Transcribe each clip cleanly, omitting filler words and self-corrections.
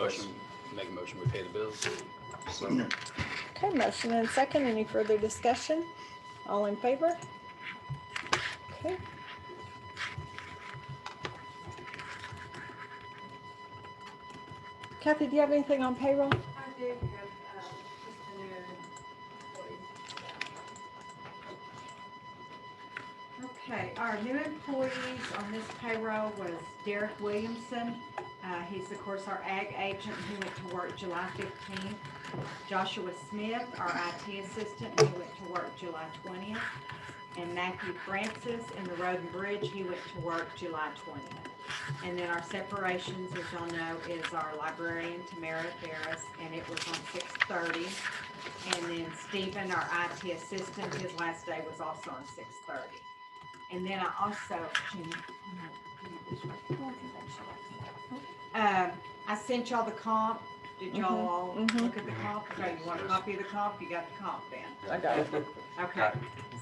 Make a motion, we pay the bills. Okay, motion and second. Any further discussion? All in favor? Okay. Kathy, do you have anything on payroll? I do have just the new employees. Okay, our new employees on this payroll was Derek Williamson. He's of course our ag agent. He went to work July 15th. Joshua Smith, our IT assistant, he went to work July 20th. And Matthew Francis in the Road and Bridge, he went to work July 20th. And then our separations, as y'all know, is our librarian Tamara Ferris, and it was on 6:30. And then Stephen, our IT assistant, his last day was also on 6:30. And then I also, I sent y'all the comp. Did y'all all look at the comp? Okay, you want a copy of the comp? You got the comp then? I got it. Okay,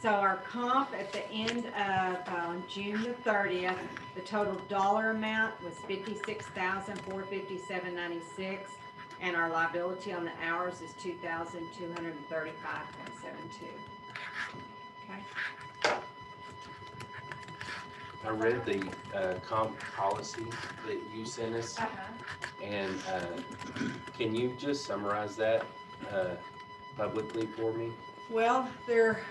so our comp at the end of June the 30th, the total dollar amount was $56,457.96, and our liability on the hours is $2,235.72. Okay. I read the comp policy that you sent us, and can you just summarize that publicly for me? Well, they're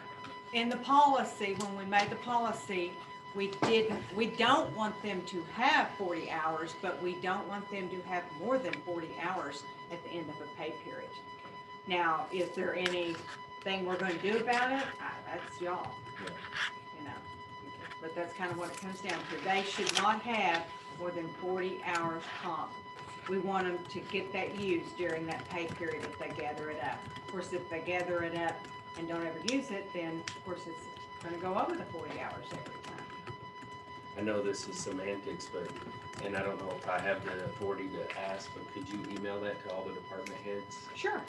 in the policy. When we made the policy, we don't want them to have 40 hours, but we don't want them to have more than 40 hours at the end of a pay period. Now, is there anything we're going to do about it? That's y'all. Yeah. You know, but that's kind of what it comes down to. They should not have more than 40 hours comp. We want them to get that used during that pay period if they gather it up. Of course, if they gather it up and don't ever use it, then of course it's going to go over the 40 hours every time. I know this is semantics, and I don't know if I have the authority to ask, but could you email that to all the department heads? Sure.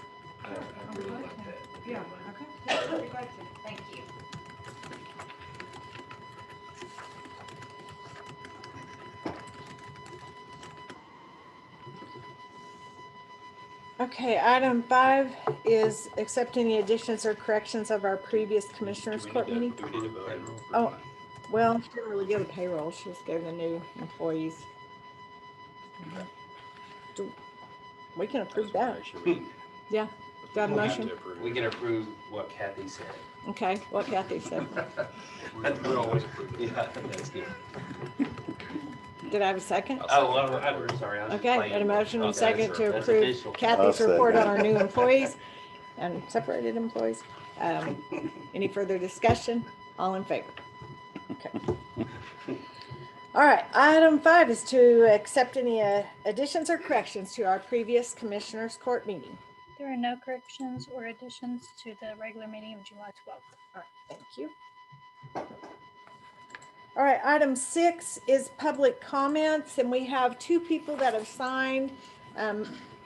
I'd really like that. if you Yeah, don't mind. okay. Yeah, I'd like to. Thank you. Okay, item 5 is accept any additions or corrections of our previous Commissioners Court meeting. Do we need to vote? Oh, well, she didn't really give a payroll. She just gave the new employees. We can approve that. Yeah, got a motion? We can approve what Kathy said. Okay, what Kathy said. We're always approving. Yeah, that's good. Did I have a second? Oh, well, I'm sorry. I was just Okay, playing. got a motion and Okay, second to that's approve official. Kathy's I'll report on second. our new employees and separated employees. Any further discussion? All in favor? Okay. All right, item 5 is to accept any additions or corrections to our previous Commissioners Court meeting. There are no corrections or additions to the regular meeting of July 12th. All right, thank you. All right, item 6 is public comments, and we have 2 people that have signed,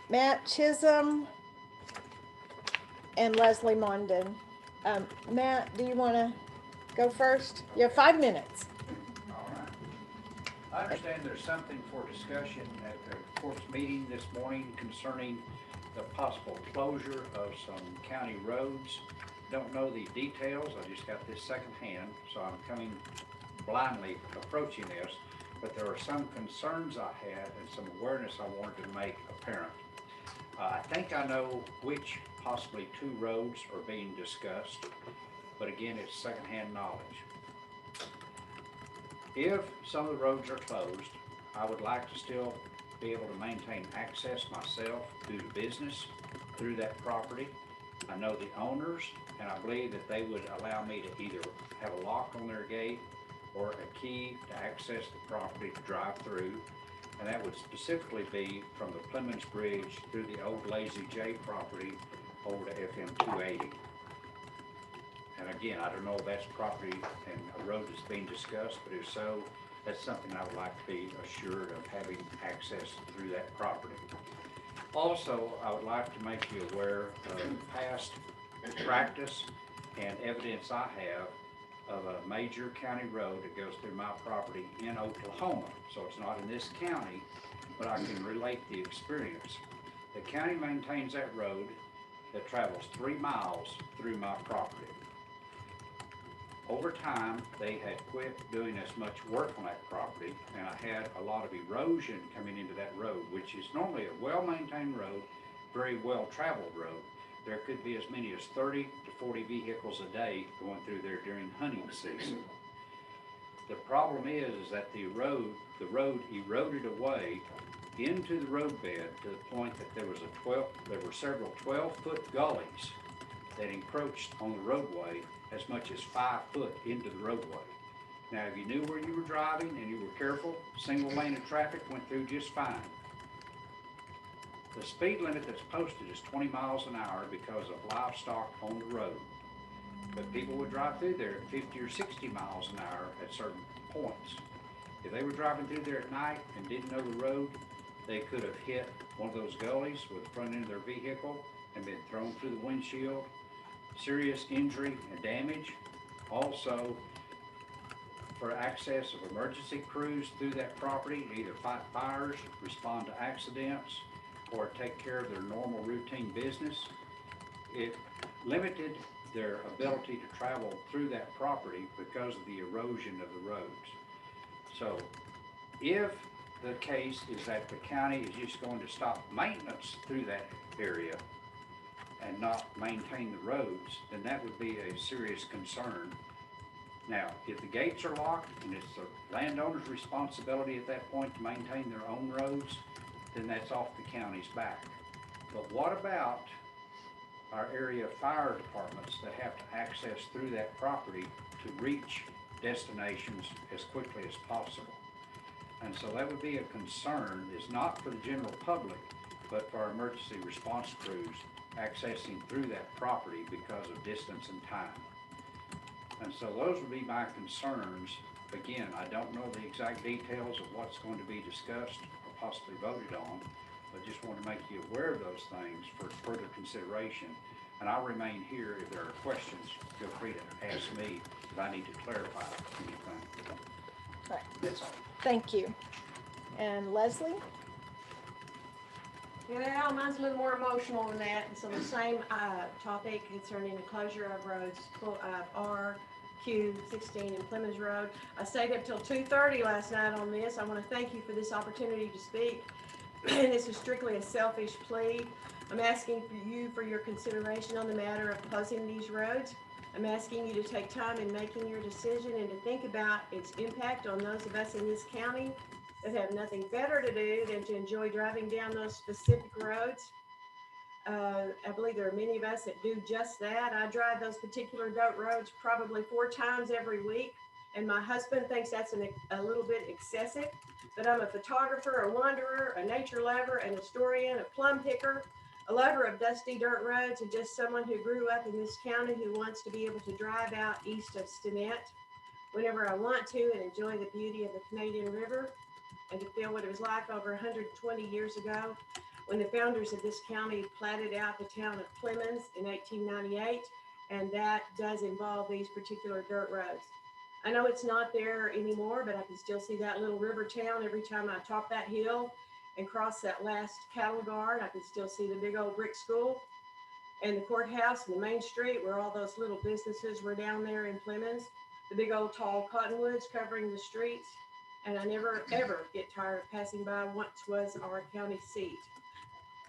Matt Chisholm and Leslie Mondon. Matt, do you want to go first? You have 5 minutes. All right. I understand there's something for discussion at the court's meeting this morning concerning the possible closure of some county roads. Don't know the details, I just got this secondhand, so I'm coming blindly approaching this, but there are some concerns I had and some awareness I wanted to make apparent. I think I know which possibly 2 roads are being discussed, but again, it's secondhand knowledge. If some of the roads are closed, I would like to still be able to maintain access myself due to business through that property. I know the owners, and I believe that they would allow me to either have a lock on their gate or a key to access the property to drive through. And that would specifically be from the Clemens Bridge through the old Lazy J property over to FM 280. And again, I don't know if that's property and a road that's being discussed, but if so, that's something I would like to be assured of having access through that property. Also, I would like to make you aware of past practice and evidence I have of a major county road that goes through my property in Oklahoma. So it's not in this county, but I can relate the experience. The county maintains that road that travels 3 miles through my property. Over time, they had quit doing as much work on that property, and I had a lot of erosion coming into that road, which is normally a well-maintained road, very well-traveled road. There could be as many as 30 to 40 vehicles a day going through there during hunting season. The problem is that the road eroded away into the roadbed to the point that there were several 12-foot gullies that encroached on the roadway as much as 5 foot into the roadway. Now, if you knew where you were driving and you were careful, single lane of traffic went through just fine. The speed limit that's posted is 20 miles an hour because of livestock on the road. But people would drive through there at 50 or 60 miles an hour at certain points. If they were driving through there at night and didn't know the road, they could have hit one of those gullies with the front end of their vehicle and been thrown through the windshield. Serious injury and damage. Also, for access of emergency crews through that property, either fight fires, respond to accidents, or take care of their normal routine business. It limited their ability to travel through that property because of the erosion of the roads. So if the case is that the county is just going to stop maintenance through that area and not maintain the roads, then that would be a serious concern. Now, if the gates are locked and it's the landowner's responsibility at that point to maintain their own roads, then that's off the county's back. But what about our area fire departments that have to access through that property to reach destinations as quickly as possible? And so that would be a concern, is not for the general public, but for our emergency response crews accessing through that property because of distance and time. And so those would be my concerns. Again, I don't know the exact details of what's going to be discussed or possibly voted on, but just want to make you aware of those things for further consideration. And I'll remain here. If there are questions, feel free to ask me if I need to clarify anything. Right. That's all. Thank you. And Leslie? Well, mine's a little more emotional than that. So the same topic concerning the closure of roads, RQ16 and Clemens Road. I stayed up till 2:30 last night on this. I want to thank you for this opportunity to speak. And this is strictly a selfish plea. I'm asking for your consideration on the matter of closing these roads. I'm asking you to take time in making your decision and to think about its impact on those of us in this county that have nothing better to do than to enjoy driving down those specific roads. I believe there are many of us that do just that. I drive those particular dirt roads probably 4 times every week, and my husband thinks that's a little bit excessive, but I'm a photographer, a wanderer, a nature lover, an historian, a plum picker, a lover of dusty dirt roads, and just someone who grew up in this county who wants to be able to drive out east of Stinnett whenever I want to and enjoy the beauty of the Canadian River, and to feel what it was like over 120 years ago when the founders of this county platted out the town of Clemens in 1898, and that does involve these particular dirt roads. I know it's not there anymore, but I can still see that little river town every time I top that hill and cross that last cattle guard. I can still see the big old brick school and the courthouse and the main street where all those little businesses were down there in Clemens, the big old tall cottonwoods covering the streets. And I never, ever get tired of passing by what was our county seat.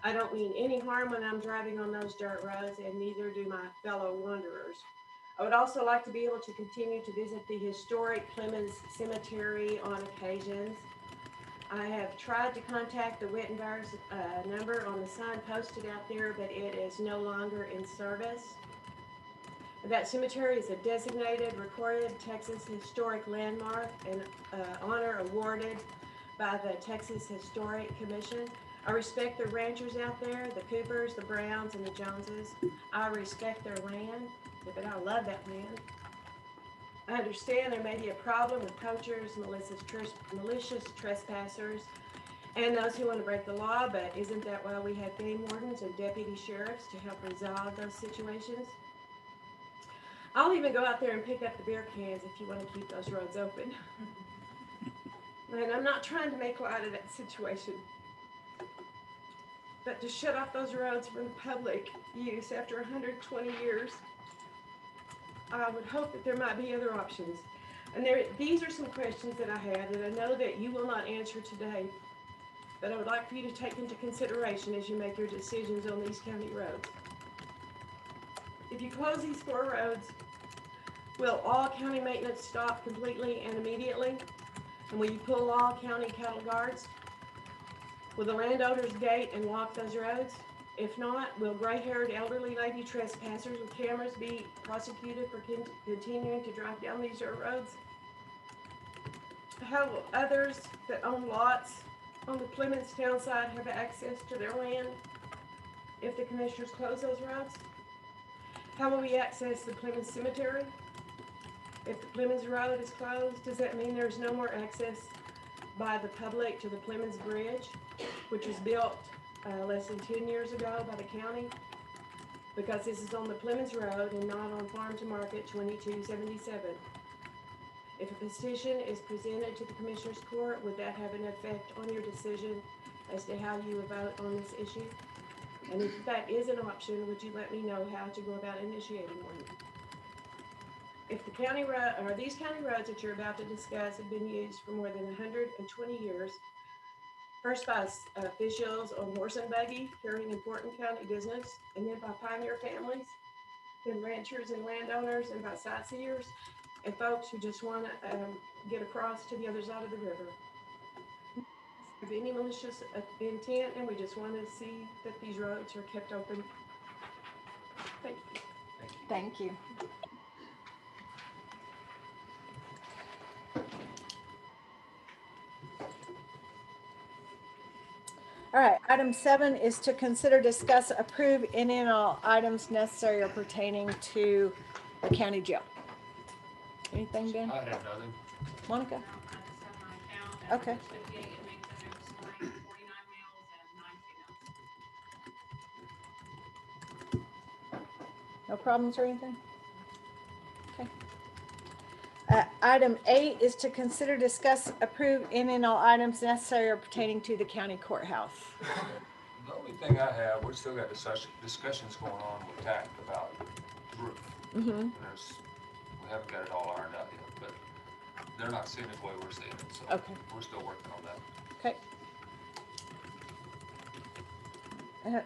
I don't mean any harm when I'm driving on those dirt roads, and neither do my fellow wanderers. I would also like to be able to continue to visit the historic Clemens Cemetery on occasions. I have tried to contact the Wittenberg's number on the sign posted out there, but it is no longer in service. That cemetery is a designated, recorded Texas historic landmark and honor awarded by the Texas Historic Commission. I respect the ranchers out there, the Coopers, the Browns, and the Joneses. I respect their land, but I love that land. I understand there may be a problem with poachers, malicious trespassers, and those who want to break the law, but isn't that why we have game wardens and deputy sheriffs to help resolve those situations? I'll even go out there and pick up the beer cans if you want to keep those roads open. And I'm not trying to make light of that situation. but to shut off those roads from public use after 120 years, I would hope that there might be other options. And these are some questions that I had that I know that you will not answer today, but I would like for you to take into consideration as you make your decisions on these county roads. If you close these 4 roads, will all county maintenance stop completely and immediately? And will you pull all county cattle guards? Will the landowners gate and lock those roads? If not, will gray-haired elderly lady trespassers with cameras be prosecuted for continuing to drive down these dirt roads? How will others that own lots on the Plymouth town side have access to their land if the commissioners close those roads? How will we access the Plymouth cemetery? If the Plymouth road is closed, does that mean there's no more access by the public to the Plymouth Bridge, which was built less than 10 years ago by the county? Because this is on the Plymouth Road and not on Farm to Market 2277. If a petition is presented to the Commissioners Court, would that have an effect on your decision as to how you would vote on this issue? And if that is an option, would you let me know how to go about initiating one? If the county road, or these county roads that you're about to discuss have been used for more than 120 years, first by officials on horse and buggy carrying important county business, and then by pioneer families, then ranchers and landowners, and by sightseers, and folks who just want to get across to the other side of the river. Of any malicious intent, and we just want to see that these roads are kept open. Thank you. Thank you. All right, item 7 is to consider, discuss, approve any and all items necessary or pertaining to the county jail. Anything, Ben? I have nothing. Monica? Okay. No problems or anything? Okay. Item 8 is to consider, discuss, approve any and all items necessary or pertaining to the county courthouse. The only thing I have, we still got discussions going on with TAC about the roof. Mm-hmm. And we haven't got it all ironed out yet, but they're not seeing it the way we're seeing it, so Okay. we're still working on that. Okay.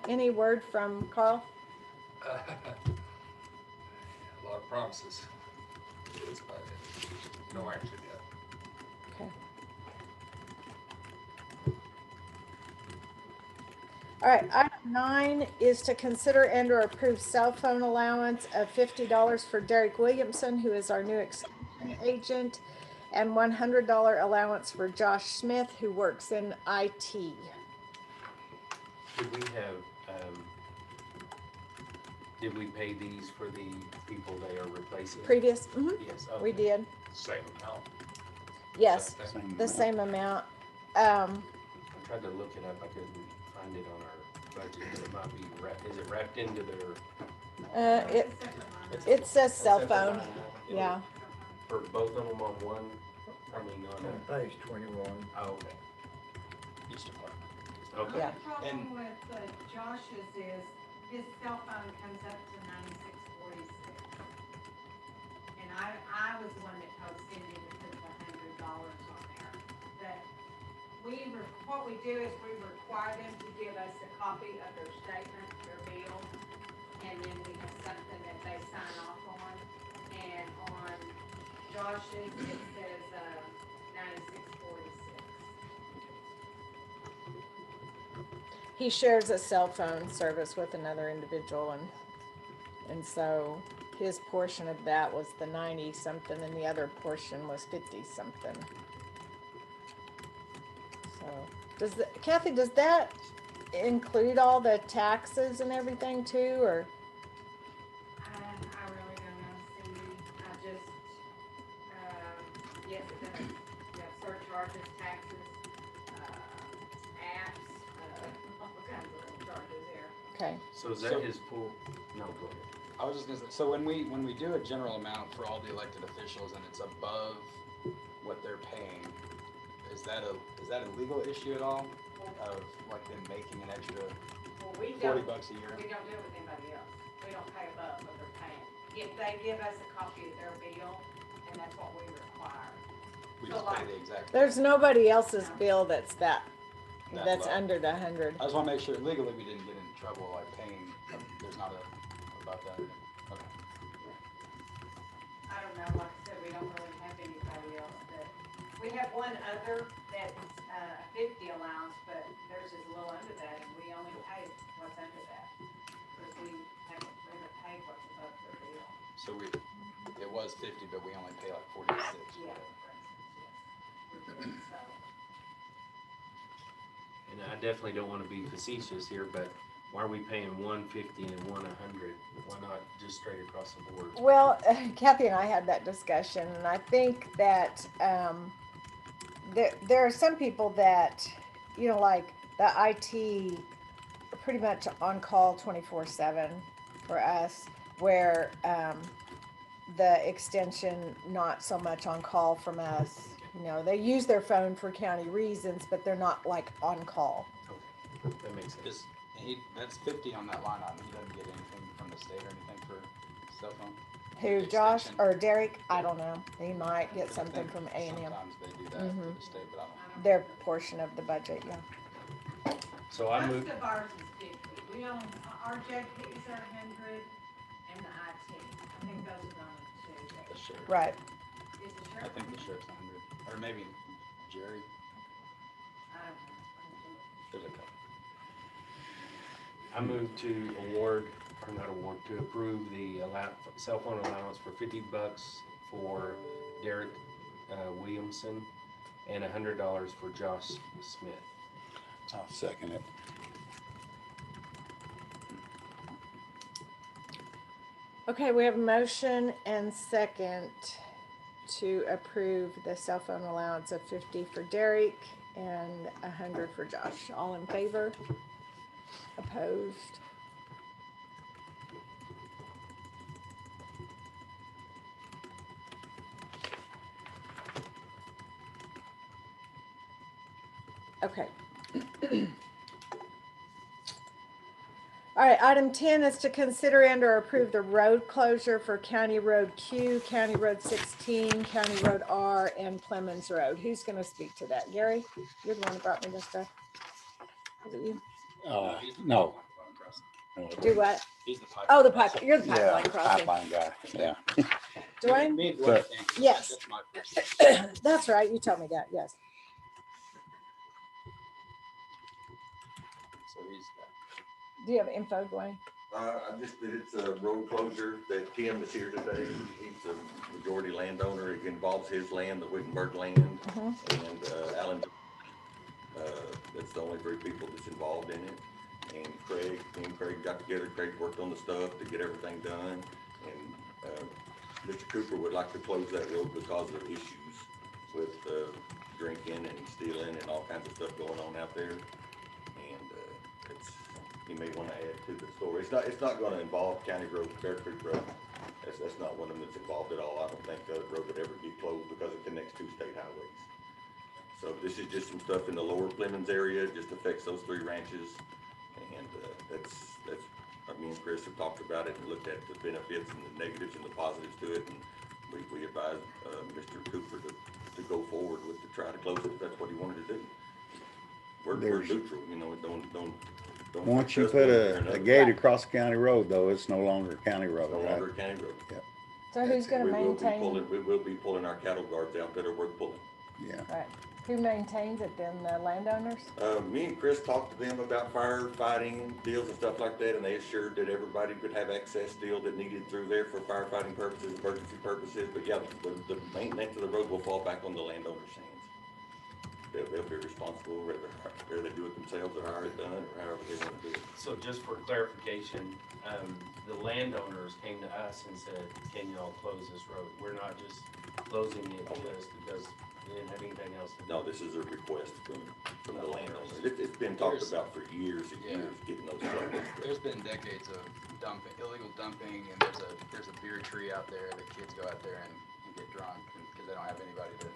Any word from Carl? A lot of promises. That's about it. No action yet. Okay. All right, item 9 is to consider and or approve cell phone allowance of $50 for Derek Williamson, who is our new extension agent, and $100 allowance for Josh Smith, who works in IT. Did we have, did we pay these for the people they are replacing? Previous, Yes, we okay. did, Same amount. yes, Same thing. the same amount. I tried to look it up, I couldn't find it on our budget, but it might be is it wrapped into their? It says cell phone, yeah. For both of them on one, I mean, on On a, page 21. oh, okay, Each department. okay. Yeah. The problem with Josh's is his cell phone comes up to 9646. And I was the one that told Cindy to put the $100 on there. That what we do is we require them to give us a copy of their statement, their bill, and then we have something that they sign off on. And on Josh's, it says 9646. He shares a cell phone service with another individual, and so his portion of that was the 90 something and the other portion was 50 something. So Kathy, does that include all the taxes and everything too, or? I really don't know, Cindy. I just, yes, it does. You have surcharges, taxes, apps, all kinds of little charges there. Okay, So is that his full, no, go ahead. I was just gonna say, so when we do a general amount for all the elected officials and it's above what they're paying, is that a legal issue at all? Of like them making an extra Well, we 40 don't, bucks a year. we don't do it with anybody else. We don't pay above what they're paying. If they give us a copy of their bill, and that's what we require. We So just pay like- the exact. There's nobody else's bill that's That that's low. under the 100. I just wanna make sure legally we didn't get in trouble like paying, there's not a, about that. Okay. I don't know, like I said, we don't really have anybody else, but we have one other that's, 50 allowance, but theirs is a little under that, and we only pay what's under that. Because we haven't really paid what's above their bill. So it was 50, but we only pay like 46. Yeah, for instance, yes. So, And I definitely don't wanna be facetious here, but why are we paying 150 and one 100? Why not just straight across the board? Well, Kathy and I had that discussion, and I think that there are some people that, you know, like the IT, are pretty much on call 24/7 for us, where the extension not so much on call from us. You know, they use their phone for county reasons, but they're not like on call. Okay, that makes sense. Just, that's 50 on that line item. He doesn't get anything from the state or anything for cell phone. Who, The Josh extension. or Derek? I don't know. He might get 'Cause I something think from A&M. Sometimes they do that for Mhm. the state, but I don't. Their portion of the budget, yeah. So I most move, of ours is 50. We own, our JPs are 100, and the IT. I think those are the only two. The sheriff. Right. Is the I sheriff? think the sheriff's 100, or maybe Jerry. I don't know. There's a couple. I move to award, or not award, to approve the cell phone allowance for $50 for Derek Williamson and $100 for Josh Smith. I'll second it. Okay, we have a motion and second to approve the cell phone allowance of 50 for Derek and 100 for Josh. All in favor? Opposed? Okay. All right, item 10 is to consider and or approve the road closure for County Road Q, County Road 16, County Road R, and Clemens Road. Who's gonna speak to that? Gary, you're the one that brought me this stuff. Is it you? He's the No. pipeline crossing. Do what? He's the pipeline. Oh, the crossing. pipe, you're the Yeah, pipeline crossing. pipeline guy, yeah. Dwayne? Me and Dwayne But- think Yes. that's my person. That's right, you told me that, yes. So he's, Do you have info, Dwayne? I just did, it's a road closure that Tim is here today. He's a majority landowner. It involves his land, the Wittenberg land, and Alan. That's the only three people that's involved in it. And me and Craig got together. Craig worked on the stuff to get everything done. And Mr. Cooper would like to close that road because of issues with drinking and stealing and all kinds of stuff going on out there. And you may want to add to the story. It's not going to involve County Road, Bear Creek Road. That's not one of them that's involved at all. I don't think the road would ever get closed because it connects two state highways. So this is just some stuff in the lower Clemens area, just affects those three ranches. And that's, me and Chris have talked about it and looked at the benefits and the negatives and the positives to it. And we advised Mr. Cooper to go forward with, to try to close it if that's what he wanted to do. We're There's- neutral, you know, don't. Once you us put one way or a another. gate across county road though, it's no longer county road, No right? longer a county road. So who's gonna We will be maintain, pulling, we will be pulling our cattle guards out that are worth pulling. Yeah. right, who maintains it then, the landowners? Me and Chris talked to them about firefighting deals and stuff like that, and they assured that everybody could have access still that needed through there for firefighting purposes, emergency purposes, but yeah, the maintenance of the road will fall back on the landowner's hands. They'll be responsible, whether they do it themselves or hire it done, or however they want to do it. So just for clarification, the landowners came to us and said, can y'all close this road? We're not just closing it just because we didn't have anything else to do. No, this is a request from the landowners. It's been talked about for years and years, getting those closed. there's been decades of dumping, illegal dumping, and there's a beer tree out there that kids go out there and get drunk because they don't have anybody to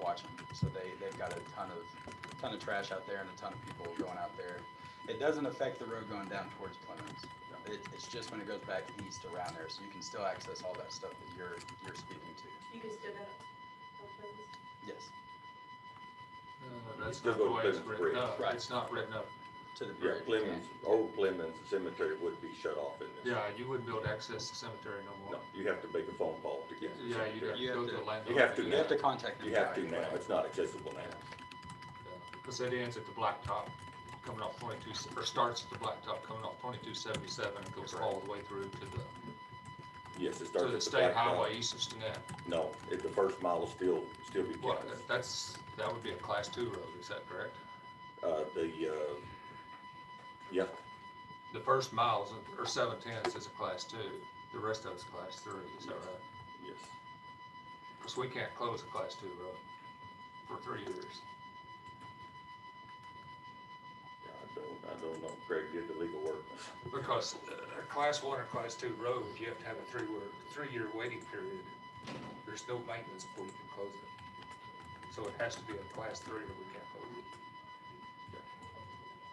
watch them. So they've got a ton of trash out there and a ton of people going out there. It doesn't affect the road going down towards Clemens. It's just when it goes back east around there, so you can still access all that stuff that you're speaking to. You can still go. Yes, That's Still not the go to way it's Clemens written Bridge. up. Right. It's not written up. to the Yeah, bridge. Clemens, old Clemens Cemetery would be shut off in this. Yeah, you wouldn't be able to access the cemetery no No, more. you have to make a phone call to get to the Yeah, you'd have cemetery. to You go have to the to- landowner. You have to You have to contact them. You have to now, it's not accessible now. Because it ends at the blacktop, coming off 22, or starts at the blacktop, coming off 2277, and goes all the way through to the, Yes, it to starts the at the state blacktop. highway east of Stinnett. No, the first mile will still be Well, counted. that would be a class 2 road, is that correct? Yeah, The first miles, or 7/10 is a class 2, the rest of it's class 3, is that right? yes. Because we can't close a class 2 road for 3 years. I don't know, Craig did the legal work. Because a class 1 or class 2 road, you have to have a 3-year waiting period. There's no maintenance before you can close it. So it has to be a class 3 or we can't close it.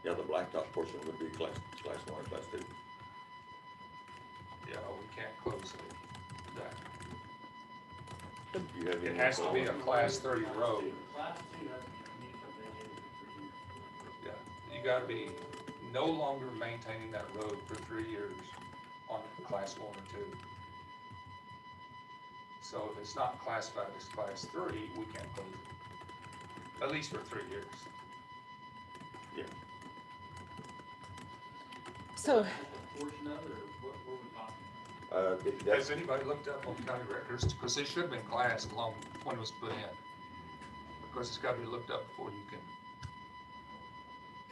Yeah, the blacktop portion would be class 1 or class 2. Yeah, we can't close that. You have It any has to be a info? class 3 road. Yeah, you gotta be no longer maintaining that road for 3 years on class 1 or 2. So if it's not classified as class 3, we can't close it. At least for 3 years. Yeah. So, That's, Has anybody looked up on county records? Because it should have been classed long when it was put in. Because it's gotta be looked up before you can.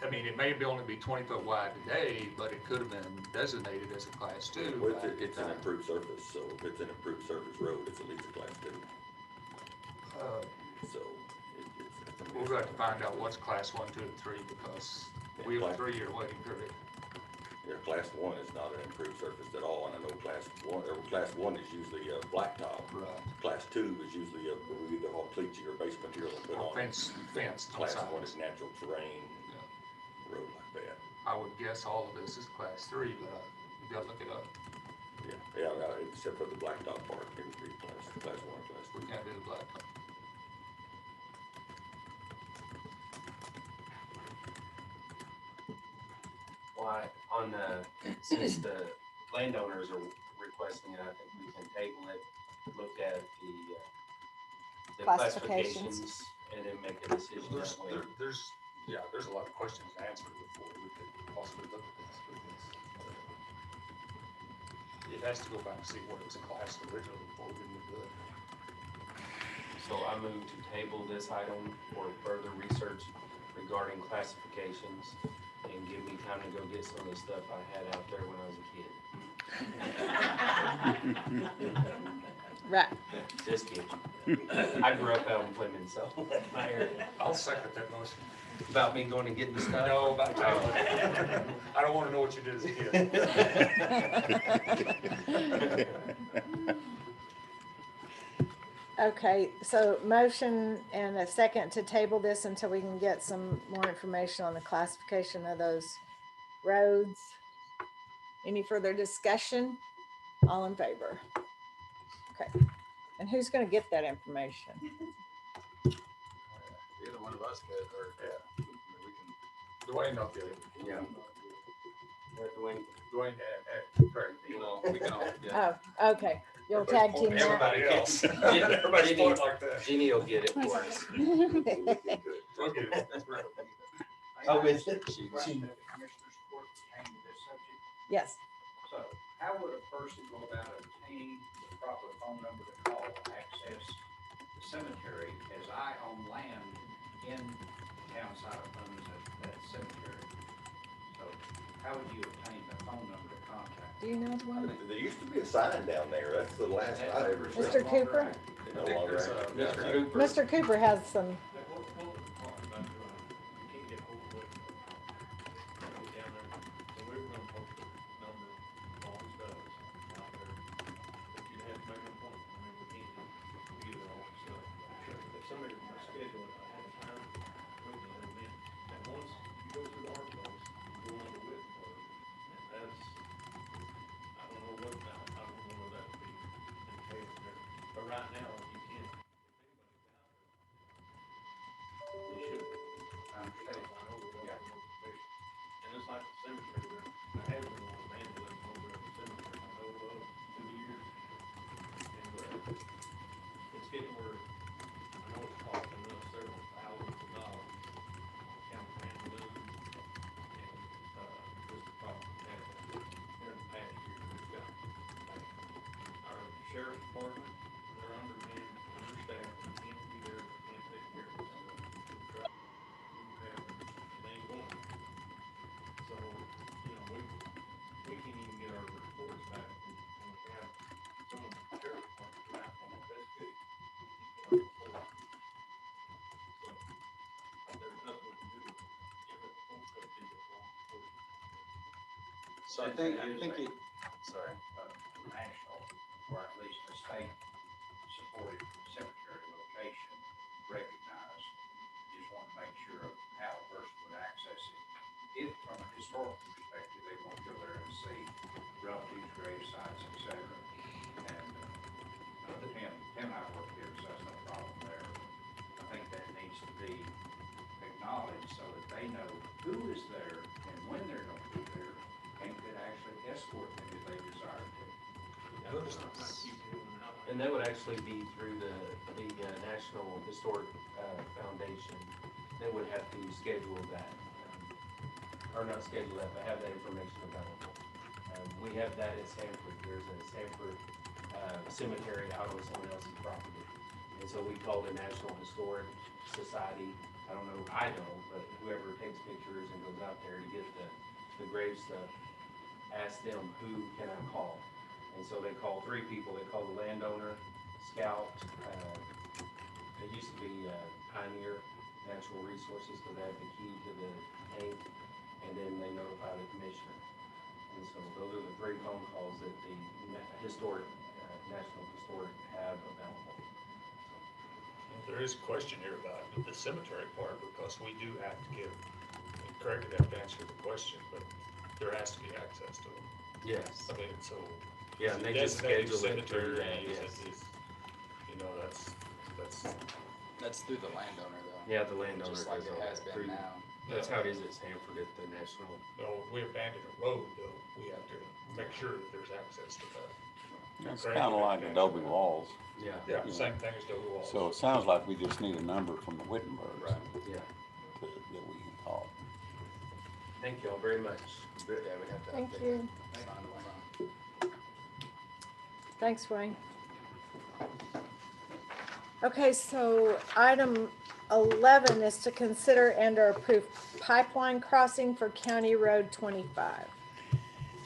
I mean, it may only be 20 foot wide today, but it could have been designated as a class 2. well, back it's in an time. improved surface, so if it's an improved surface road, it's at least a class 2. So it's a We'll have to find out what's class 1, 2, and 3 because we have a 3-year waiting period. Yeah, class 1 is not an improved surface at all, and I know class 1 is usually blacktop. Right. Class 2 is usually either all cleats or base material and put Or on. fence on Class sides. 1 is natural terrain, Yeah. road like that. I would guess all of this is class 3, but you gotta look it up. Yeah, except for the blacktop part, it would be class 1, class We 2. can't do the blacktop. Why, since the landowners are requesting it, I think we can table it, look at the Classifications. classifications, and then make a decision There's, that way. there's a lot of questions answered before we could possibly look at this. It has to go back and see what it was classed originally before we can do it. So I move to table this item for further research regarding classifications and give me time to go get some of the stuff I had out there when I was a kid. right, Just kidding. I grew up out in Plymouth, so that's my area. I'll second that motion. About me going and getting the stuff? No, about Tyler. I don't wanna know what you did as a kid. okay, so motion and a second to table this until we can get some more information on the classification of those roads. Any further discussion? All in favor? Okay, and who's gonna get that information? Either one of us could, or, Yeah. I mean, we can, Dwayne, don't get it. yeah, Dwayne, Craig. we can all, yeah. Oh, okay, you'll tag team that. Everybody else. gets, Everybody's Jeannie, going like that. Jeannie will get it for us. We'll get it. That's right. Oh, is it? She- Question that the Commissioners Court pertaining to this subject. Yes, So how would a person go about obtaining the proper phone number to call to access the cemetery as I own land in the town side of Clemens at that cemetery? So how would you obtain the phone number to contact? do you know one? There used to be a sign down there, that's the last I ever seen. Mr. Cooper? It's I no think longer there's active. Mr. Cooper. Mr. Cooper has some, department, they're undermanned, understaffed, and can't be there, can't take care of it. They ain't going. So, you know, we can't even get our reports back from when we have some of the sheriff department back on investigate. So, there's nothing we can do with it. Won't cut people off. So I think it, sorry. National, or at least a state supported cemetery location recognized. Just want to make sure of how a person would access it. If from a historical perspective, they want to go there and see relatives, grave sites, et cetera. And, Tim and I work here, so that's no problem there. I think that needs to be acknowledged so that they know who is there and when they're going to be there and could actually escort them if they desire to. And that would actually be through the National Historic Foundation. They would have to schedule that, or not schedule that, but have that information available. We have that at Sanford. There's a Sanford cemetery out on someone else's property. And so we call the National Historic Society. I don't know, but whoever takes pictures and goes out there to get the grave stuff, ask them, who can I call? And so they call 3 people. They call the landowner, scout, it used to be Pioneer Natural Resources, because they have the key to the tank, and then they notify the commissioner. And so those are the 3 phone calls that the National Historic have available. There is a question here about the cemetery part, because we do have to give, and Craig would have to answer the question, but there has to be access to them. Yes. I mean, so. Yeah, and they just designated schedule it through cemetery, that, is- yes. You know, That's through the landowner though. Yeah, the landowner Just like does it all has that. been now. That's how it is at Sanford at the National. no, we abandon a road though, we have to make sure that there's access to that. It's kind of like Adobe Walls. Yeah. Yeah, Yeah. same thing as Dover Walls. So it sounds like we just need a number from the Wittenbergs Right. Yeah. that we can call. Thank you all very much. Yeah, we have to. Thank update you. that. Sign the line. Thanks, Wayne. Okay, so item 11 is to consider and or approve pipeline crossing for County Road 25.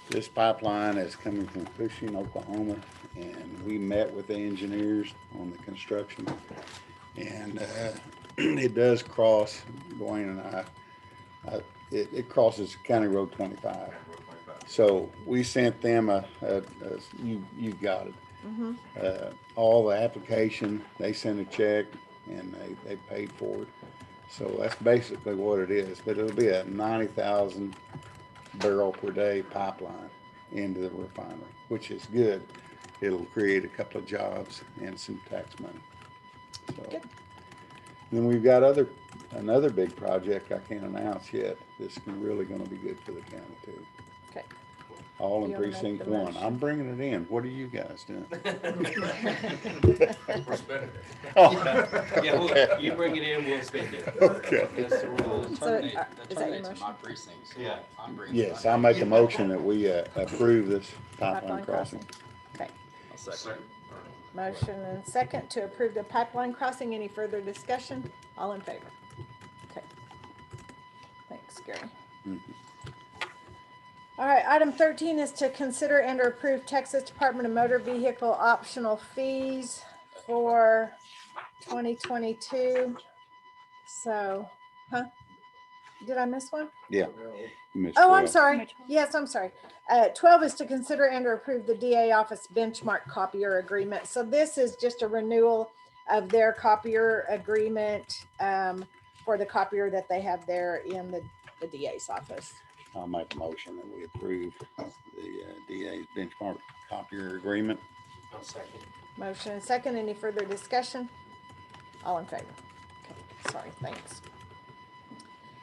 This pipeline is coming from Cushing, Oklahoma, and we met with the engineers on the construction. And it does cross, Dwayne and it crosses County Road 25. So we sent them you got it. All the application, they sent a check and they paid for it. So that's basically what it is, but it'll be a 90,000 barrel per day pipeline into the refinery, which is good. It'll create a couple of jobs and some tax money. So, Good. then we've got another big project I can't announce yet. This is really gonna be good for the county too. Okay. All You in wanna make precinct the 1. motion? I'm bringing it in. What are you guys doing? We're spending it. Yeah, you bring it in, we'll spend it. Okay. That's the rules. So, Terminate, is that that your terminates in motion? my precinct, so Yeah. I'm bringing. Yes, mine. I make a motion that we approve this pipeline Pipeline crossing. crossing. Okay. I'll second. Motion and second to approve the pipeline crossing. Any further discussion? All in favor? Okay. Thanks, Gary. Mhm. All right, item 13 is to consider and or approve Texas Department of Motor Vehicle optional fees for 2022. So, did I miss one? Yeah. Miss Oh, I'm Will. sorry. Mitchell. Yes, I'm sorry. 12 is to consider and or approve the DA office benchmark copier agreement. So this is just a renewal of their copier agreement for the copier that they have there in the DA's office. I'll make a motion that we approve the DA's benchmark copier agreement. I'll second. Motion and second. Any further discussion? All in favor? Okay, sorry, thanks.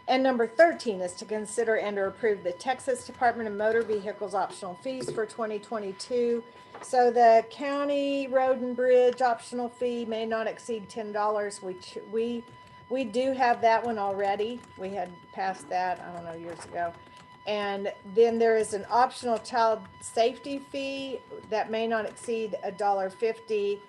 And number 13 is to consider and or approve the Texas Department of Motor Vehicles optional fees for 2022. So the county road and bridge optional fee may not exceed $10. We do have that one already. We had passed that, I don't know, years ago. And then there is an optional child safety fee that may not exceed $1.50.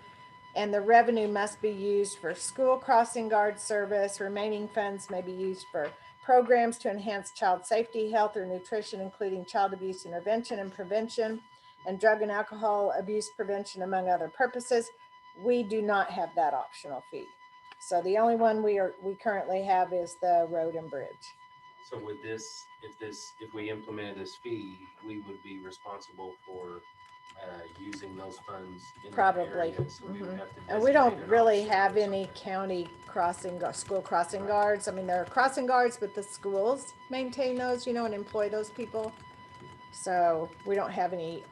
And the revenue must be used for school crossing guard service. Remaining funds may be used for programs to enhance child safety, health, or nutrition, including child abuse intervention and prevention, and drug and alcohol abuse prevention, among other purposes. We do not have that optional fee. So the only one we currently have is the road and bridge. So with this, if we implemented this fee, we would be responsible for using those funds in that Probably. area. So we would have to And we don't designate an really officer have or any county school crossing guards. I mean, there are crossing guards, but the schools maintain those, and employ those people. So we don't have any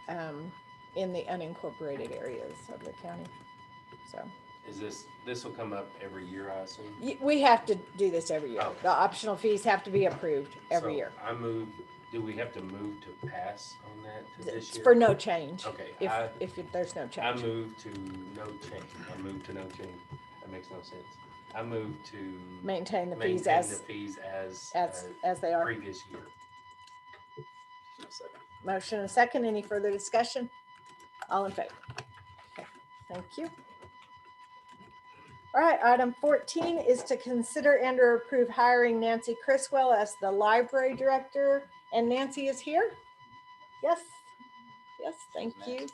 in the unincorporated areas of the county. So something. This will come up every year, I assume? we have to do this every year. Oh. The optional fees have to be approved every So year. do we have to move to pass on that to this It's year? for no change. Okay, If there's no I change. move to no change. I move to no change. That makes no sense. I move to Maintain the fees maintain the fees as they are. previous year. Motion and second. Any further discussion? All in favor? Okay, thank you. All right, item 14 is to consider and or approve hiring Nancy Criswell as the library director. And Nancy is here? Yes. Yes, thank you.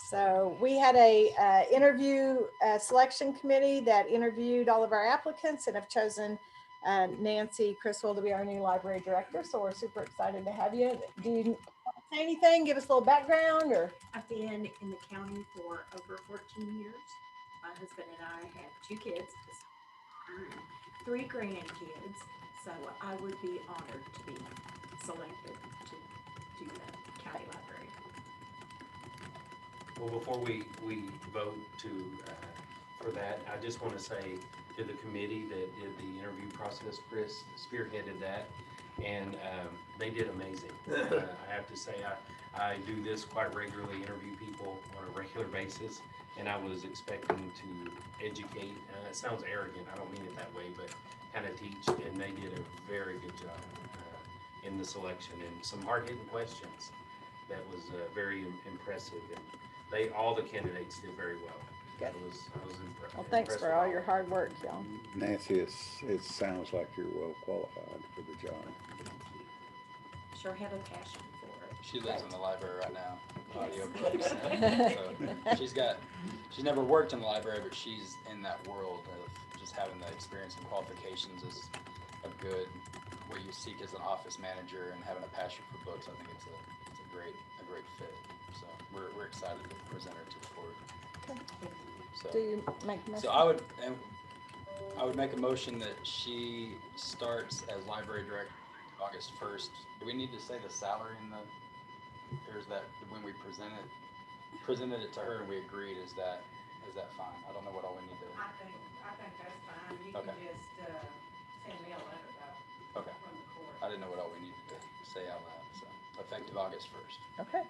So we had a interview selection committee that interviewed all of our applicants and have chosen Nancy Criswell to be our new library director. So we're super excited to have you. Do you want to say anything? Give us a little background or? I've been in the county for over 14 years. My husband and I have 2 kids, 3 grandkids. So I would be honored to be selected to do the county library. Well, before we vote for that, I just want to say to the committee that did the interview process, Chris spearheaded that, and they did amazing. I have to say, I do this quite regularly, interview people on a regular basis, and I was expecting to educate. It sounds arrogant, I don't mean it that way, but kind of teach, and they did a very good job in the selection, and some hard-hitting questions. That was very impressive, and all the candidates did very well. Good. I was impressed. Well, thanks for all your hard work, y'all. Nancy, it sounds like you're well qualified for the job. Sure have a passion for it. She lives in the library right now, audio books. So she's never worked in the library, but she's in that world of just having the experience and qualifications is a good, what you seek as an office manager and having a passion for books. I think it's a great fit. So we're excited to present her to the board. Do you make a motion? So I would make a motion that she starts as library director August 1st. Do we need to say the salary in the, or is that when we presented it to her and we agreed, is that fine? I don't know what all we need to. I think that's fine. You Okay. can just send me a letter though Okay. from the court. I didn't know what all we needed to say out loud. So effective August 1st. Okay.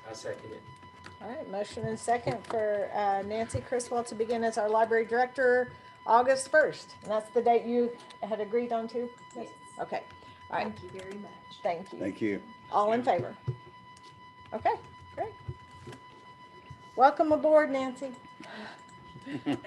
I second it. All right, motion and second for Nancy Criswell to begin as our library director August 1st. And that's the date you had agreed on too? Yes. Okay, all right, Thank you very much. thank you. Thank you. All in favor? Okay, great. Welcome aboard, Nancy. Thank you.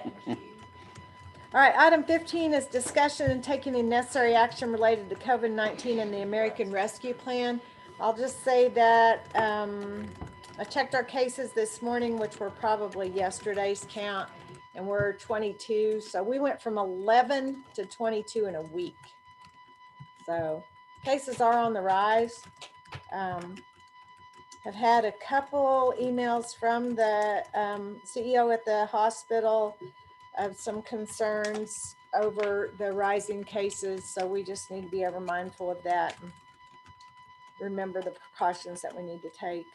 All right, item 15 is discussion and taking any necessary action related to COVID-19 and the American Rescue Plan. I'll just say that I checked our cases this morning, which were probably yesterday's count, and we're 22. So we went from 11 to 22 in a week. So cases are on the rise. Have had a couple emails from the CEO at the hospital of some concerns over the rising cases. So we just need to be ever mindful of that and remember the precautions that we need to take.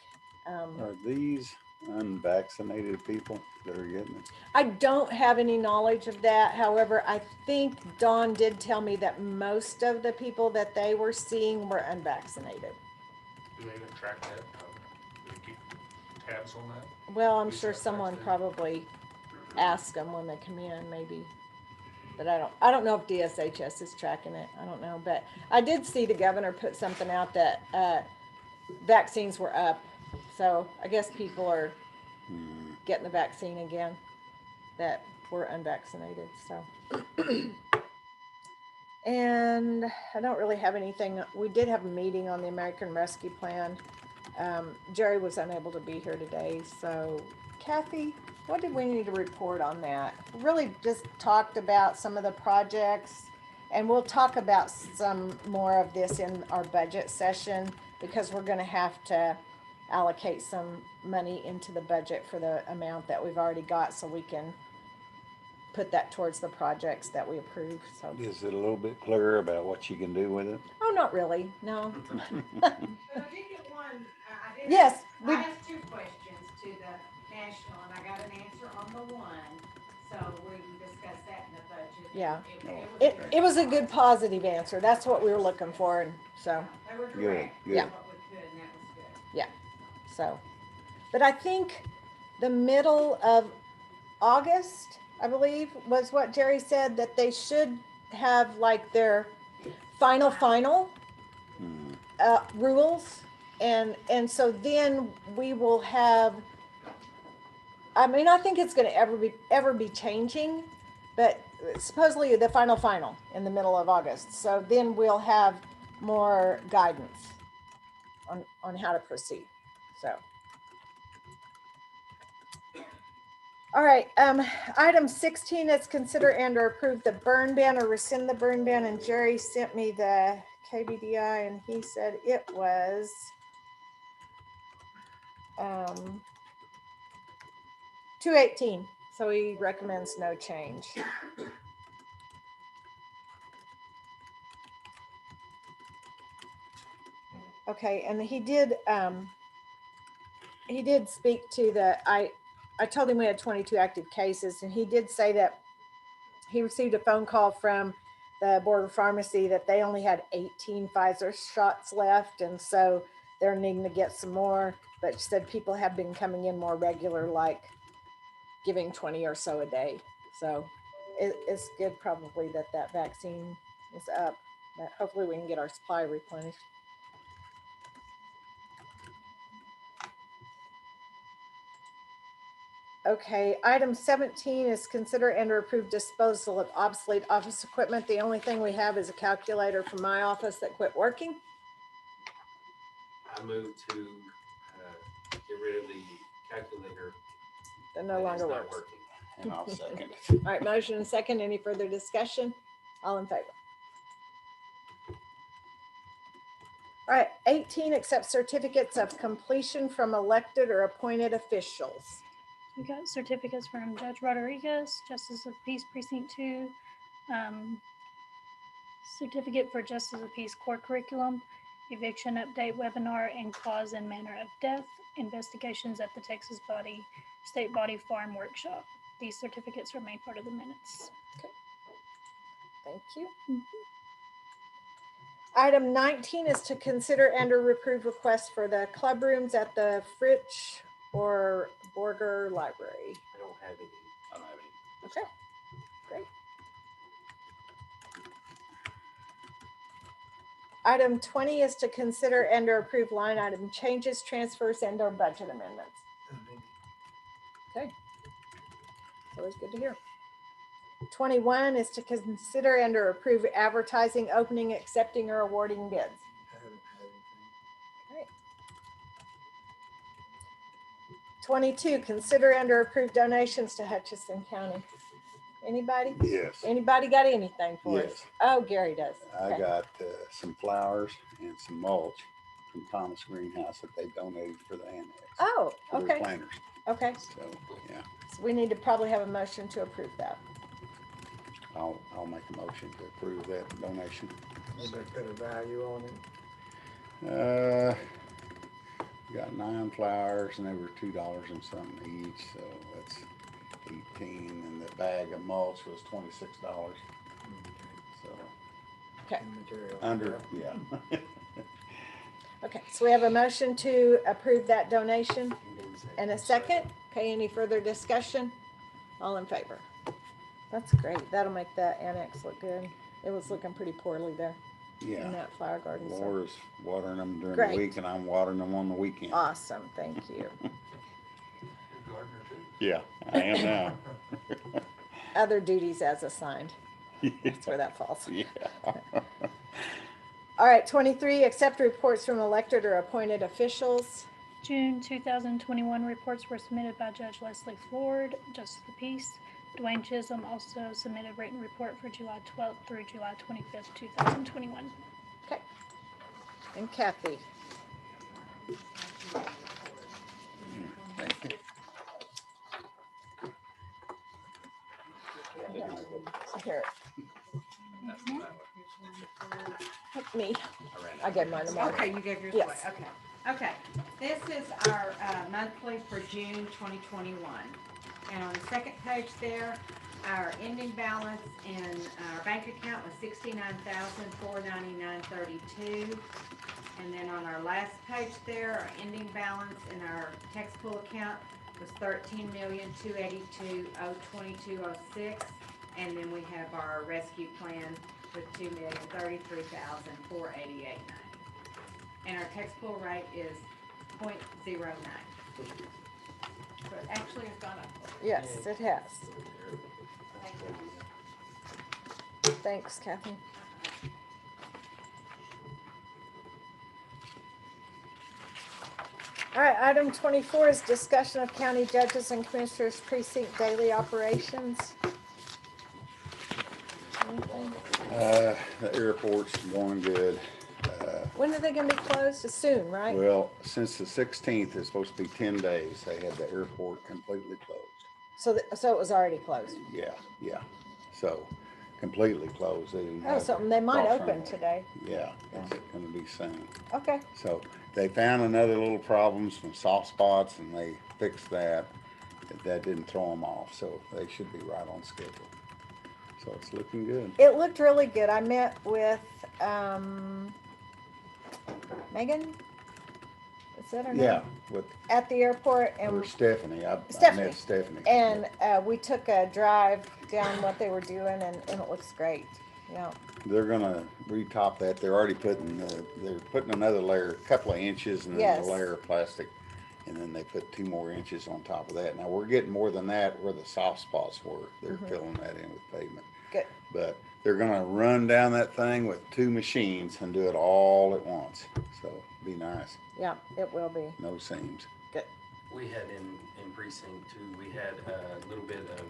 Are these unvaccinated people that are getting it? I don't have any knowledge of that. However, I think Dawn did tell me that most of the people that they were seeing were unvaccinated. Do they even track that? Do they keep tabs on that? Well, I'm Who's sure that someone vaccinated? probably asked them when they come in, maybe. But I don't know if DSHS is tracking it. I don't know, but I did see the governor put something out that, vaccines were up. So I guess people are getting the vaccine again that were unvaccinated, so. And I don't really have anything. We did have a meeting on the American Rescue Plan. Jerry was unable to be here today, so Kathy, what did we need to report on that? Really just talked about some of the projects, and we'll talk about some more of this in our budget session because we're gonna have to allocate some money into the budget for the amount that we've already got so we can put that towards the projects that we approve, so. Is it a little bit clearer about what you can do with it? Oh, not really, no. But I did get one, I did. Yes, I asked 2 questions to the national, and I got an answer on the one, so we can discuss that in the budget. Yeah. It It was a good positive answer. That's what we were looking for, and so, They were Good, direct, good. Yeah. what we could, and that was good. so. But I think the middle of August, I believe, was what Jerry said, that they should have like their final rules. And so then we will have, I mean, I think it's gonna ever be changing, but supposedly the final in the middle of August. So then we'll have more guidance on how to proceed, so. All right, item 16 is consider and or approve the burn ban or rescind the burn ban, and Jerry sent me the KBDI and he said it was 218, so he recommends no change. Okay, and he did speak to the, I told him we had 22 active cases, and he did say that he received a phone call from the Board of Pharmacy that they only had 18 Pfizer shots left, and so they're needing to get some more, but said people have been coming in more regular, like giving 20 or so a day. So it's good probably that vaccine is up, but hopefully we can get our supply replenished. Okay, item 17 is consider and or approve disposal of obsolete office equipment. The only thing we have is a calculator from my office that quit working. I move to get rid of the calculator. That no that is longer not works. working. And I'll second. All right, motion and second. Any further discussion? All in favor? All right, 18, accept certificates of completion from elected or appointed officials. We got certificates from Judge Rodriguez, Justice of Peace Precinct 2, certificate for Justice of Peace core curriculum, eviction update webinar, and cause and manner of death, investigations at the Texas State Body Farm Workshop. These certificates are made part of the minutes. Thank you. Item 19 is to consider and or approve requests for the club rooms at the Fritsch or Borger Library. I don't have any. I don't have any. Okay, great. Item 20 is to consider and or approve line item changes, transfers, and or budget amendments. Okay. Always good to hear. 21 is to consider and or approve advertising, opening, accepting, or awarding bids. Okay. 22, consider and or approve donations to Hutchinson County. Anybody? Yes. Anybody got anything for us? Yes. Oh, Gary does. I Okay. got some flowers and some mulch from Thomas Greenhouse that they donated for the annex. Oh, For their okay, planters. okay. So, yeah, So we need to probably have a motion to approve that. I'll make a motion to approve that donation. Did they put a value on it? Got 9 flowers and they were $2 and something each, so that's 18, and the bag of mulch was $26. So Okay, Material. under, yeah. okay. So we have a motion to approve that donation and a second. Okay, any further discussion? All in favor? That's great. That'll make that annex look good. It was looking pretty poorly there in Yeah, that flower garden. So Laura's watering them during Great. the week and I'm watering them on the weekend. awesome. Thank you. You're a gardener too. Yeah, I am now. Other duties as assigned. That's where that falls. Yeah. All right, 23, accept reports from elected or appointed officials. June 2021 reports were submitted by Judge Leslie Ford, Justice of the Peace. Dwayne Chisholm also submitted written report for July 12th through July 25th, 2021. Okay. And Kathy. Thank you. So here. Me. I gave mine to Mark. Okay, you gave yours Yes. away, okay. Okay, this is our monthly for June 2021. And on the second page there, our ending balance in our bank account was $69,499.32. And then on our last page there, our ending balance in our tax pool account was $13,282,022.06. And then we have our rescue plan with $2,033,488.90. And our tax pool rate is 0.09. So it actually has gone up. Yes, it has. Thanks, Kathy. All right, item 24 is discussion of county judges and commissioners precinct daily operations. Anything? The airport's going good. When are they gonna be closed? Soon, right? Well, since the 16th is supposed to be 10 days, they had the airport completely closed. So it was already closed. Yeah, yeah. So completely closed. They didn't Oh, have so they might cross open runway. today. Yeah, it's gonna be soon. Okay, So they found another little problem, some soft spots, and they fixed that. That didn't throw them off, so they should be right on schedule. So it's looking good. it looked really good. I met with, Megan? Is that her name? Yeah, with At the airport or and, Stephanie. I Stephanie. met Stephanie. and, we took a drive down what they were doing and it looks great. Yeah, They're gonna retop that. They're already putting, they're putting another layer, a couple of inches and then Yes. a layer of plastic. And then they put 2 more inches on top of that. Now we're getting more than that where the soft spots were. They're filling that in with pavement. good. But they're gonna run down that thing with 2 machines and do it all at once. So be nice. Yeah, it will be. No seams. Good. We had in precinct 2, we had a little bit of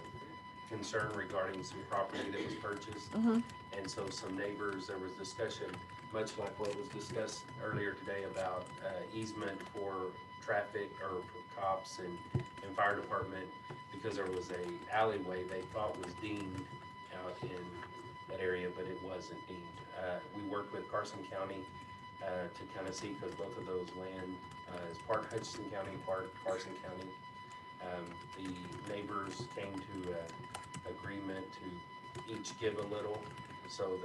concern regarding some property that was purchased. Mhm. And so some neighbors, there was discussion, much like what was discussed earlier today about easement for traffic or for cops and fire department, because there was a alleyway they thought was deemed out in that area, but it wasn't deemed. We worked with Carson County to kind of see, because both of those land is part Hutchinson County, part Carson County. The neighbors came to agreement to each give a little, so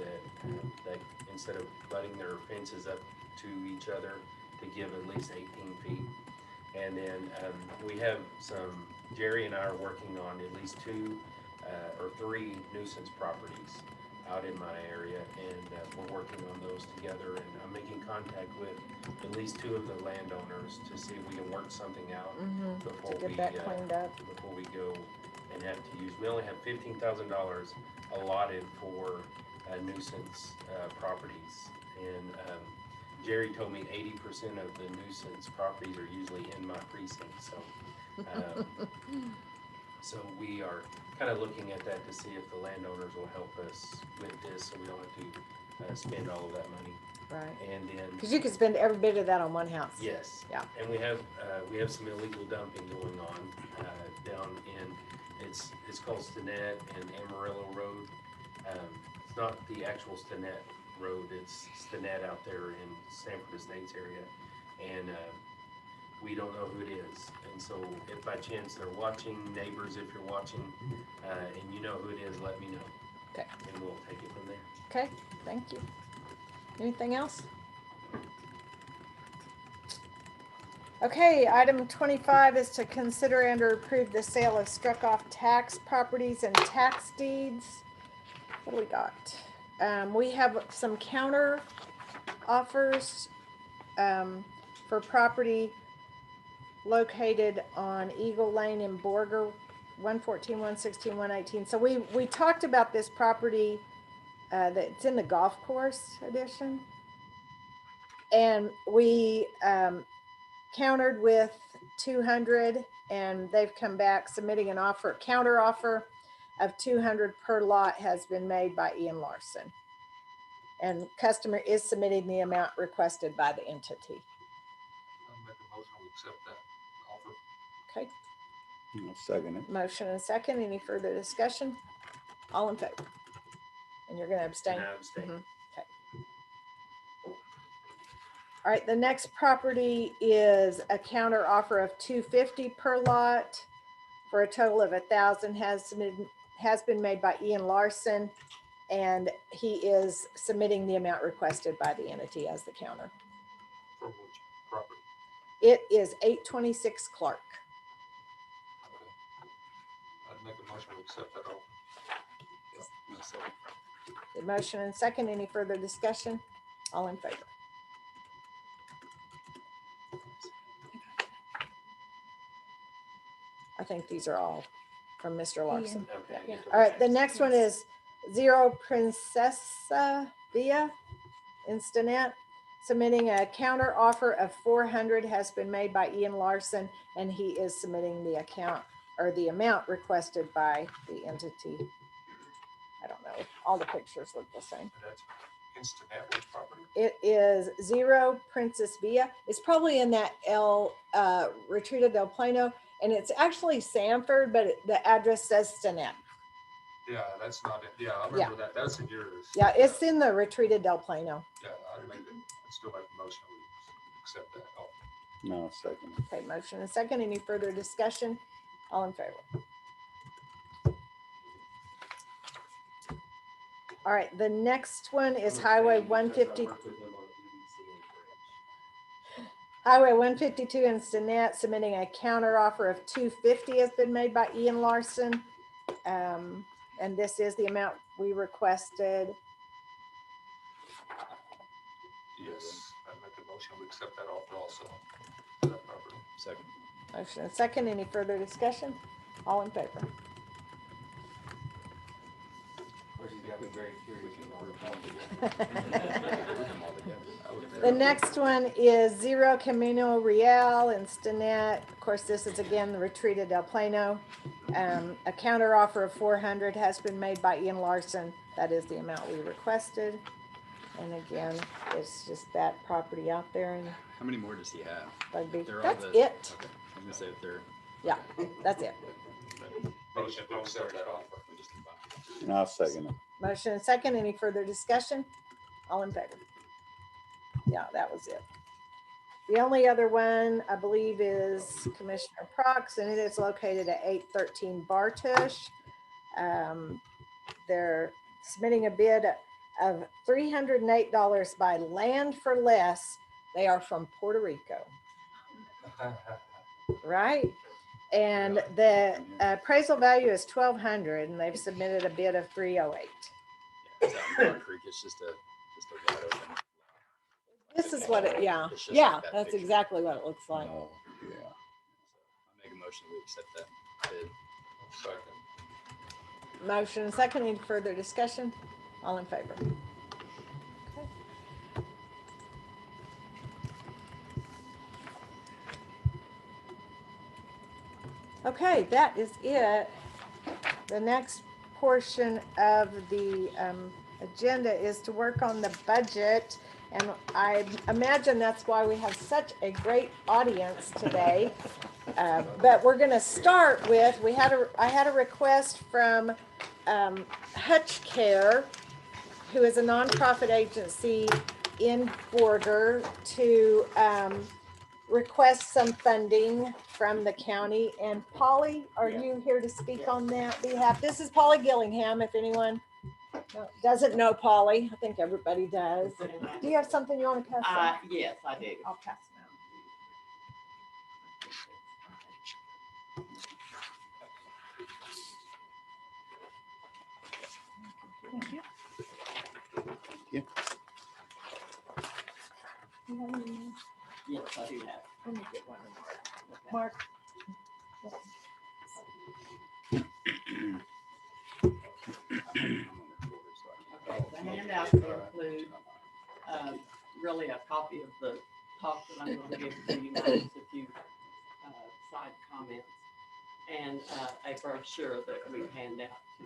that instead of butting their fences up to each other, to give at least 18 feet. And then we have Jerry and I are working on at least 2 or 3 nuisance properties out in my area, and we're working on those together, and I'm making contact with at least 2 of the landowners to see if we can work something out before To get we that cleaned up. before we go and have to use. We only have $15,000 allotted for nuisance properties, and Jerry told me 80% of the nuisance properties are usually in my precinct, so so we are kind of looking at that to see if the landowners will help us with this, so we don't have to spend all of that money. Right. And then Because you could spend every bit of that on one house. yes, Yeah. and we have some illegal dumping going on down in it's called Stinnett and Amarillo Road. It's not the actual Stinnett Road, it's Stinnett out there in Sanford Estates area, and we don't know who it is. And so if by chance they're watching, neighbors, if you're watching, and you know who it is, let me know. Okay. And we'll take it from there. Okay, thank you. Anything else? Okay, item 25 is to consider and or approve the sale of struck off tax properties and tax deeds. What do we got? We have some counter offers for property located on Eagle Lane in Borger, 114, 116, 118. So we talked about this property that's in the golf course edition. And we countered with 200, and they've come back submitting an offer, counter offer of 200 per lot has been made by Ian Larson. And customer is submitting the amount requested by the entity. I'll make a motion to accept that offer. Okay, I'll second it. motion and second. Any further discussion? All in favor? And you're gonna abstain? And I abstain. Mhm. Okay. All right, the next property is a counter offer of 250 per lot for a total of 1,000 has been made by Ian Larson, and he is submitting the amount requested by the entity as the counter. For which property? It is 826 Clark. Okay. I'd make a motion to accept that offer. The motion and second. Any further discussion? All in favor? I think these are all from Mr. Larson. Okay. All right, the next one is Zero Princesa Via Instanet. Submitting a counter offer of 400 has been made by Ian Larson, and he is submitting the account or the amount requested by the entity. I don't know, all the pictures look the same. And that's Instant which property? It is Zero Princess Via. It's probably in that Retreat del Plano, and it's actually Sanford, but the address says Stinnett. Yeah, that's not it. Yeah, I remember that. That's in yours. Yeah, it's in the Retreat del Plano. Yeah, I'd still make the motion we accept that offer. No, second. Okay, motion and second. Any further discussion? All in favor? All right, the next one is Highway 150. Highway 152 in Stinnett, submitting a counter offer of 250 has been made by Ian Larson. And this is the amount we requested. Yes, I'd make a motion we accept that offer also for that property. Second. Motion and second. Any further discussion? All in favor? The next one is Zero Camino Real in Stinnett. Of course, this is again the Retreat del Plano. A counter offer of 400 has been made by Ian Larson. That is the amount we requested. And again, it's just that property out there in How many more does he have? Bugby. They're all That's the- it. Okay, I was gonna say that they're. Yeah, that's it. Motion to accept that offer. we just combined. And I'll second it. Motion and second. Any further discussion? All in favor? Yeah, that was it. The only other one, I believe, is Commissioner Prox, and it is located at 813 Bartush. They're submitting a bid of $308 by Land for Less. They are from Puerto Rico, right? And the appraisal value is $1,200, and they've submitted a bid of $308. Yeah, it's out in Rock Creek. It's just a wide open. This is what it, yeah, It's just yeah, like that that's picture. exactly what it looks like. Oh, yeah. I make a motion we accept that bid. Second. Motion and second. Any further discussion? All in favor? Okay. Okay, that is it. The next portion of the agenda is to work on the budget. And I imagine that's why we have such a great audience today. But we're gonna start with, I had a request from Hutch Care, who is a nonprofit agency in Borger, to request some funding from the county. And Polly, are you here to speak on that behalf? This is Polly Gillingham, if anyone doesn't know Polly. I think everybody does. Do you have something you want to pass on? Yes, I do. I'll pass Thank you. Yeah. Yes, I do have. Let me get one. Mark. Okay, the handouts include, really a copy of the talk that I'm gonna give to you, minus a few, side comments, and, a brochure that we hand out to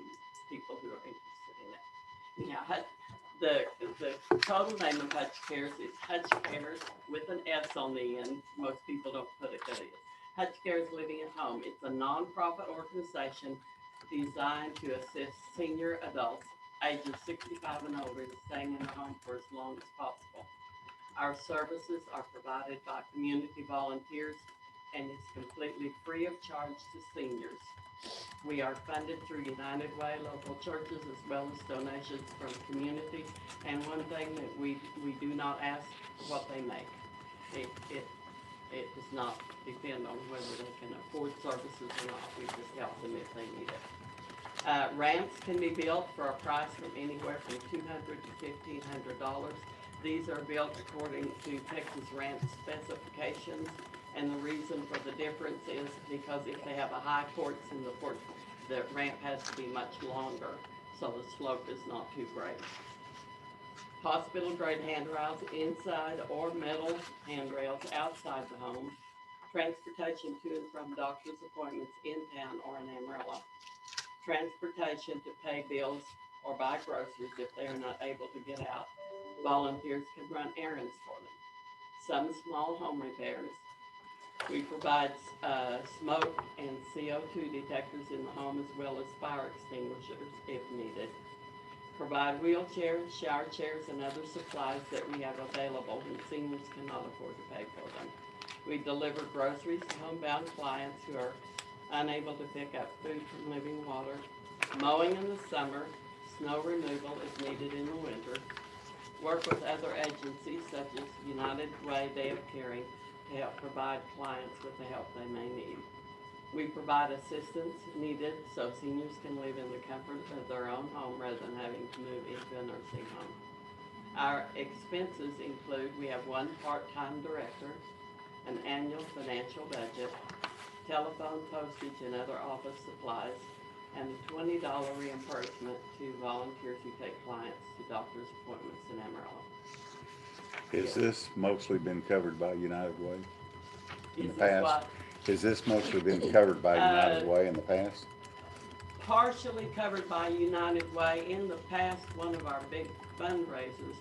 people who are interested in it. Now, the total name of Hutch Cares is Hutch Cares with an S on the end. Most people don't put it, but it is. Hutch Cares Living at Home. It's a nonprofit organization designed to assist senior adults ages 65 and older in staying in the home for as long as possible. Our services are provided by community volunteers and is completely free of charge to seniors. We are funded through United Way, local churches, as well as donations from community. And one thing that we do not ask what they make. It does not depend on whether they can afford services or not. We just help them if they need it. Ramps can be built for a price from anywhere from $200 to $1,500. These are built according to Texas ramp specifications. And the reason for the difference is because if they have a high porch in the porch, the ramp has to be much longer, so the slope is not too great. Hospital grade handrails inside or metal handrails outside the home. Transportation to and from doctor's appointments in town or in Amarillo. Transportation to pay bills or buy groceries if they are not able to get out. Volunteers can run errands for them. Some small home repairs. We provide smoke and CO2 detectors in the home as well as fire extinguishers if needed. Provide wheelchairs, shower chairs, and other supplies that we have available when seniors cannot afford to pay for them. We deliver groceries to homebound clients who are unable to pick up food from Living Water. Mowing in the summer, snow removal is needed in the winter. Work with other agencies such as United Way, Day of Caring, to help provide clients with the help they may need. We provide assistance needed so seniors can live in the comfort of their own home rather than having to move into a nursing home. Our expenses include, we have one part-time director, an annual financial budget, telephone, postage, and other office supplies, and a $20 reimbursement to volunteers who take clients to doctor's appointments in Amarillo. Has this mostly been covered by United Way in the Is this past? what? Has this mostly been covered by United Way in the past? Partially covered by United Way. In the past, one of our big fundraisers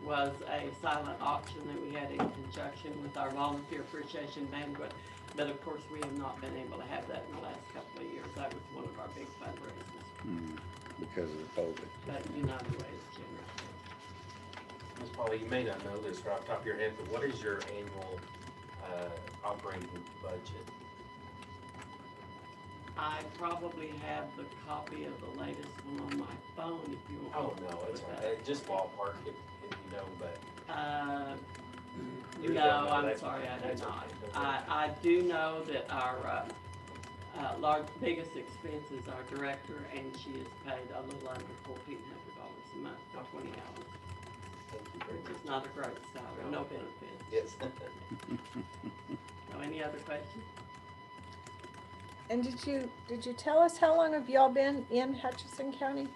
was a silent auction that we had in conjunction with our volunteer appreciation banquet. But of course, we have not been able to have that in the last couple of years. That was one of our big fundraisers. Because of the COVID. But United Way is generous. Ms. Polly, you may not know this right off the top of your head, but what is your annual operating budget? I probably have the copy of the latest one on my phone if you want. Oh, no, it's just ballpark if you know, but. No, I'm sorry, I do not. I do know that our biggest expense is our director, and she is paid a little under $1,400 a month for 20 hours. Which is not a great salary, no benefits. Yes. So any other questions? And did you tell us how long have y'all been in Hutchinson County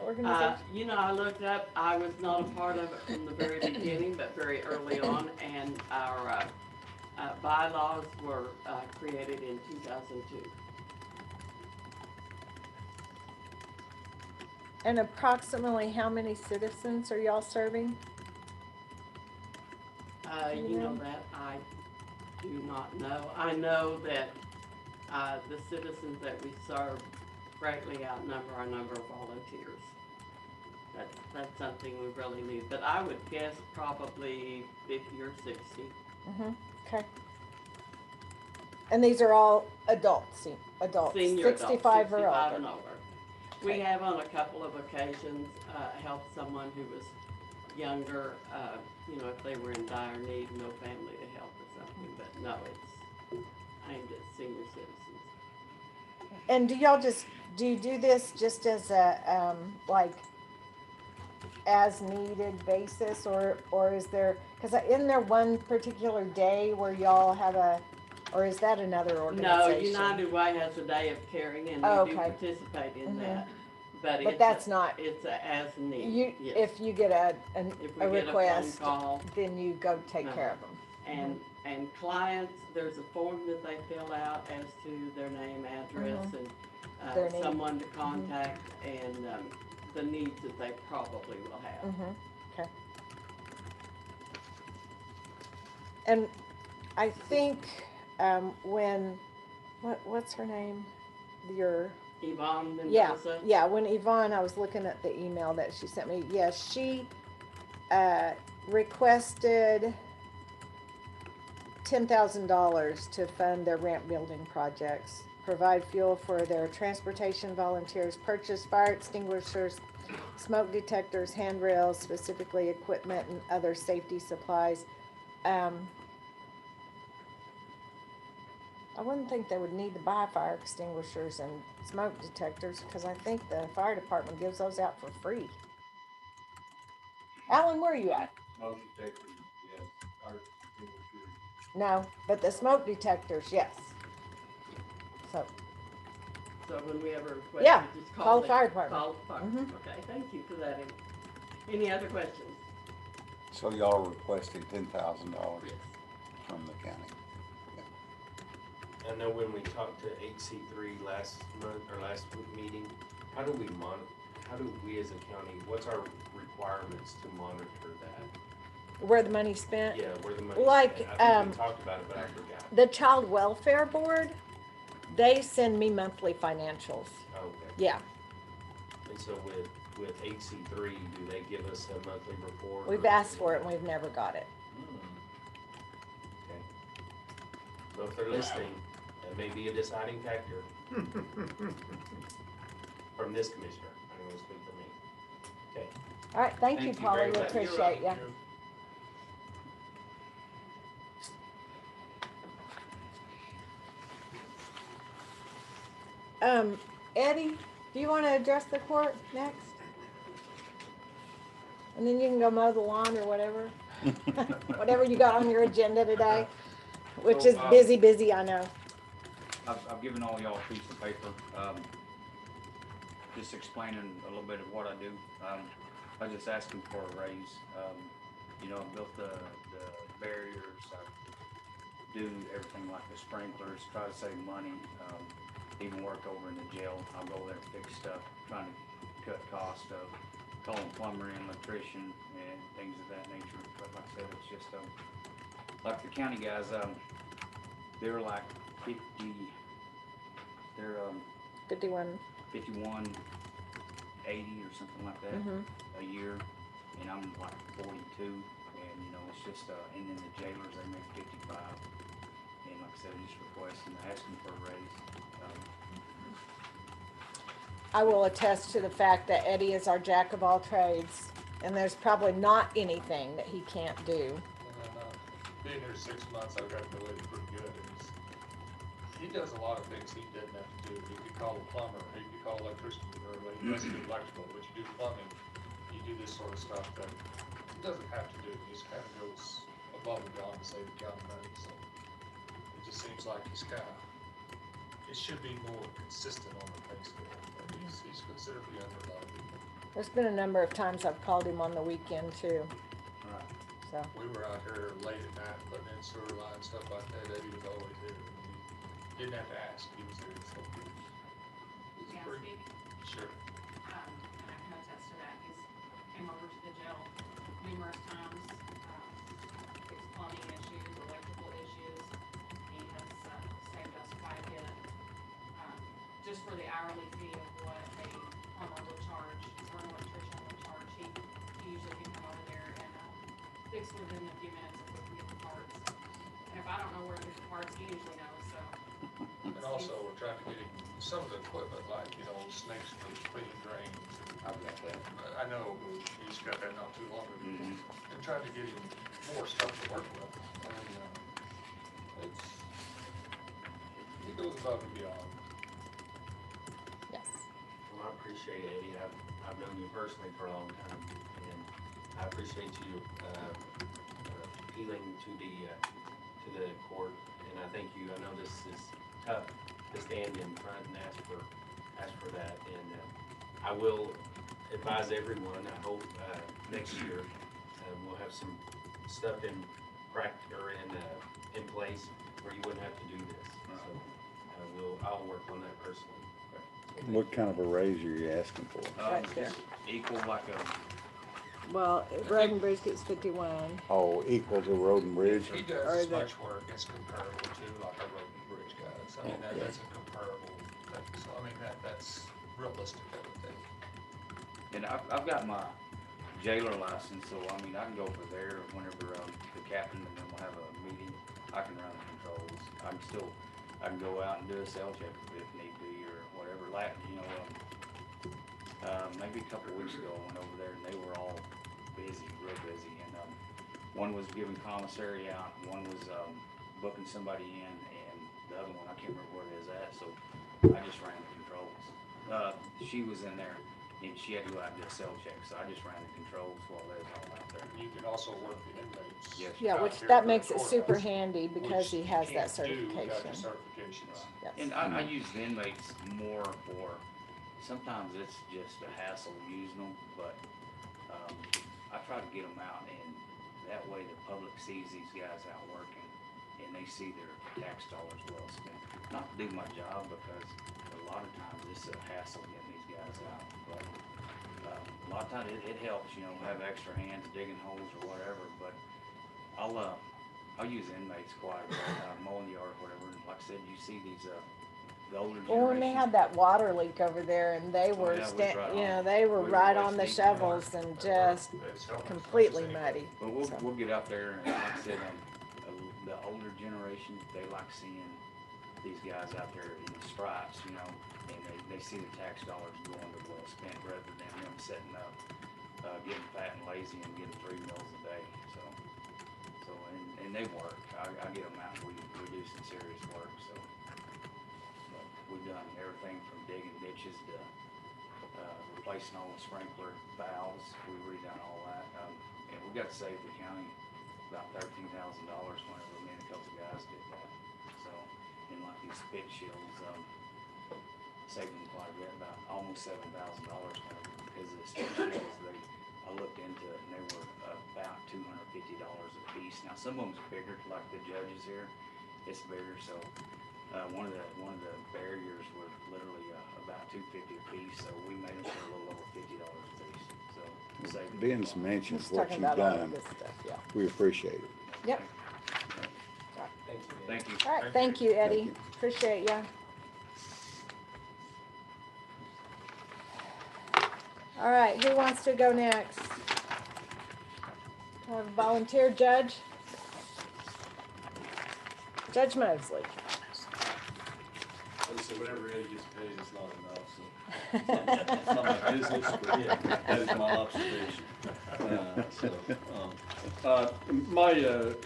organization? You know, I looked up, I was not a part of it from the very beginning, but very early on, and our bylaws were created in 2002. And approximately how many citizens are y'all serving? You know that I do not know. I know that the citizens that we serve greatly outnumber our number of volunteers. That's something we really need. But I would guess probably 50 or 60. Okay. And these are all adults, Senior 65 adults, or 65 older. and over. We have on a couple of occasions helped someone who was younger, you know, if they were in dire need, no family to help or something. But no, aimed at senior citizens. And do you do this just as a, like, as needed basis, or is there, cause isn't there one particular day where y'all have or is that another No, organization? United Way has a day of caring, and Oh, we do okay. participate in Mhm. that. But But that's not, it's a as needed, you, yes. if you get a If we a get a phone request, call, then you go take No. care of them. and clients, there's a form that they fill out as to their name, address, Mhm. and Their need. someone to contact, and the needs that they probably will have. Okay. And I think, when, what's her name? Your, Yvonne yeah, Mendoza. yeah, when Yvonne, I was looking at the email that she sent me, yes, she, requested $10,000 to fund their ramp building projects, provide fuel for their transportation volunteers, purchase fire extinguishers, smoke detectors, handrails, specifically equipment and other safety supplies. I wouldn't think they would need to buy fire extinguishers and smoke detectors, because I think the fire department gives those out for free. Alan, where are you at? Smoke detectors, yes, fire extinguishers. No, but the smoke detectors, yes. So, So when we ever request, Yeah, we just call the the fire department. Call the fire. Mhm. Okay, thank you for that. Any other questions? So y'all are requesting $10,000 Yes. from the county. I know when we talked to HC3 last month, or last meeting, how do we as a county, what's our requirements to monitor that? where the money's spent? Yeah, where the money's Like, spent. I think we talked about it, but I forgot. The Child Welfare Board, they send me monthly financials. Okay. Yeah, And so with HC3, do they give us a monthly report? we've or- asked for it and we've never got it. Okay. So if they're listening, that may be a deciding factor from this commissioner. I don't want to speak for me. Okay. All right, thank you, Thank you Polly, very we much. appreciate you. Eddie, do you want to address the court next? And then you can go mow the lawn or whatever. Whatever you got on your agenda today, which So, is busy, I know. I've given all y'all a piece of paper, just explaining a little bit of what I do. I was just asking for a raise. You know, I built the barriers, I do everything like the sprinklers, try to save money, even work over in the jail. I'll go there and fix stuff, trying to cut costs of calling plumber and electrician and things of that nature. But like I said, it's just, like the county guys, they're like 50, they're 51. 5180 or something like that a year, and I'm like 42, and you know, it's just and then the jailers, they make 55, and like I said, I'm just requesting, asking for a raise. I will attest to the fact that Eddie is our jack of all trades, and there's probably not anything that he can't do. Being here 6 months, I've got to know Eddie pretty good. He does a lot of things he doesn't have to do. He could call a plumber, he could call an electrician, or he doesn't do electrical, but you do plumbing, you do this sort of stuff that he doesn't have to do. He just kind of goes above and beyond to save the county money, so it just seems like he's kind of, it should be more consistent on the pay scale, but he's considerably under a lot of people. There's been a number of times I've called him on the weekend too. Right. So. We were out here late at night putting in sewer lines, stuff like that. Eddie was always there. He didn't have to ask, he was there. So it was Yeah, pretty, Steve, sure. and I can attest to that, he's came over to the jail numerous times, fixed plumbing issues, electrical issues. He has, saved us quite a bit, just for the hourly fee of what a plumber would charge, or an electrician would charge. He usually can come over there and, fix within a few minutes if we can get the parts. And if I don't know where to get the parts, he usually knows, so. And also, we're trying to get him some of the equipment, like, you know, snakes for cleaning drains. I've got that. I know, he just got that not too long ago. And trying to get him more stuff to work with. And, it's, above and beyond. Yes. Well, I appreciate it, Eddie. I've known you personally for a long time, and I appreciate you appealing to the court. And I thank you. I know this is tough to stand in front and ask for that. And I will advise everyone. I hope next year we'll have some stuff in in place where you wouldn't have to do this. So I'll work on that personally. What kind of a raise are you asking for? Right there. Just equal like a, Well, Road and Bridge gets 51. Oh, equal to Road and Bridge? He Or does is as it- much work as comparable to like a road and bridge guys. I mean, Okay. that's a comparable thing. So, I mean, that's realistic, I would think. and I've got my jailer license, so I mean, I can go over there whenever, the captain and then we'll have a meeting. I can run the controls. I can go out and do a cell check if need be or whatever. Maybe a couple of weeks ago, I went over there and they were all busy, real busy. And, one was giving commissary out, one was, booking somebody in, and the other one, I can't remember where it is at, so I just ran the controls. She was in there and she had to go out and do a cell check, so I just ran the controls while they was all out there. You can also work the inmates. Yes. Yeah, out which here that for the makes it super courthouse, handy because he which has you that can't do without certification. your certifications. Yes. And I use the inmates more for, sometimes it's just a hassle using them, but, I try to get them out and that way the public sees these guys out working and they see their tax dollars well spent. Not to do my job because a lot of times it's a hassle getting these guys out, but, a lot of times it helps, you know, have extra hands digging holes or whatever, but I'll use inmates quite a bit, mowing the yard or whatever, and like I said, you see these, the older Well, when they generation. had that water leak over there and they were, yeah, we was right you know, on. they were We were right waist on the deep in shovels and just It's helping as much as completely anything. muddy. But we'll, So- we'll get out there and like I said, the older generation, they like seeing these guys out there in the stripes, you know, and they see the tax dollars going to well spent rather than them setting up, getting fat and lazy and getting 3 meals a day, so. And they work, I get them out, we do some serious work, so. But we've done everything from digging ditches to, replacing all the sprinkler valves, we redone all that, and we got to save the county about $13,000 whenever me and a couple of guys did that. So, and like these spit shields, saved them quite a bit, about almost $7,000 because of the spit shields. I looked into it and they were about $250 a piece. Now some of them's bigger, like the judges here, it's bigger. So one of the barriers were literally about $250 a piece. So we made them for a little over $50 a piece. So saved them Vince a lot. mentioned Just what talking you've about all of done. this stuff, yeah. We appreciate it. Yep. Thank you. Thank you. All right, thank you, Eddie. you. Appreciate ya. All right, who wants to go next? Have a volunteer judge? Judge Mosley. I just say whatever Eddie gets paid is not enough, so. It's not my business, but yeah, that is my observation. My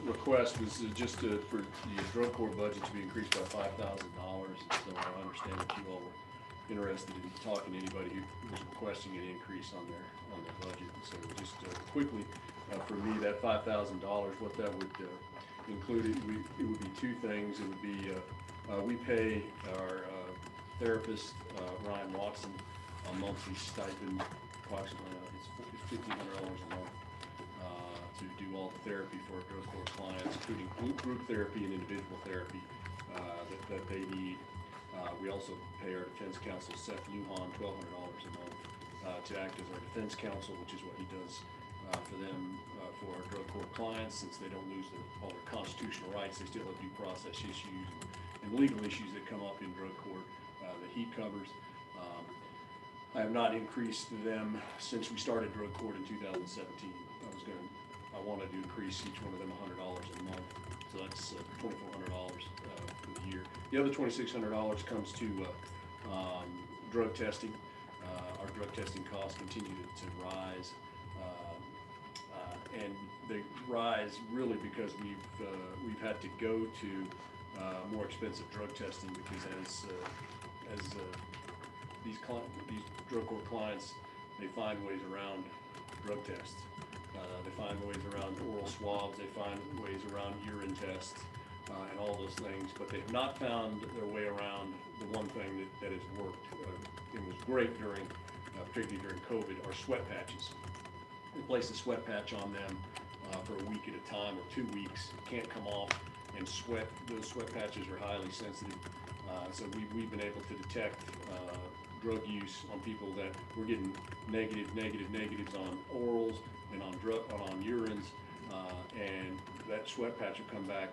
request was just for the drug court budget to be increased by $5,000. And so I understand that you all were interested in talking to anybody who was requesting an increase on their budget. And so just quickly, for me, that $5,000, what that would include, it would be two things. It would be, we pay our therapist, Ryan Watson, a monthly stipend, approximately, it's $1,500 a month, to do all the therapy for our drug court clients, including group therapy and individual therapy, that they need. We also pay our defense counsel, Seth Lujan, $1,200 a month, to act as our defense counsel, which is what he does, for them, for our drug court clients, since they don't lose all their constitutional rights, they still have due process issues and legal issues that come up in drug court, that he covers. I have not increased them since we started drug court in 2017. I wanted to increase each one of them $100 a month, so that's $2,400 for the year. The other $2,600 comes to drug testing. Our drug testing costs continue to rise, and they rise really because we've had to go to more expensive drug testing, because as these drug court clients, they find ways around drug tests. They find ways around oral swabs, they find ways around urine tests, and all those things, but they've not found their way around the one thing that has worked. It was great during, particularly during COVID, are sweat patches. We place a sweat patch on them for a week at a time or 2 weeks, can't come off, and sweat. Those sweat patches are highly sensitive. So we've been able to detect drug use on people that were getting negatives on orals and on urines, and that sweat patch will come back.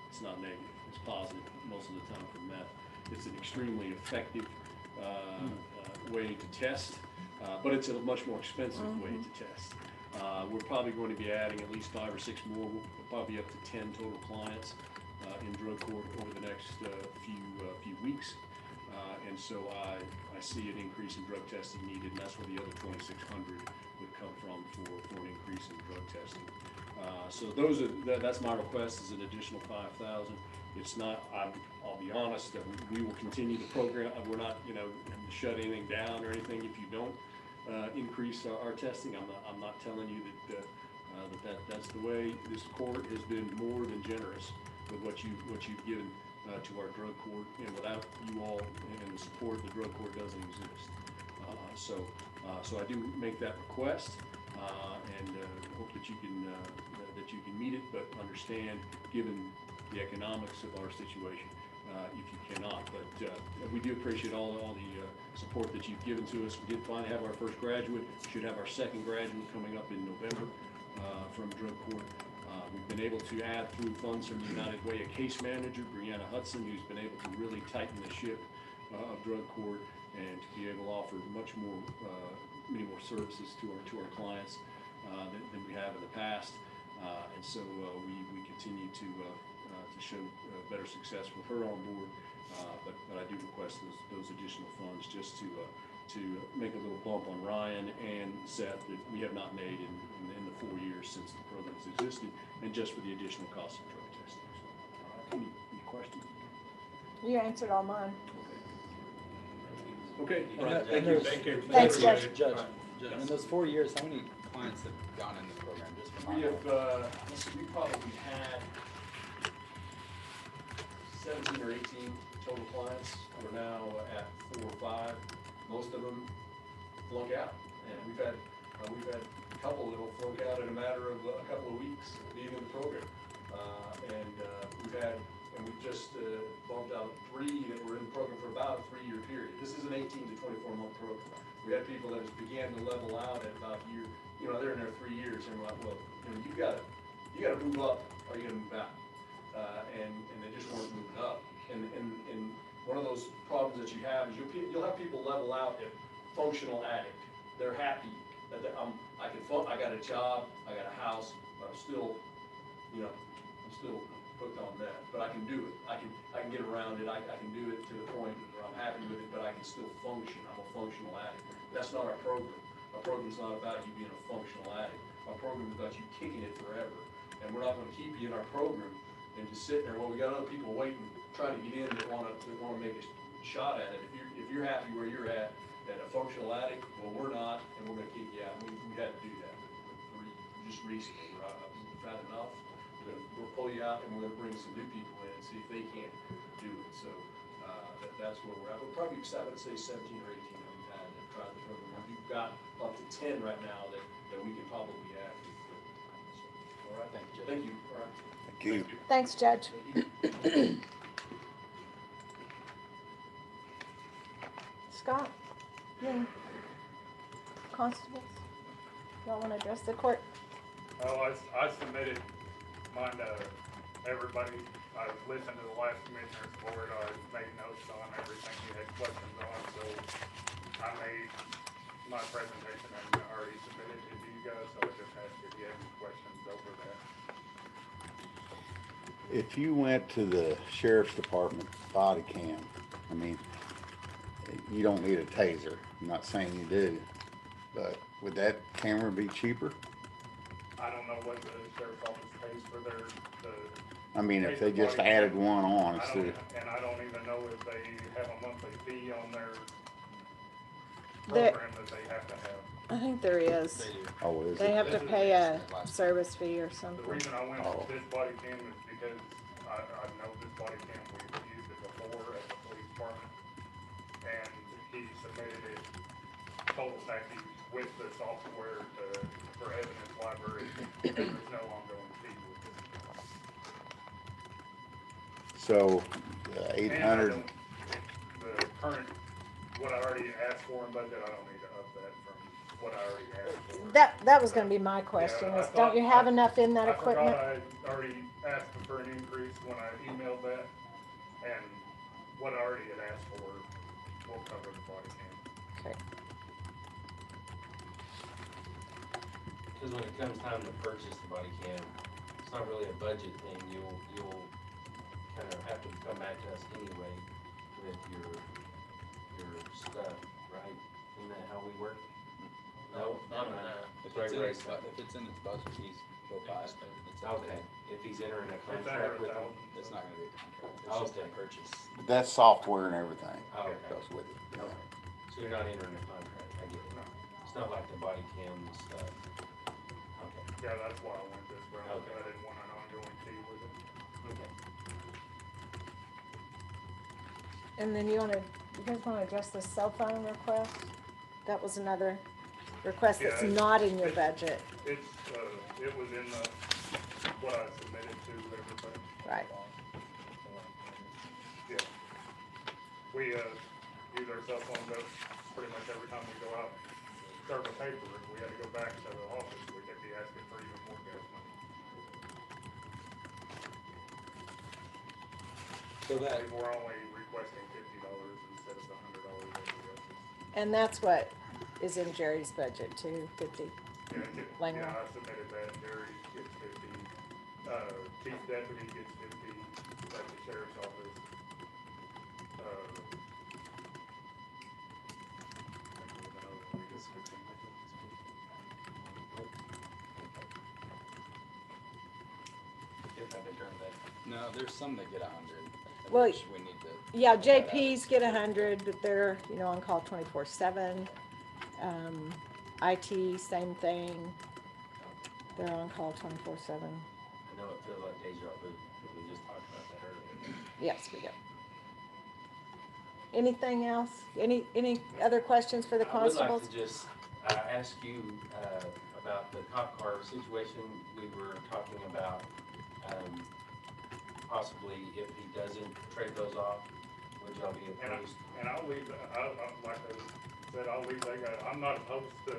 It's not negative, it's positive most of the time for meth. It's an extremely effective way to test, but it's a much more expensive way to test. We're probably going to be adding at least 5 or 6 more, we'll probably up to 10 total clients in drug court over the next few weeks. And so I see an increase in drug testing needed, and that's where the other 2,600 would come from for an increase in drug testing. So that's my request, is an additional 5,000. It's not, I'll be honest, that we will continue the program. We're not, shut anything down or anything if you don't increase our testing. I'm not telling you that's the way. This court has been more than generous with what you've given to our drug court, and without you all and the support, the drug court doesn't exist. So I do make that request, and hope that you can meet it, but understand, given the economics of our situation, if you cannot. But we do appreciate all the support that you've given to us. We did finally have our first graduate. Should have our second graduate coming up in November from drug court. We've been able to add through funds from the United Way a case manager, Brianna Hudson, who's been able to really tighten the ship of drug court and to be able to offer many more services to our clients than we have in the past. And so we continue to show better success with her on board. But I do request those additional funds just to make a little bump on Ryan and Seth that we have not made in the 4 years since the program's existed, and just for the additional cost of drug testing. So, any questions? You answered all mine. Okay. And All right. that- and Thank you. there's- Thank you. Thanks, Judge. Judge. In those 4 years, how many clients have gone in the program, just for We my have, we probably had 17 or 18 total clients. We're now at 4 or 5. Most of them flunk out, and we've had a couple that will flunk out in a matter of a couple of weeks of being in the program. We've just bumped out 3 that were in the program for about a 3-year period. This is an 18 to 24 month program. We had people that just began to level out at about a year. They're in there 3 years, and we're like, well, you gotta move up, or you gotta move out. And they just weren't moving up. And one of those problems that you have is you'll have people level out at functional addict. They're happy that I got a job, I got a house, but I'm still hooked on that. But I can do it. I can get around it. I can do it to the point where I'm happy with it, but I can still function. I'm a functional addict. That's not our program. Our program's not about you being a functional addict. Our program is about you kicking it forever. And we're not going to keep you in our program and just sit there. Well, we got other people waiting, trying to get in that want to make a shot at it. If you're happy where you're at a functional addict, well, we're not, and we're going to kick you out. We had to do that just recently. We've had enough. We'll pull you out, and we're going to bring some new people in and see if they can't do it. So that's where we're at. We're probably, I would say, 17 or 18 that we've had that tried the program. We've got up to 10 right now that we can probably add. So, all right. Thank you. All right. Thank you. Thanks, Judge. Scott, constables, y'all want to address the court? Oh, I submitted mine to everybody. I listened to the last commissioner's board. I made notes on everything you had questions on, so I made my presentation and already submitted it to you guys, so I just asked if you had any questions over that. If you went to the sheriff's department body cam, you don't need a taser. I'm not saying you do, but would that camera be cheaper? I don't know what the sheriff's office pays for the I mean, if they Basic just body added cam. one on I instead don't, of, and I don't even know if they have a monthly fee on their There- program that they have to have. I think there is. They do. oh, is They it? have to This is pay a last- service fee or The something. reason I went Oh. with this body cam is because I know this body cam, we've used it before at the police department. And he submitted it total package with the software for evidence library, and there's no ongoing fee with it. So, And I 800, don't- The current, what I already asked for in budget, I don't need to up that from what I already asked for. That was gonna be my question, Yeah, I is don't you have enough in that I equipment? forgot I already asked for an increase when I emailed that, and what I already had asked for will cover the body cam. Okay. Because when it comes time to purchase the body cam, it's not really a budget thing. You'll kind of have to come back to us anyway with your stuff, right? Isn't that how we work? No, If Right, it's in right. its, if it's in its budget, he'll buy it. It's up to Okay, him. if he's entering a It's under contract with them. $1,000. It's not gonna be a contract, it's just a Okay. purchase. that's software and everything Oh, okay. goes with it. Yeah. So you're not entering a contract, I get it. It's not like the body cam stuff. Okay, Yeah, that's why I went this route, Okay. because I didn't want an ongoing fee with it. okay. And then you guys wanna address the cell phone request? That was another request that's Yeah, not in your budget. It's, it was in the, what I submitted to everybody. Right. Yeah. We, use our cell phones up pretty much every time we go out, serve a paper. If we had to go back to the office, we could be asking for even more gas money. So that, We're only requesting $50 instead of the $100 that we got. And that's what is in Jerry's budget too, 50. Yeah, Langwell. yeah, I submitted that, Jerry gets 50, chief deputy gets 50, at the sheriff's office. If I could turn that. no, there's some that get 100. Well, which we need to. Yeah, work that out. JP's get 100, but they're, on call 24/7. IT, same thing. They're on call 24/7. I know it feels like deja vu, but we just talked about that earlier. Yes, we do. Anything else? Any other questions for the constables? I would like to just ask you about the cop car situation. We were talking about possibly if he doesn't trade those off, would y'all be opposed? And I'll leave, like I said, I'll leave that guy, I'm not opposed to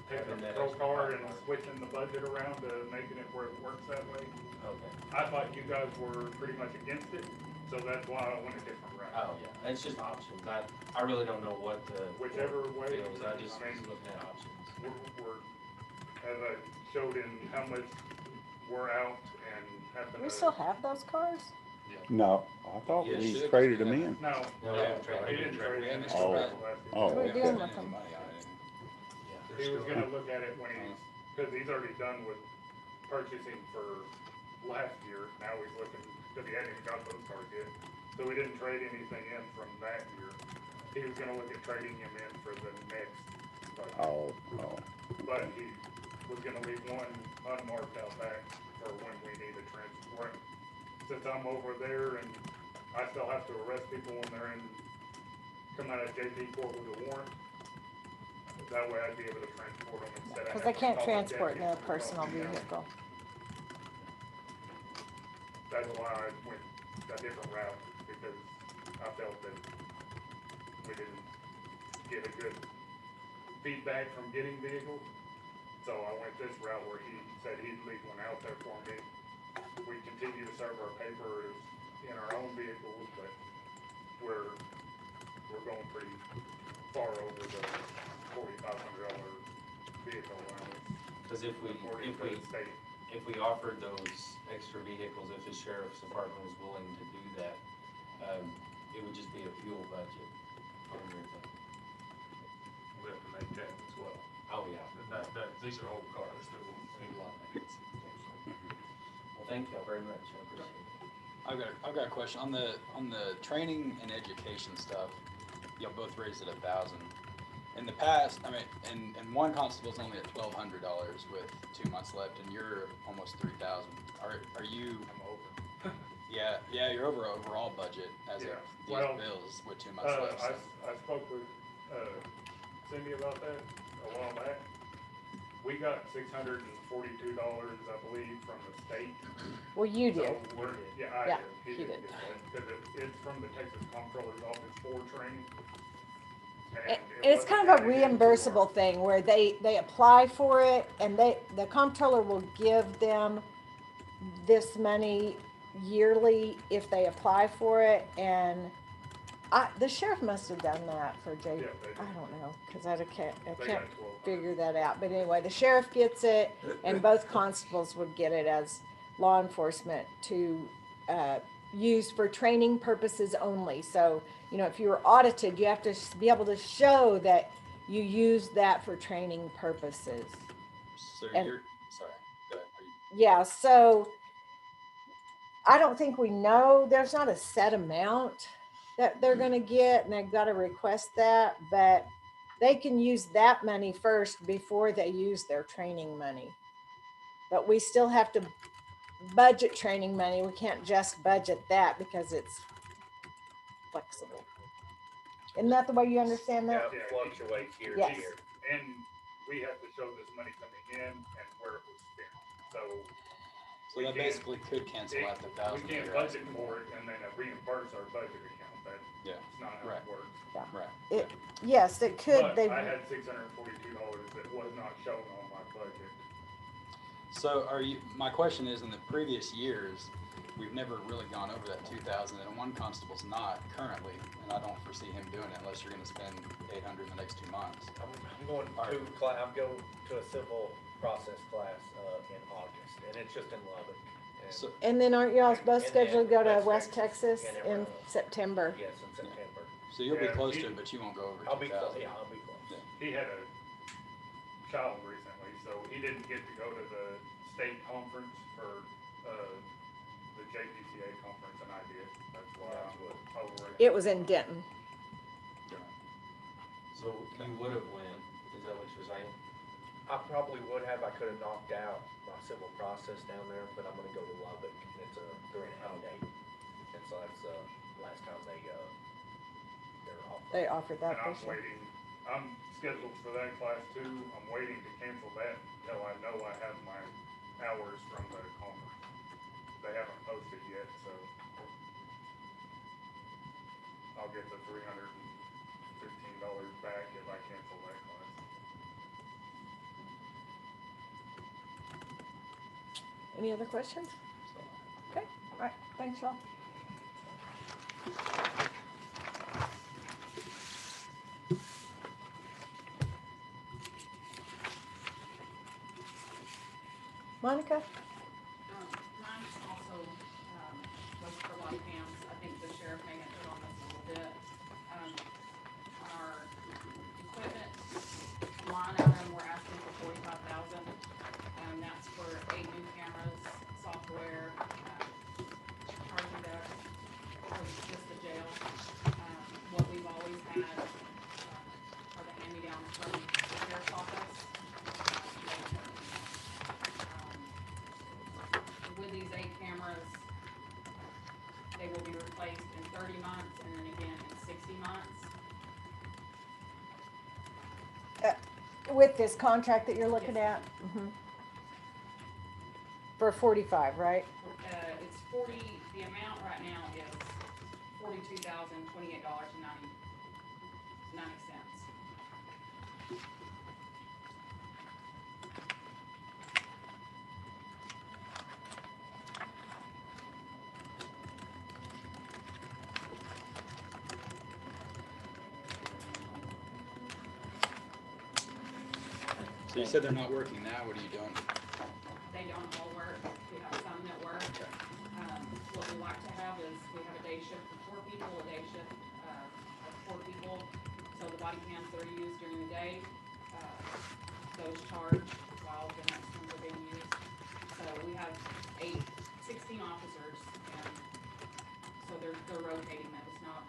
taking Having the that patrol extra car cop and car. switching the budget around to making it where it works that way. Okay. I thought you guys were pretty much against it, so that's why I went a different route. Oh, yeah, it's just options. I really don't know what the. Whichever way, feels. I just I mean, looking at options. We're, as I showed in how much we're out and having We to. still have those cars? No, I thought Yeah, he should. traded them in. No, No, Yeah, he didn't trade we it. haven't Oh. traded. Oh, What are we okay. doing with them? Money on it. Yeah. He was gonna look at it when cause he's already done with purchasing for last year, now he's looking, cause he hadn't even got those cars yet. So we didn't trade anything in from that year. He was gonna look at trading him in for the next budget. Oh. But he was gonna leave one unmarked out back for when we need a transport. Since I'm over there and I still have to arrest people when they're in, come out of JP court with a warrant. That way I'd be able to transport them instead of. Because they having to can't call a transport in deputy a to personal call me out. vehicle. That's why I went a different route, because I felt that we didn't get a good feedback from getting vehicles. So I went this route where he said he'd leave one out there for me. We continue to serve our papers in our own vehicles, but we're going pretty far over the $4,500 vehicle allowance. Cause if according to the state. we offered those extra vehicles, if the sheriff's department was willing to do that, it would just be a fuel budget on your thing. We have to make that as well. Oh, yeah. These are old cars, they will need a lot of maintenance. Well, thank y'all very much. I appreciate it. I've got a question on the training and education stuff. Y'all both raised it 1,000. In the past, I mean, and one constable's only at $1,200 with 2 months left, and you're almost 3,000. Are you? I'm over. Yeah, you're over overall budget as of Yeah. these Well, bills with 2 months left. So. I spoke with, Cindy about that a while back. We got $642, I believe, from the state. Well, you So did. yeah, I Yeah, did. He he didn't did. get that, because it's from the Texas Comptroller's Office for training. And it it's wasn't kind of a added into reimbursable thing where they apply for it and the comptroller will give them this money yearly if they apply for it. And the sheriff must have done that for Jay. Yeah, they did. I don't know, because I can't They got 1,200. figure that out. But anyway, the sheriff gets it and both constables would get it as law enforcement to use for training purposes only. So, you know, if you were audited, you have to be able to show that you use that for training purposes. So And- you're sorry. Go ahead. Yeah, so I don't think we know, there's not a set amount that they're gonna get and they've got to request that, but they can use that money first before they use their training money. But we still have to budget training money. We can't just budget that because it's flexible. Isn't that the way you understand that? Yeah, Fluctuates year to Yes. year. And we have to show this money coming in and where it was spent. So So that basically could cancel out the 1,000. we can't budget for it and then reimburse our budget account. That's not how Right. it works. Right. Yes, it could. But They I had $642 that was not shown on my budget. So my question is, in the previous years, we've never really gone over that 2,000, and one constable's not currently, and I don't foresee him doing it unless you're gonna spend 800 in the next 2 months. I'm going I'm going to a civil process class in August, and it's just in Lubbock. So, And then aren't y'all both And scheduled to go to West West Texas and in Amarillo. September? Yes, in September. so you'll be Yeah, close he- to it, but you won't go over 2,000. I'll be close, yeah, I'll be close. He had a child recently, so he didn't get to go to the state conference for the JPCA conference, and I did. That's why I'm over it. It was in Denton. So you would have went, is that what you're saying? I probably would have, I could have knocked out my civil process down there, but I'm gonna go to Lubbock, and it's a 3.5 day. And so that's last time they're off. They offered that And I'm this year. waiting, I'm scheduled for that class too. I'm waiting to cancel that until I know I have my hours from the conference. They haven't posted yet, so I'll get the $315 back if I cancel that class. Any other questions? Okay, all right, thanks, y'all. Monica? Mine also, was for body cams. I think the sheriff may have hit on this a little bit. On our equipment line item, we're asking for 45,000. And that's for 8 new cameras, software, charging deck, for just the jail. What we've always had, are the hand-me-downs from the sheriff's office. With these 8 cameras, they will be replaced in 30 months and then again in 60 months. With this contract that you're looking at? Mhm. For 45, right? It's 40, the amount right now is $42,028.90. So you said they're not working now. What are you doing? They don't all work. We have some that work. What we like to have is we have a day shift for 4 people, a day shift of 4 people. So the body cams that are used during the day, those charge while the next ones are being used. So we have 8 16 officers, and so they're rotating those. Not,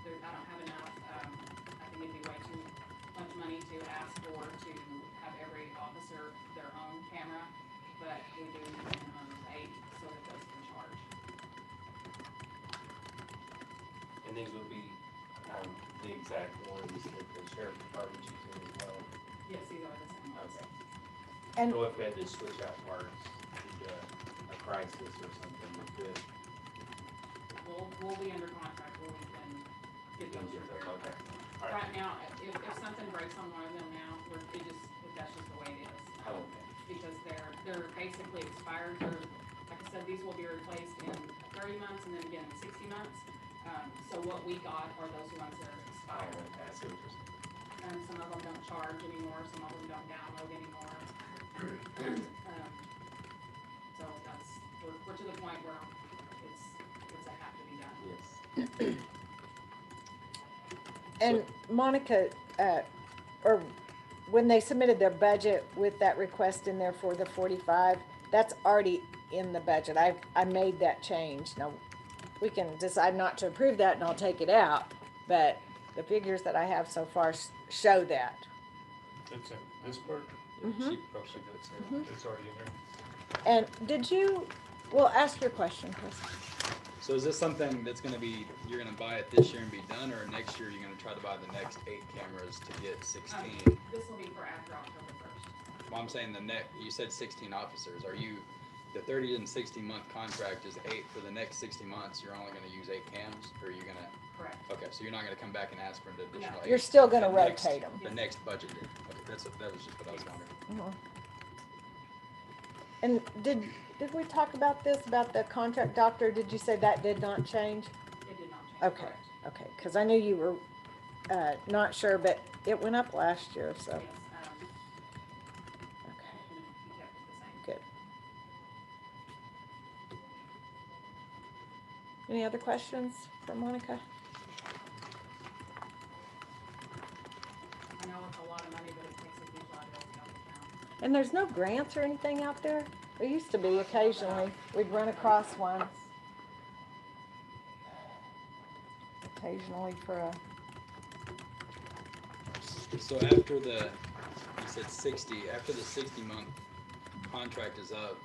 I don't have enough. I think it'd be way too much money to ask for to have every officer their own camera, but we do a minimum of 8 so that those can charge. And these would be, the exact ones that the sheriff department uses as well. Yes, these are the same ones. Okay. And So if we had to switch out parts, a crisis or something, we could. We'll be under contract where we can get those repaired. Okay. All right. Right now, if something breaks on one of them now, that's just the way it is. Oh, okay. Because they're basically expired. Like I said, these will be replaced in 30 months and then again in 60 months. So what we got are those ones that are expired. Okay, I see what you're saying. And some of them don't charge anymore, some of them don't download anymore. So we're to the point where it's a have to be done. Yes. And Monica, or when they submitted their budget with that request in there for the 45, that's already in the budget. I made that change. Now, we can decide not to approve that and I'll take it out, but the figures that I have so far show that. It's in this part? Mhm. She probably does, it's already in there. And did you, well, ask your question, Chris. So is this something that's gonna be, you're gonna buy it this year and be done, or next year you're gonna try to buy the next 8 cameras to get 16? This will be for after October 1st. Well, I'm saying you said 16 officers. Are you, the 30 and 60 month contract is 8 for the next 60 months, you're only gonna use 8 cams, or are you gonna? Correct. Okay, so you're not gonna come back and ask for an additional 8? You're still gonna the next- rotate 'em. The next budget year. Okay, that was just what I was wondering. And did we talk about this, about the contract doctor? Did you say that did not change? It did not change. Okay, correct. okay, because I knew you were not sure, but it went up last year, so, Yes, okay, we kept it the same. good. Any other questions for Monica? I know it's a lot of money, but it takes a huge liability off the town. And there's no grants or anything out there? There used to be occasionally. We'd run across one. Occasionally for a, So after you said 60, after the 60-month contract is up,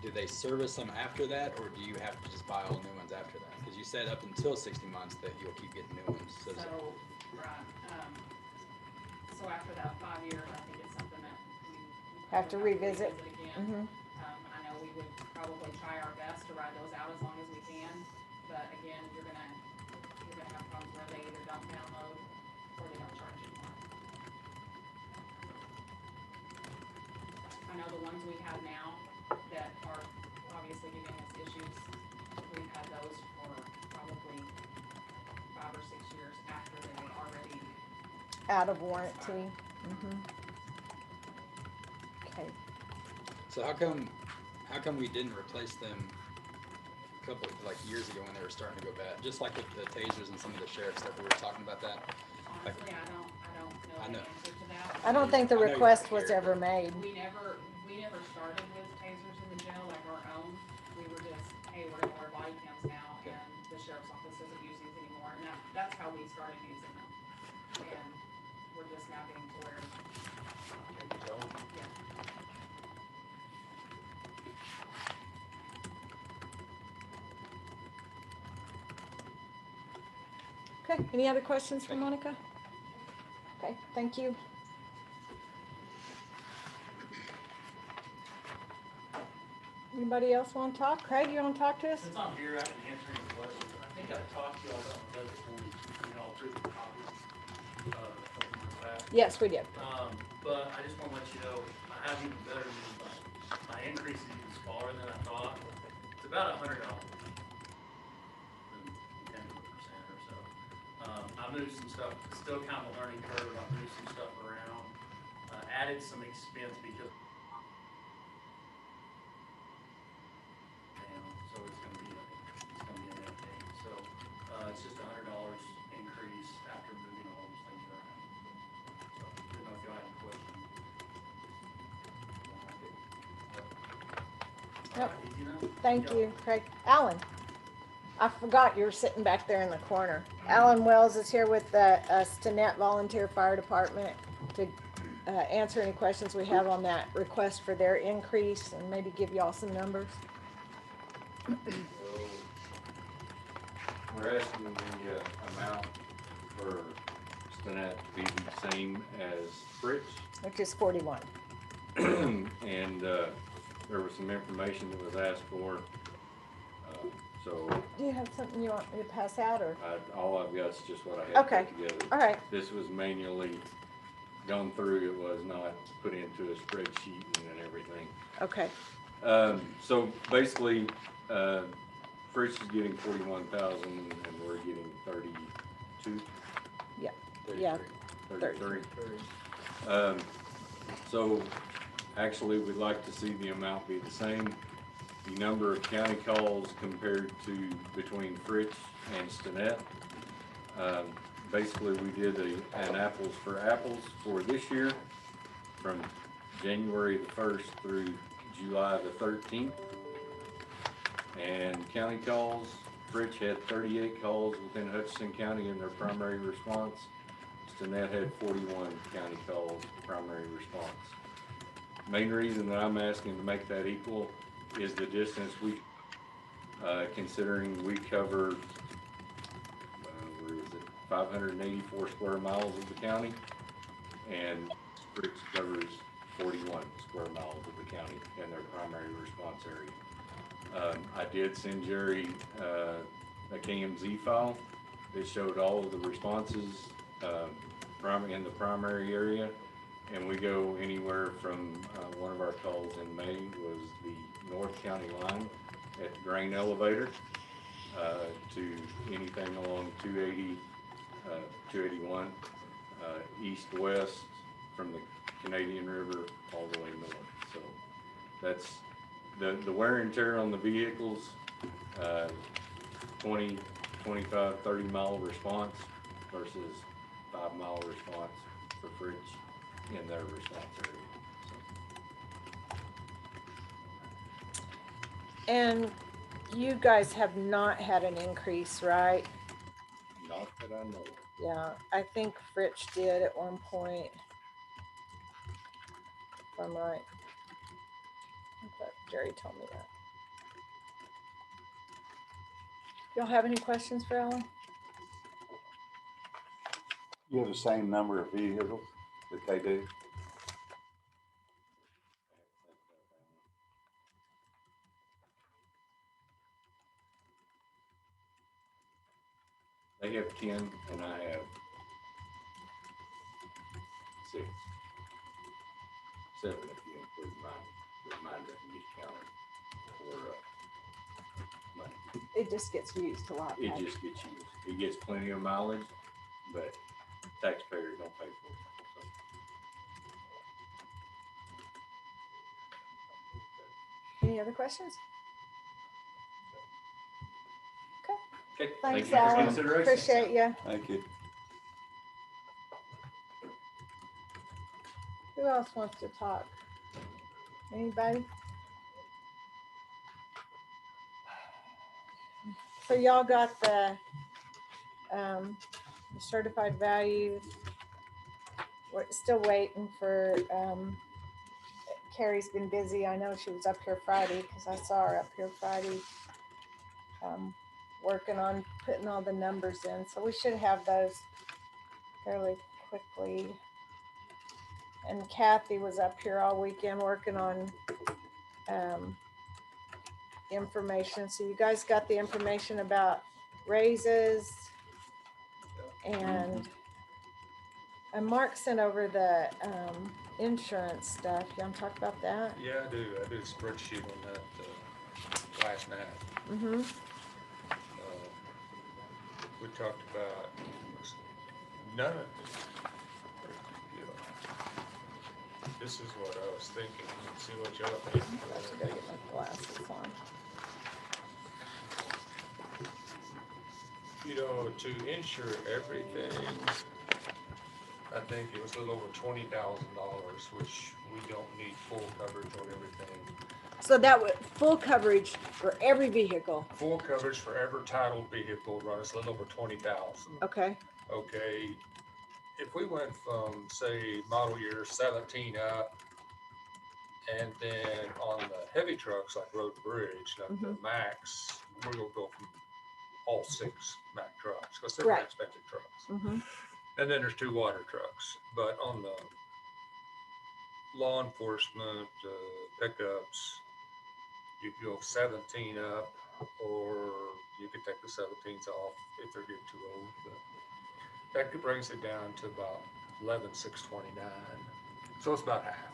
do they service them after that, or do you have to just buy all new ones after that? Because you said up until 60 months that you'll keep getting new ones. So, Right, so after that 5 years, I think it's something that we have to revisit. again. Mhm. I know we would probably try our best to ride those out as long as we can, but again, you're gonna have problems where they either don't download or they don't charge anymore. I know the ones we have now that are obviously giving us issues, we've had those for probably 5 or 6 years after they were already. Out of warranty. Mhm. Okay. So how come we didn't replace them a couple years ago when they were starting to go bad? Just like with the tasers and some of the sheriff stuff, we were talking about that. Honestly, I don't know the answer to that. I don't think the I know you're request was prepared. ever made. We never started with tasers in the jail like our own. We were just, hey, we're gonna wear body cams now, and the sheriff's office doesn't use these anymore, and that's how we started using them. And we're just now getting to where. Yeah. Okay, any other questions for Monica? Okay, thank you. Anybody else want to talk? Craig, you want to talk to us? Since I'm here, I can answer any questions. I think I talked to y'all about the budget when we all through the copies, a couple months back. Yes, we did. But I just want to let you know, I have even better news. My increase is even smaller than I thought. It's about $100. 10% or so. I moved some stuff, still kind of a learning curve. I moved some stuff around, added some expense because so it's gonna be a net gain. So it's just $100 increase after moving all those things around. So didn't know if y'all had any questions. Yep. Thank you, Craig. Alan, I forgot you were sitting back there in the corner. Alan Wells is here with the Stinnett Volunteer Fire Department to answer any questions we have on that request for their increase and maybe give y'all some numbers. We're asking the amount for Stinnett to be the same as Fritz. Which is 41. And there was some information that was asked for. So Do you have something you want me to pass out, or? all I've got is just what I had Okay. put together. All right. This was manually gone through. It was not put into a spreadsheet and everything. Okay. So basically, Fritz is getting 41,000 and we're getting 32. Yeah. Yeah. 33. So actually, we'd like to see the amount be the same. The number of county calls compared to between Fritz and Stinnett. Basically, we did an apples for apples for this year from January the 1st through July the 13th. And county calls, Fritz had 38 calls within Hutchinson County in their primary response. Stinnett had 41 county calls, primary response. Main reason that I'm asking to make that equal is the distance we, considering we cover, where is it, 584 square miles of the county, and Fritz covers 41 square miles of the county in their primary response area. I did send Jerry a KMZ file that showed all of the responses in the primary area, and we go anywhere from one of our calls in May was the North County line at the grain elevator to anything along 280, 281, east-west from the Canadian River all the way north. So that's the wear and tear on the vehicles, 20, 25, 30 mile response versus 5 mile response for Fritz in their response area. And you guys have not had an increase, right? Not that I know of. Yeah, I think Fritz did at one point. If I'm right. I thought Jerry told me that. Y'all have any questions for Alan? You have the same number of vehicles that they do? They have 10 and I have 6. 7 if you include mine, but mine doesn't get counted for money. It just gets used a lot. It right? just gets used. It gets plenty of mileage, but taxpayers don't pay for it. Any other questions? Okay. Thanks, Thank you for Alan. consideration. Appreciate you. Thank you. Who else wants to talk? Anybody? So y'all got the certified values. We're still waiting for, Carrie's been busy. I know she was up here Friday because I saw her up here Friday working on putting all the numbers in. So we should have those fairly quickly. And Kathy was up here all weekend working on information. So you guys got the information about raises and Mark sent over the insurance stuff. You want to talk about that? Yeah, I do. I did a spreadsheet on that last night. Mm-hmm. We talked about none of this. This is what I was thinking. Let's see what y'all think. I actually gotta get my glasses on. You know, to insure everything, I think it was a little over $20,000, which we don't need full coverage on everything. So that would, full coverage for every vehicle, Full coverage for every titled vehicle run us a little over 20,000. okay? Okay, if we went from, say, model year 17 up, and then on the heavy trucks like road and bridge, like the Mhm. Max, we're gonna go from all 6 Mack trucks, because they're Right. expensive trucks. Mm-hmm. And then there's 2 water trucks, but on the law enforcement pickups, you could go 17 up, or you could take the 17s off if they're getting too old. But that brings it down to about 11,629. So it's about half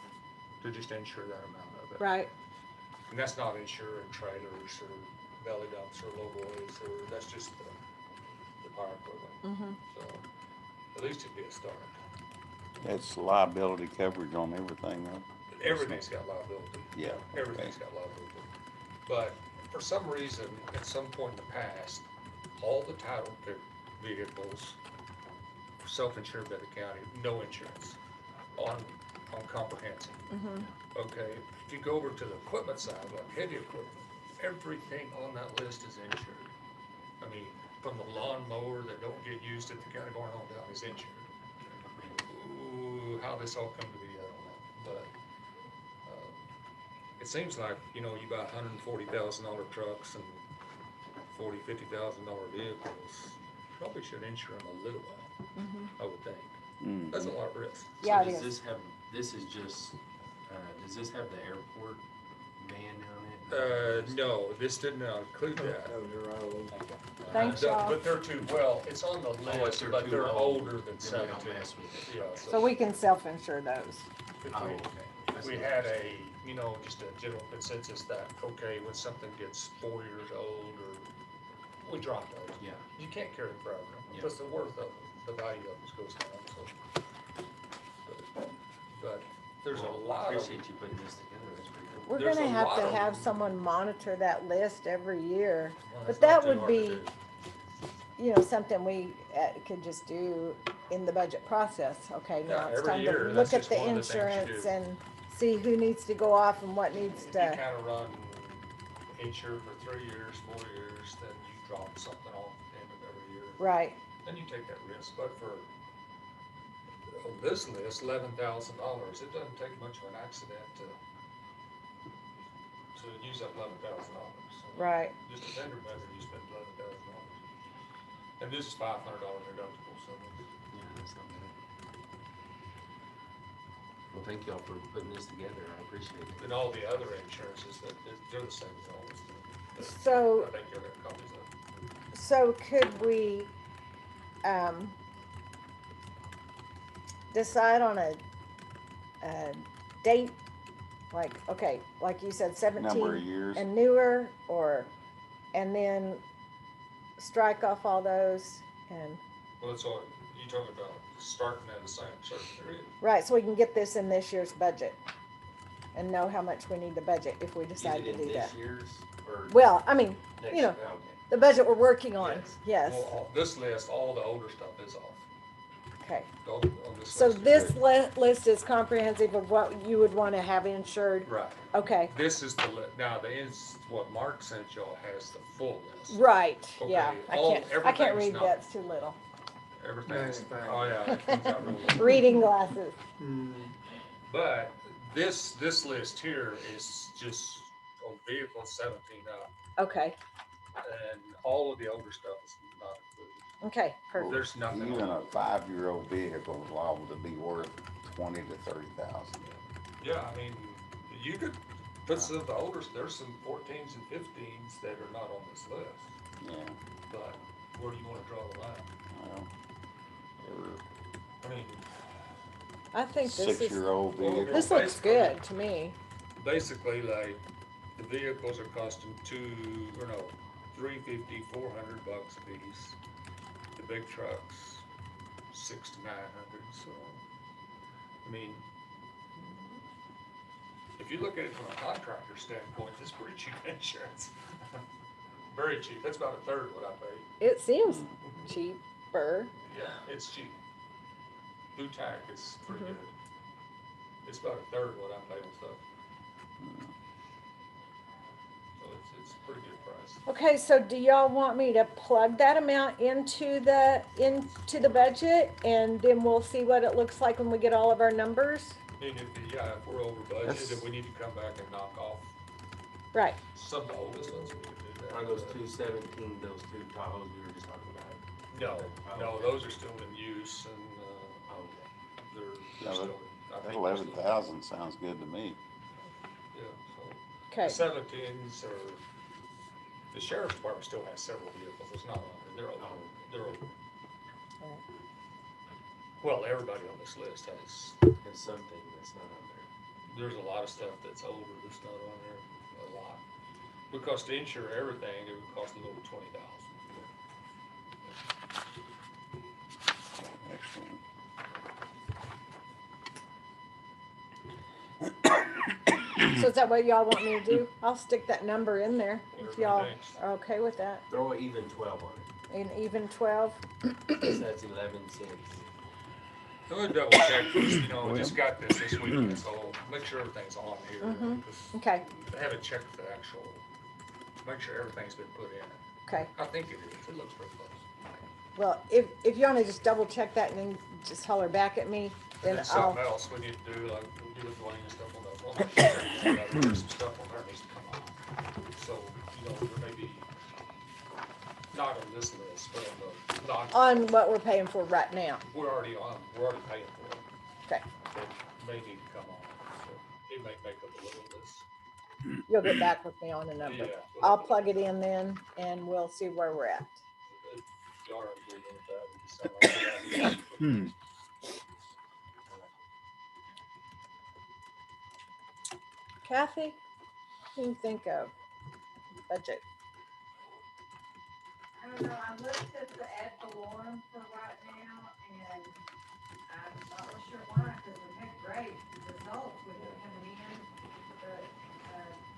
to just insure that amount of it. Right. And that's not insuring trailers or belly dumps or low boys, or that's just the power equipment. Mm-hmm. So at least it'd be a start. That's liability coverage on everything though. Everything's got liability. Yeah. Everything's got liability. But for some reason, at some point in the past, all the title vehicles were self-insured by the county, no insurance on comprehensive. Mm-hmm. Okay, if you go over to the equipment side, like heavy equipment, everything on that list is insured. I mean, from the lawnmower that don't get used at the county barn on down is insured. Ooh, how this all come to be, I don't know, but it seems like, you buy $140,000 trucks and $50,000 vehicles, probably should insure them a little while, Mm-hmm. I would think. Mm. That's a lot of risk. Yeah, So it does is. this have, this is just, does this have the airport van on it? No, this did not include that. Thanks, y'all. But they're too, well, it's on the list, they're but too they're old, older than then we don't 17. mess with it. Yeah, So we can self-insure those. if Oh, we- okay. if we had a, just a general consensus that, okay, when something gets 4 years old, or we drop those. Yeah. You can't carry them forever, because the worth of them, the value of them goes down, so. But there's a Well, I lot of. appreciate you putting this together, that's pretty cool. We're There's gonna a have lot to of have them. someone monitor that list every year. Well, But it's that not too would hard to be, do. something we could just do in the budget process. Okay, now Yeah, it's every time year, to that's look at just the one of the things you insurance do. and see who needs to go off and what needs If you to, kind of run insured for 3 years, 4 years, then you drop something off at the end of every year. right, Then you take that risk, but for on this list, $11,000, it doesn't take much of an accident to use up $11,000. right. Just a vendor bender, you spend $11,000. And this is $500 deductible, so. Yeah, that's not bad. Well, thank y'all for putting this together, I appreciate it. And all the other insurances, they're the same as all this stuff. But So, I think you'll get copies of it. so could we, decide on a date? Like, okay, like you said, 17 Number of years. and newer, and then strike off all those and, Well, that's all, you talking about starting at the same certain period. right, so we can get this in this year's budget and know how much we need to budget if we decide to do that. This year's, or? Well, I mean, next you know, year? Okay. the budget we're working on, yes, Well, this list, all the older stuff is off. okay. On this So list is this good. list is comprehensive of what you would want to have insured? Right. Okay, This is the now what Mark sent y'all has the full list. right, Okay, yeah, I can't everything's read not- that, it's too little. Everything's, Right. oh yeah, it comes out really. Reading glasses, But this list here is just on vehicles 17 up, okay, and all of the older stuff is not included. okay, perfect. There's nothing Even on a 5-year-old vehicle is liable to be worth 20 to 30,000. Yeah, I mean, you could put some of the older, there's some 14s and 15s that are not on this list, Yeah. but where do you want to draw the line? Well, I mean, I think this is, 6-year-old vehicle. this looks good to me. basically, like, the vehicles are costing $350, $400 a piece. The big trucks, $600 to $900, so, I mean, if you look at it from a contractor standpoint, it's pretty cheap insurance. Very cheap, that's about a third what I pay. It seems cheaper. Yeah, it's cheap. Blue tack is pretty Mhm. good. It's about a third what I pay with stuff. it's a pretty good price. Okay, so do y'all want me to plug that amount into the budget, and then we'll see what it looks like when we get all of our numbers? And if we're over budget, That's- if we need to come back and knock off Right. some of the oldest ones, we can do that. Are those 217, those two Tahoes we were just talking about? No, those are still in use and, they're Yeah, still. but I that think 11,000 sounds good to me. Yeah, so. Okay. The 17s are, the sheriff's department still has several vehicles, it's not on there, they're over. Well, everybody on this list has, There's something that's not on there. there's a lot of stuff that's older that's not on there, a lot. Because to insure everything, it would cost a little $20,000. Excellent. So is that what y'all want me to do? I'll stick that number in there if y'all are okay with that. Throw an even 12 on An even 12. it. So that's 11 cents. I'm gonna double check this, I just got this week, so make sure everything's on here. Mhm. 'Cause Okay. I haven't checked the actual, make sure everything's been put in. Okay. I think it is, it looks pretty close. Well, if you want to just double check that and then just holler back at me, then And then I'll. something else we need to do, like, we do with Dwayne and stuff on that one. There's some stuff on there needs to come off. So, there may be, not on this list, but on the non. On what we're paying for right now. We're already paying for it. Okay. It may need to come off, so it may make up a little of this. You'll get back with me on the number. Yeah. I'll plug it in then and we'll see where we're at. If y'all are agreeing with that, we can sell it. Hmm. Kathy, what do you think of budget? I don't know, I looked at the ad valorem for right now, and I'm not real sure why, because we had great results with it coming in. But,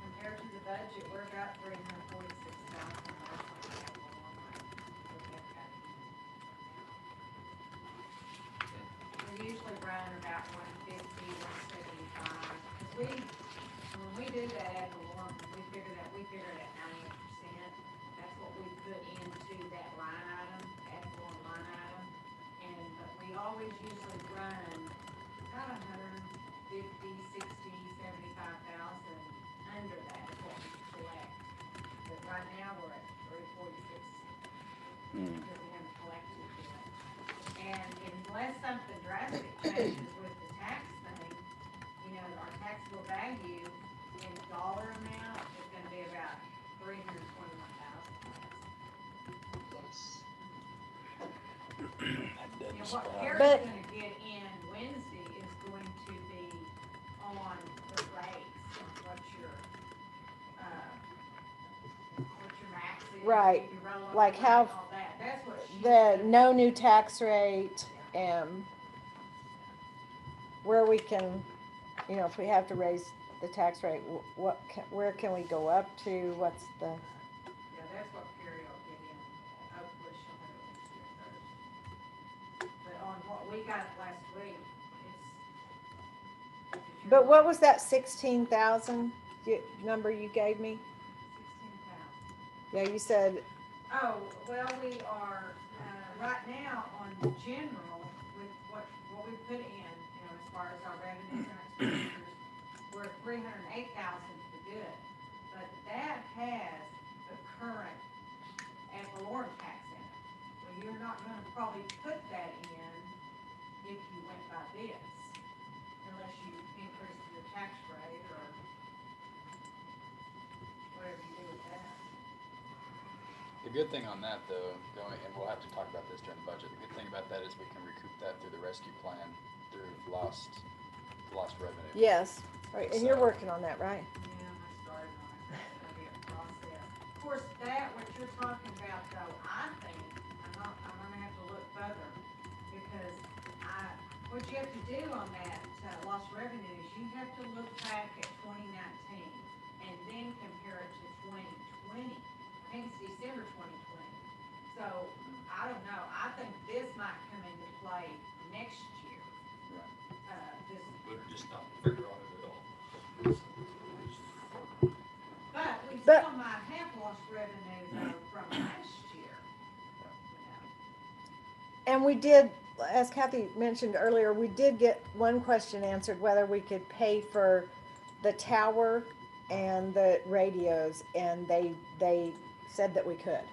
compared to the budget, we're about $346,000. We usually run about 150, 175. When we do that ad valorem, we figure it at 90%. That's what we put into that line item, ad valorem line item. But we always usually run about 150, 60, 75,000 under that is what we collect. But right now, we're at 346 Hmm. because we haven't collected it yet. And unless something drastic changes with the tax thing, our taxable value in dollar amount is gonna be about 321,000. What Carrie's But- gonna get in Wednesday is going to be on the rates, what your max is. Right. if you roll up Like the how rate, all that. That's what she's the gonna- no new tax rate, where we can, if we have to raise the tax rate, where can we go up to? What's the, Yeah, that's what Carrie will get in, hopefully she'll have it Wednesday or Thursday. But on what we got last week, it's. but what was that 16,000 number you gave me? 16,000. Yeah, you said, Oh, well, we are, right now on general, with what we put in, as far as our revenues and our expenditures, we're at 308,000 for good. But that has the current ad valorem tax in it. Well, you're not gonna probably put that in if you went by this, unless you increase your tax rate or whatever you do with that. The good thing on that though, and we'll have to talk about this during the budget, the good thing about that is we can recoup that through the rescue plan, through lost revenue. yes, right, and you're So- working on that, right? Yeah, I started on it, that's gonna be a process. Of course, what you're talking about though, I think, I'm gonna have to look further, because what you have to do on that, lost revenue is you have to look back at 2019, and then compare it to 2020. I think it's December 2020. So, I don't know, I think this might come into play next year. We're just not figuring on it at all. But we But- still might have lost revenue though from last year. And we did, as Kathy mentioned earlier, we did get one question answered, whether we could pay for the tower and the radios, and they said that we could.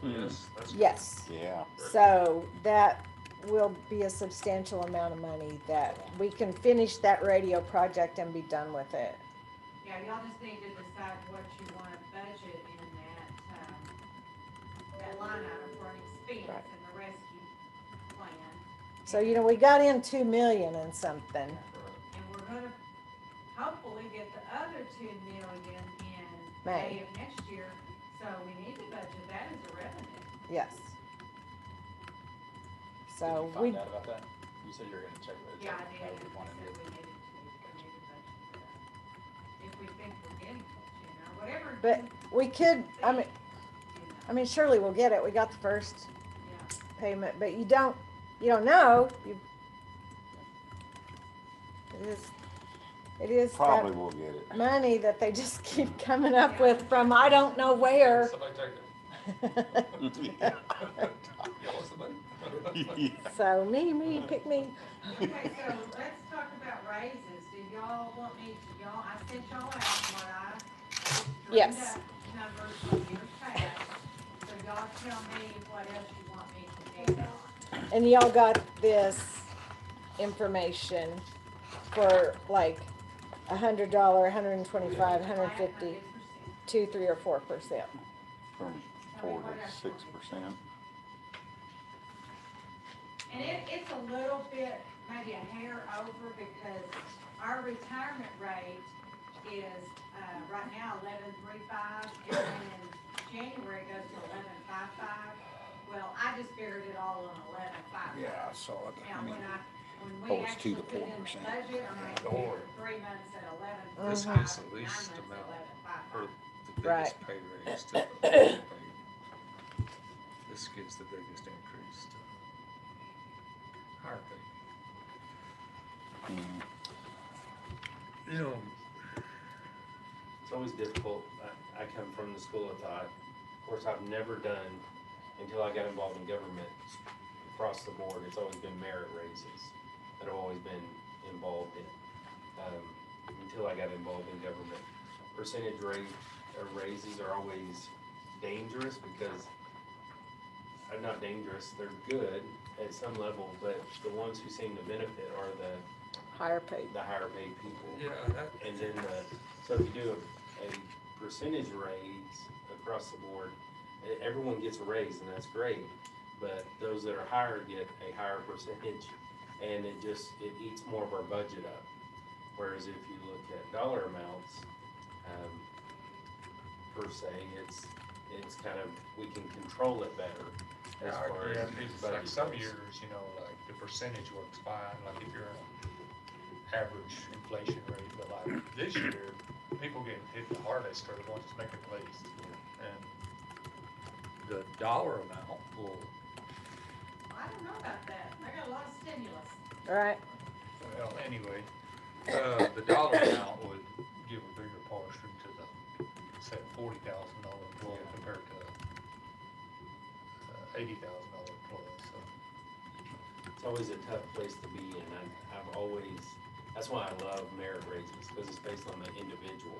Yes, that's. Yes. Yeah. So that will be a substantial amount of money that we can finish that radio project and be done with it. Yeah, y'all just need to decide what you wanna budget in that line item for an expense Right. in the rescue plan. So, we got in 2 million and something. And we're gonna hopefully get the other 2 million in May of next year, so we need to budget that as a revenue. Yes. Did So you we, find out about that? You said you were gonna check with it. Yeah, I did, How and we we wanna said do we it. needed to budget for that. If we think we're getting it, whatever. but we could, I mean, surely we'll get it. We got the first Yeah. payment, but you don't know. It is Probably that will get it. money that they just keep coming up with from I don't know where. Somebody take it. Y'all want somebody? So me, pick me. Okay, so let's talk about raises. Do y'all want me to, I sent y'all out what I dreamed Yes. up numbers from years past. So y'all tell me what else you want me to do. And y'all got this information for like $100, $125, $150, 2, 3, or 4%. From 4 to 6%. And it's a little bit, maybe a hair over, because our retirement rate is, right now 11.35, and then in January it goes to 11.55. Well, I just figured it all on 11.55. Yeah, I saw it. Now, when Oh, we it's 2 actually to put in the 4%. budget, I mean, Lord. 3 months at 11.55. This gets the least amount, or the Right. biggest pay raise to the pay. This gives the biggest increase to higher pay. You know, It's always difficult. I come from the school of thought. Of course, I've never done, until I got involved in government across the board, it's always been merit raises that I've always been involved in. Until I got involved in government. Percentage raises are always dangerous because, not dangerous, they're good at some level, but the ones who seem to benefit are the Higher paid. higher paid people. yeah, that, And then so if you do a percentage raise across the board, everyone gets a raise and that's great. But those that are higher get a higher percentage, and it eats more of our budget up. Whereas if you look at dollar amounts, per se, it's kind of, we can control it better as far yeah, as it's budget like some goes. years, like the percentage works fine, like if you're an average inflation rate, but like this year, people getting hit the hardest are the ones that make it least. And the dollar amount will, I don't know about that. I got a lot of stimulus. Right. well, anyway, the dollar amount would give a bigger portion to the, say, $40,000 employee compared to $80,000 employee, so. It's always a tough place to be in. I've always, that's why I love merit raises, because it's based on the individual.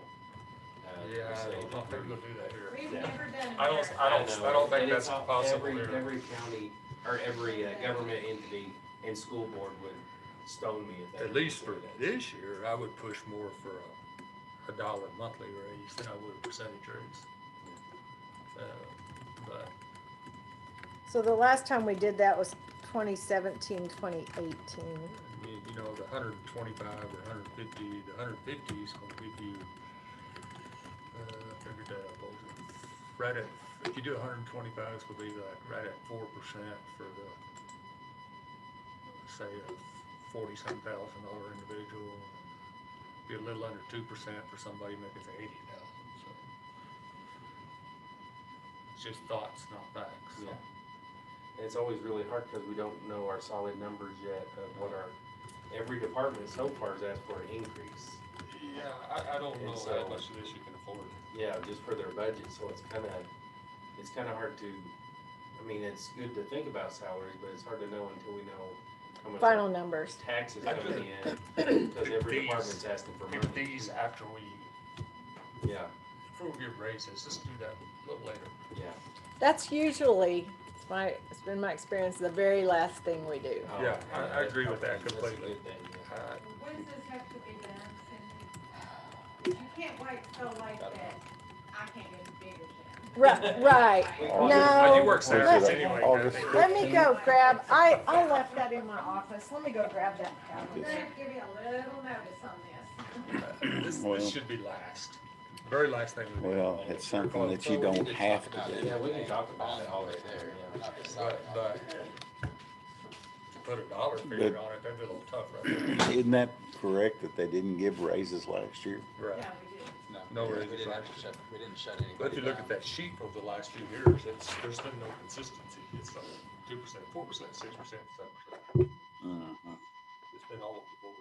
Yeah, per se. I don't think we'll do that here. We've Yeah. never done a I don't, merit I don't, raise. I don't think And that's it's all- possible here. Every county, or every government entity and school board would stone me if they. At least for did that. this year, I would push more for a dollar monthly raise than I would a percentage raise. But So the last time we did that was 2017, 2018. you know, the 125 or 150, the 150 is gonna give you, figured that out, right at, if you do 125, it's gonna be like right at 4% for the, say, a $40-some thousand individual. Be a little under 2% for somebody making $80,000, so. It's just thoughts, not facts. Yeah. And it's always really hard because we don't know our solid numbers yet of what every department so far has asked for an increase. Yeah, I don't know And how so- much of this you can afford. Yeah, just for their budget, so it's kinda hard to, I mean, it's good to think about salaries, but it's hard to know until we know how much Final numbers. taxes I coming could- in, because every These- department's asking for Give money. these after we, Yeah, before we give raises, just do that a little later. yeah. That's usually, it's been my experience, the very last thing we do. Oh, Yeah, I agree with that that's a completely. good thing, yeah. When does this have to be done, Cindy? You can't wait so late that I can't get any bigger than. Right. Well, you No. work Saturdays Let- anyway. August Kathy. Let me go grab, I left that in my office. Let me go grab that I'm calendar. gonna give you a little notice on this. This should be last. Very last thing we do. Well, it's something that you don't have to do. Yeah, we can talk about it all All day right there, yeah. not decide. But to put a dollar figure on it, that'd be a little tough right there. Isn't that correct that they didn't give raises last year? Right. Yeah, we did. No we raises didn't last actually year. we didn't shut anybody But if you look down. at that sheet over the last few years, there's been no consistency. It's 2%, 4%, 6%, 7%. It's been all over the board.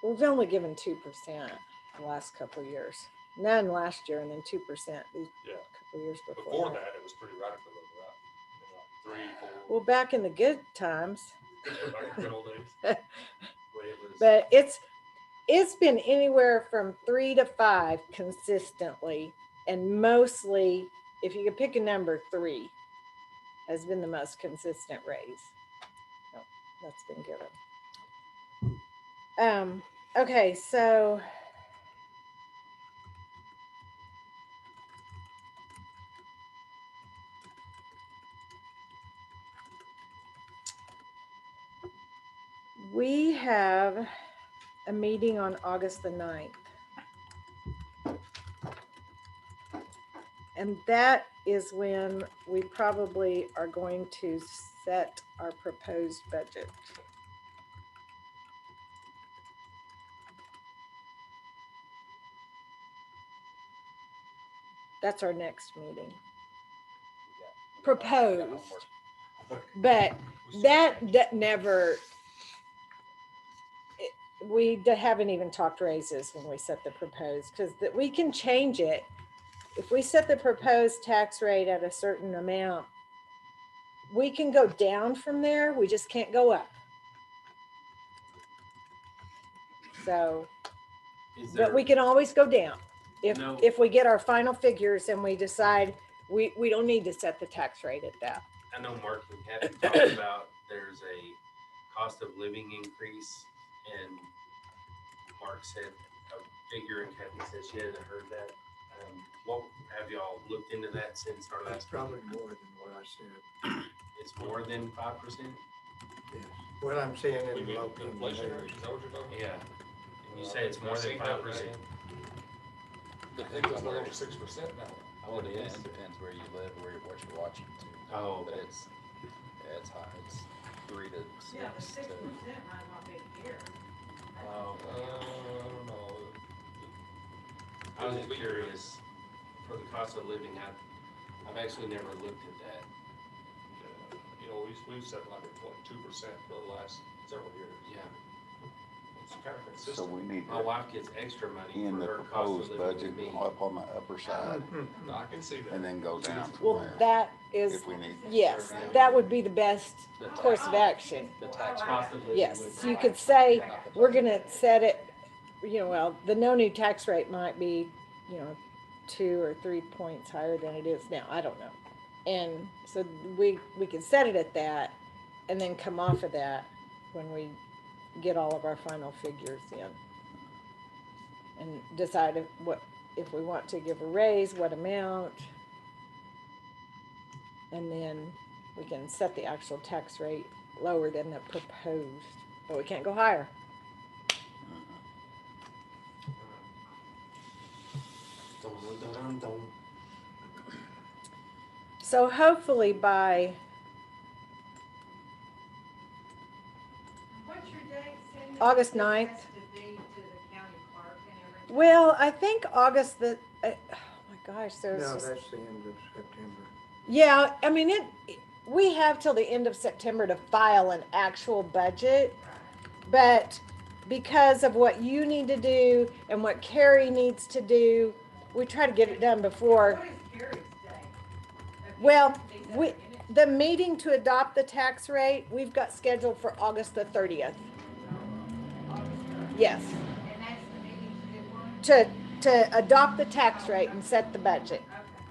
We've only given 2% the last couple of years. None last year and then 2% these Yeah. couple of years Before before. that, it was pretty radical over that. 3, 4. Well, back in the good times, Back in the good old days. But it was, but it's been anywhere from 3 to 5 consistently, and mostly, if you could pick a number, 3 has been the most consistent raise. So, that's been given. Okay, so we have a meeting on August the 9th. And that is when we probably are going to set our proposed budget. That's our next meeting. Proposed. But that never, haven't even talked raises when we set the proposed, because we can change it. If we set the proposed tax rate at a certain amount, we can go down from there, we just can't go up. So, is there, but we can always go down. No. If we get our final figures and we decide we don't need to set the tax rate at that. I know Mark and Kathy talked about there's a cost of living increase, and Mark said a figure, and Kathy said she hasn't heard that. What have y'all looked into that since our That's last? probably more than what I said. It's more than 5%. Yes. What I'm seeing We in mean local. inflation rate, is that what you're talking Yeah. And you say it's more than 5%. I think it's a little over 6% now. Well, it is. It depends where you live, what you're watching too. Oh, But okay. it's high. It's 3 to 6. Yeah, but 6% to- might not be here. Oh, I don't know. I was just curious for the cost of living. I've actually never looked at that. You know, we've said like a 2% for the last several years. Yeah. It's kind of So consistent. we need My to, wife gets extra money in for the her cost proposed of living budget, with me. go up on the upper side I can see that. and then go down from Well, there that is, if we need. yes, that would be the best course of action. The tax Cost of living Yes, with you me. could say, we're gonna set it, well, the no new tax rate might be, 2 or 3 points higher than it is now, I don't know. And so we can set it at that and then come off of that when we get all of our final figures in. And decide if we want to give a raise, what amount. And then we can set the actual tax rate lower than the proposed, but we can't go higher. So hopefully by, What's your date, Cindy? August This 9th. has to be to the county clerk and everything. well, I think August oh my gosh, there's No, just, that's the end of September. yeah, I mean, we have till the end of September to file an actual budget, but because of what you need to do and what Carrie needs to do, we try to get it done before. What is Carrie's day? Well, the meeting to adopt the tax rate, we've got scheduled for August the 30th. Yes. And that's the meeting to do one? To adopt the tax rate and set the budget.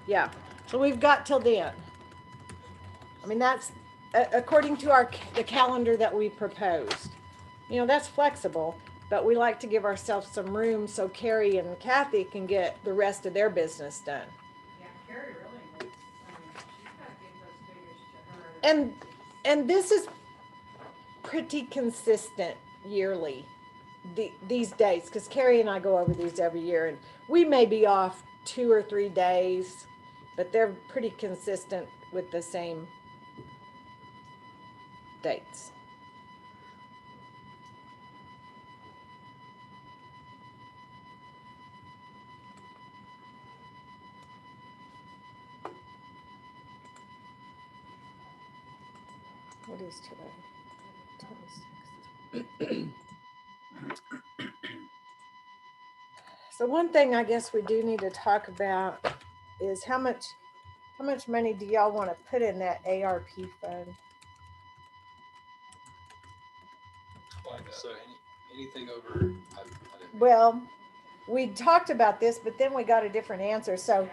Yeah, so we've got till then. I mean, that's according to the calendar that we proposed. You know, that's flexible, but we like to give ourselves some room so Carrie and Kathy can get the rest of their business done. Yeah, Carrie really needs, she's gotta get those figures to her. And this is pretty consistent yearly, these dates, because Carrie and I go over these every year, and we may be off 2 or 3 days, but they're pretty consistent with the same dates. What is today? 26th. So one thing I guess we do need to talk about is how much money do y'all want to put in that ARP fund? So anything over, Well, we talked about this, but then we got a different answer. So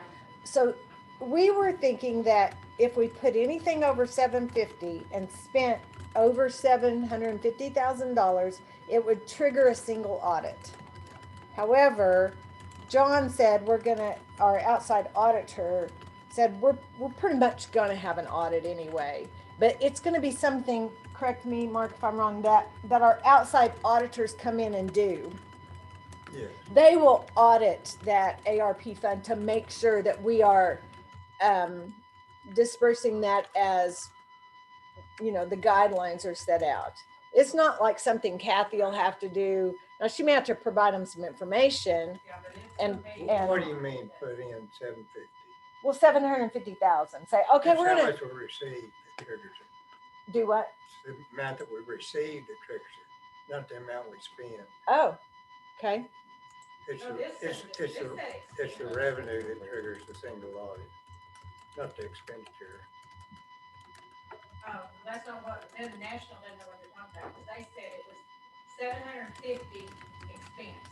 we were thinking that if we put anything over 750 and spent over $750,000, it would trigger a single audit. However, John said our outside auditor said we're pretty much gonna have an audit anyway, but it's gonna be something, correct me, Mark, if I'm wrong, that our outside auditors come in and do. Yeah. They will audit that ARP fund to make sure that we are dispersing that as, you know, the guidelines are set out. It's not like something Kathy will have to do. Now, she may have to provide them some information. And What do you mean, put in 750? well, 750,000. Say, okay, That's we're how gonna much we received that triggers it. do what? It's the amount that we received that triggers it, not the amount we spend. Oh, okay. It's the revenue that triggers the single audit, not the expenditure. Oh, that's not what, then National didn't know what they're talking about, because they said it was 750 expense.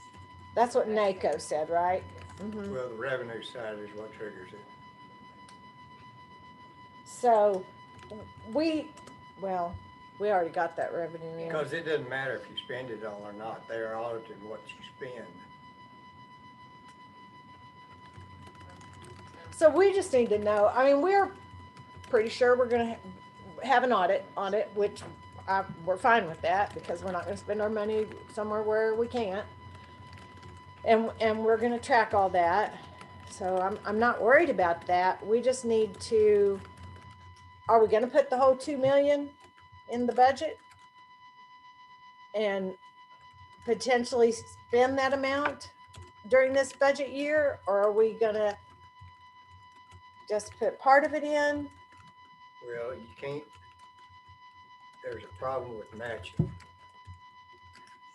That's what NACO said, right? Mhm. Well, the revenue side is what triggers it. So we already got that revenue in. Because it doesn't matter if you spend it all or not, they're auditing what you spend. So we just need to know, I mean, we're pretty sure we're gonna have an audit on it, which we're fine with that because we're not gonna spend our money somewhere where we can't. And we're gonna track all that. So I'm not worried about that. We just need to, are we gonna put the whole 2 million in the budget? And potentially spend that amount during this budget year? Or are we gonna just put part of it in? Well, you can't, there's a problem with matching.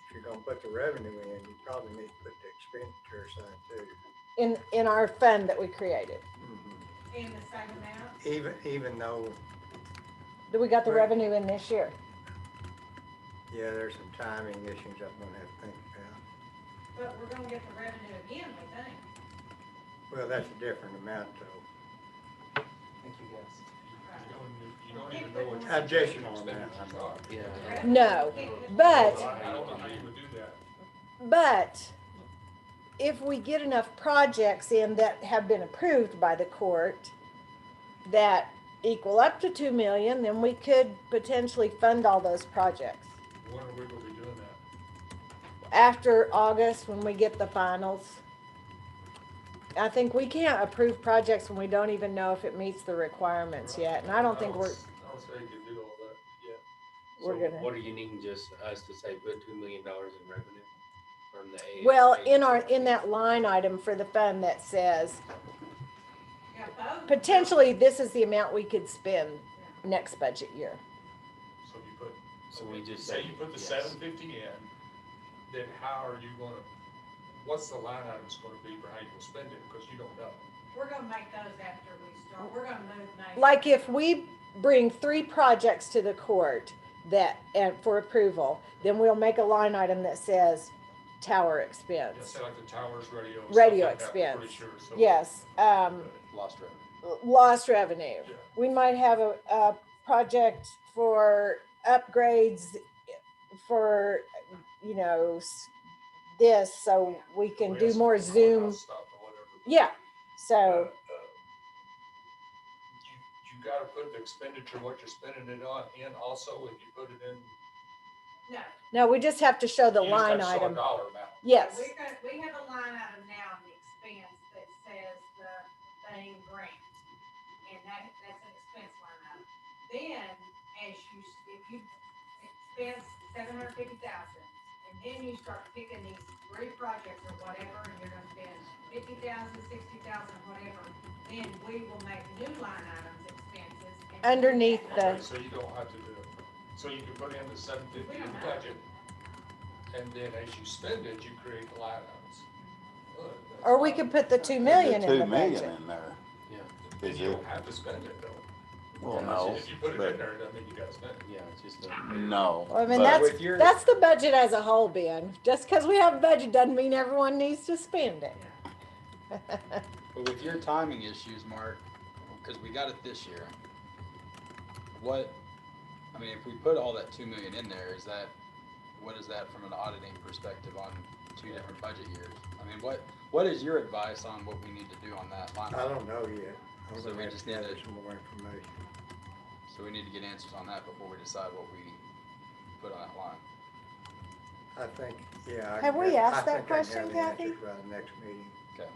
If you're gonna put the revenue in, you probably need to put the expenditure side too. In our fund that we created. In the same amount? Even though, Do we got the Right. revenue in this year? yeah, there's some timing issues I'm gonna have to think about. But we're gonna get the revenue again, we think. Well, that's a different amount though. thank you guys. You don't even know what. Objection on that. Yeah. No, but I don't know how you would do that. But if we get enough projects in that have been approved by the court that equal up to 2 million, then we could potentially fund all those projects. When are we gonna be doing that? After August, when we get the finals. I think we can't approve projects when we don't even know if it meets the requirements yet, and I don't think we're, I don't say you can do all that yet. we're So gonna. what are you needing, just us to say put $2 million in revenue from the A? Well, in that line item for the fund that says, potentially, this is the amount we could spend next budget year. So you put. So we just Say say you put the yes. 750 in, then how are you gonna what's the line item's gonna be for how you will spend it, because you don't know. We're gonna make those after we start, we're gonna move names. Like if we bring 3 projects to the court that, and for approval, then we'll make a line item that says tower Yeah, expense, say like the towers, radio. stuff radio like that, we're expense. pretty sure, so- Yes, Lost revenue. lost revenue. We might have a project for upgrades for, you know, this, so we can We do have some more courthouse Zoom. stuff or whatever. Yeah, so, You gotta put the expenditure, what you're spending it on in also, if you put it in. No. no, we just have to show the you just line have to show a item. dollar amount. Yes, We have a line item now in the expense that says the thing grant, and that's an expense line item. Then, if you expense $750,000, and then you start picking these 3 projects or whatever, and you're gonna spend 50,000, 60,000, whatever, then we will make new line items expenses. and underneath put that the, So you don't have to do it, so you can put in the 750 in the budget, and then as you spend it, you create the line items. Look, that's or we not- could put the 2 million in 2 the million budget. in there. Yeah. Is You it? don't have to spend it though. Well, no, If you put it but- in there, it doesn't mean you gotta spend it. Yeah, it's just No. Well, I mean, but- that's the budget as a whole, Ben. Just because we have a budget doesn't mean everyone needs to spend it. But with your timing issues, Mark, because we got it this year, I mean, if we put all that 2 million in there, what is that from an auditing perspective on 2 different budget years? I mean, what is your advice on what we need to do on that line? I don't know yet. I'm So gonna we have just to need gather to- some more information. So we need to get answers on that before we decide what we put on that line. I think, yeah. I Have can we get- asked I that think I can question, have the Kathy? answers by the next meeting. Okay.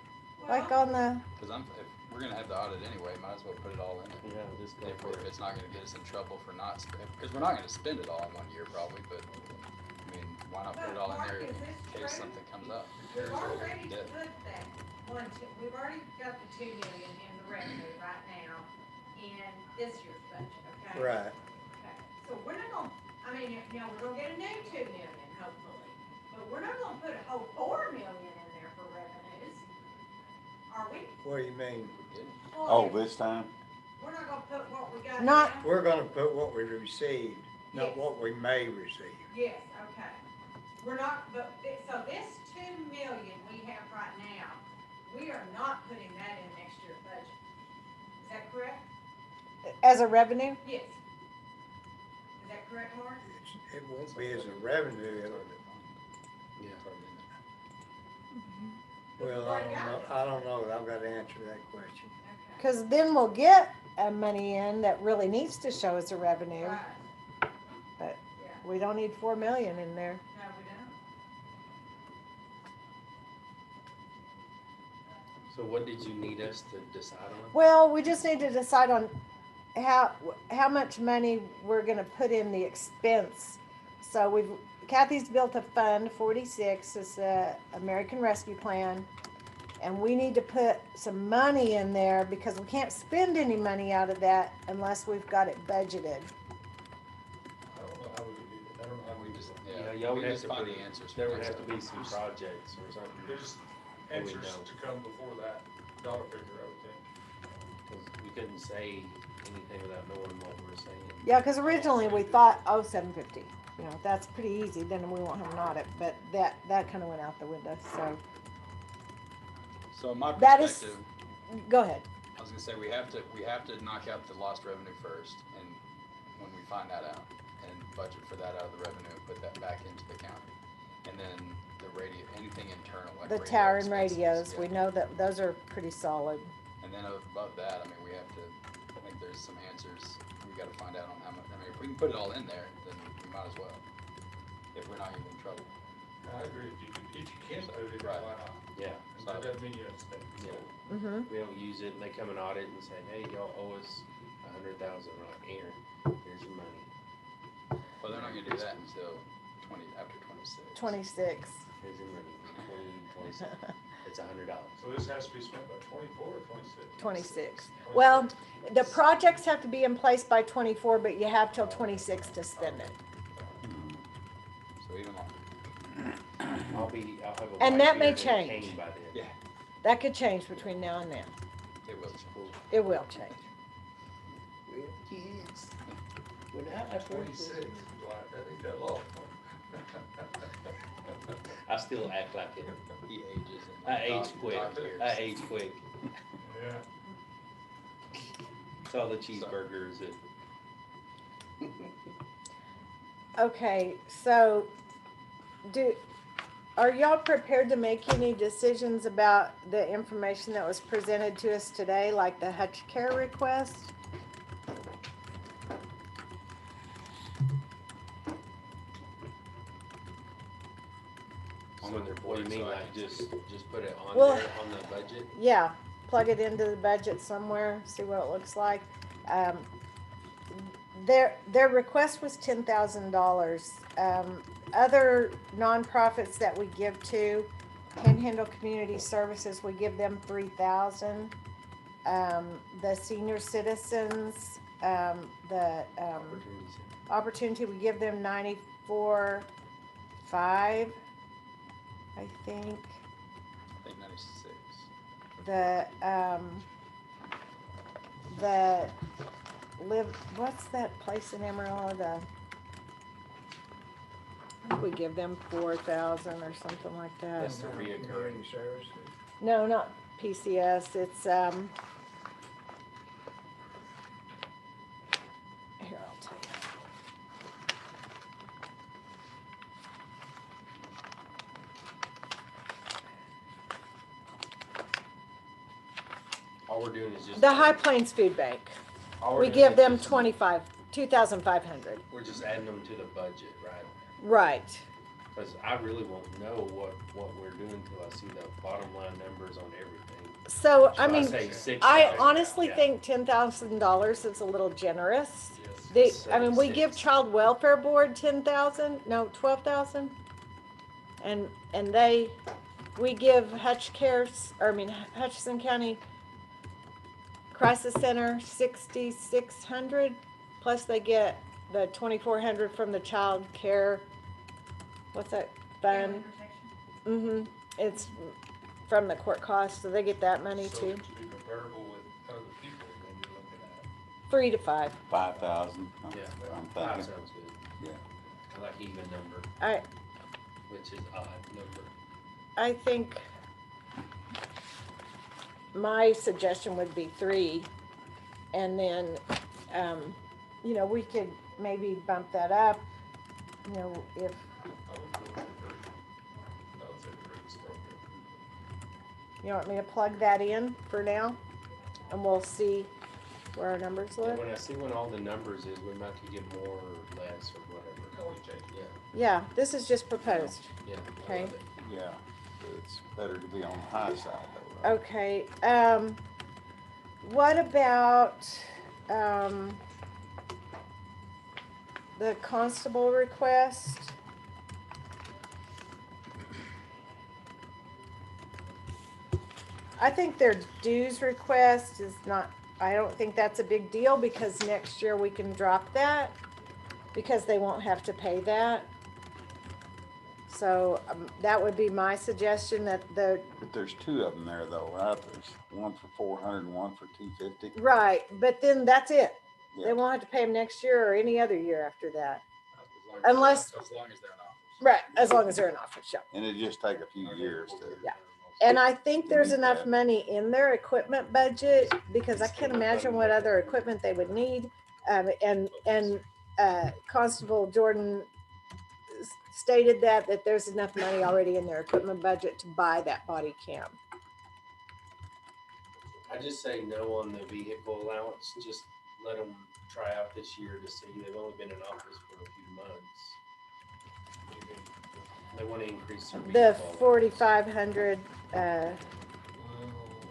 Like on the, Because if we're gonna have the audit anyway, might as well put it all in it. Yeah, just go If for it. it's not gonna get us in trouble for not, because we're not gonna spend it all in 1 year probably, but, I mean, why not put it all in there in case something comes up? We've already Yeah. put that we've already got the 2 million in the revenue right now in this year's budget, okay? Right. Okay, so we're not gonna, I mean, we're gonna get a new 2 million hopefully, but we're not gonna put a whole 4 million in there for revenues. Are we? What do you mean? Oh, this time? We're not gonna put what we got Not- now? We're gonna put what we received, not Yes. what we may receive. Yes, okay. We're not, but, so this 2 million we have right now, we are not putting that in next year's budget. Is that correct? as a revenue? Yes. Is that correct, Mark? It won't be as a revenue, it'll, well, I don't know, I've got to answer that question. Because then we'll get money in that really needs to show as a revenue. Right. But we don't need 4 million in there. No, we don't. So what did you need us to decide on? Well, we just need to decide on how much money we're gonna put in the expense. So Kathy's built a fund, 46, it's the American Rescue Plan. And we need to put some money in there because we can't spend any money out of that unless we've got it budgeted. I don't know how we would do that. I don't know how we just. Yeah, y'all would we have just to find put- the answers. There would for have to next be time. some projects or something. There's that we answers know. to come before that dollar figure, I would think. 'Cause we couldn't say anything without knowing what we were saying. Yeah, because originally we thought, oh, 750. You know, that's pretty easy, then we won't have an audit, but that kind of went out the window, so. So in my That is- perspective, Go ahead. I was gonna say, we have to knock out the lost revenue first, and when we find that out, and budget for that out of the revenue, and put that back into the county. And then the radio, anything internal, like The radio tower and expenses, radios, yeah. we know that those are pretty solid. And then above that, I mean, I think there's some answers we gotta find out on how much, I mean, if we can put it all in there, then we might as well, if we're not getting in trouble. I agree, if you can put it, why not? Yeah. So that doesn't mean you have to spend it. Yeah. Mm-hmm. We don't use it and they come and audit and say, hey, y'all owe us 100,000. We're like, here, here's your money. Well, they're not gonna do that until after 26. 26. Here's your money. 26. It's $100. So this has to be spent by 24 or 26? 26. Well, the projects have to be in place by 24, but you have till 26 to spend it. So even longer. I'll have a. And white that may beard and a change. cane by then. Yeah, That could change between now and then. it will. It will change. Well, kids, when I first 26, was- like, that ain't that long. I still act like it. He ages. I age quick. Doctors. I age quick. Yeah. It's all the cheeseburgers and. Okay, so are y'all prepared to make any decisions about the information that was presented to us today, like the Hutch Care request? So what do you mean, like just put it on Well- there on the budget? Yeah, plug it into the budget somewhere, see what it looks like. Their request was $10,000. Other nonprofits that we give to, Panhandle Community Services, we give them $3,000. The senior citizens, the Opportunity, we give them 94.5, I think. I think 96. The what's that place in Amarillo? I think we give them 4,000 or something like that. That's the reoccurring. Community services. No, not PCS. It's here, I'll tell you. All we're doing is just. The High Plains Food Bank. all we're We doing give is them just- 2,500. We're just adding them to the budget, right? Right. Because I really won't know what we're doing till I see the bottom line numbers on everything. So, I So mean, say 6,000, I honestly yeah. think $10,000 is a little generous. Yes. I mean, we give 6. Child Welfare Board 10,000, no, 12,000. And we give Hutchinson County Crisis Center 6,600, plus they get the 2,400 from the child care, what's that fund? Mm-hmm, it's from the court cost, so they get that money So too. to be comparable with other people, then you're looking at. 3 to 5. 5,000. Yeah, I'm 5 thinking. sounds good. Yeah. I like even number, I which is odd number. I think my suggestion would be 3, and then, we could maybe bump that up, if, I would go for 3. I would say 3 is appropriate. you want me to plug that in for now, and we'll see where our numbers Yeah, look. when I see when all the numbers is, we might could get more or less or whatever. Always change. Yeah, Yeah, this is just proposed. yeah. I Okay. love it. Yeah, it's better to be on the high side though, right? Okay, what about, the constable request? I think their dues request is not, I don't think that's a big deal because next year we can drop that because they won't have to pay that. So that would be my suggestion that But there's 2 of them there though, right? There's one for 400 and one for 250. right, but then that's it. They Yeah. won't have to pay them next year or any other year after that. As long as they're in office. Right, as long as they're in office, yeah. And it just take a few years to. Yeah. And I think there's Need enough that. money in their equipment budget because I can't imagine what other equipment they would need. And Constable Jordan stated that there's enough money already in their equipment budget to buy that body cam. I just say no on the vehicle allowance, just let them try out this year to see, they've only been in office for a few months. They wanna increase their The vehicle allowance. 4,500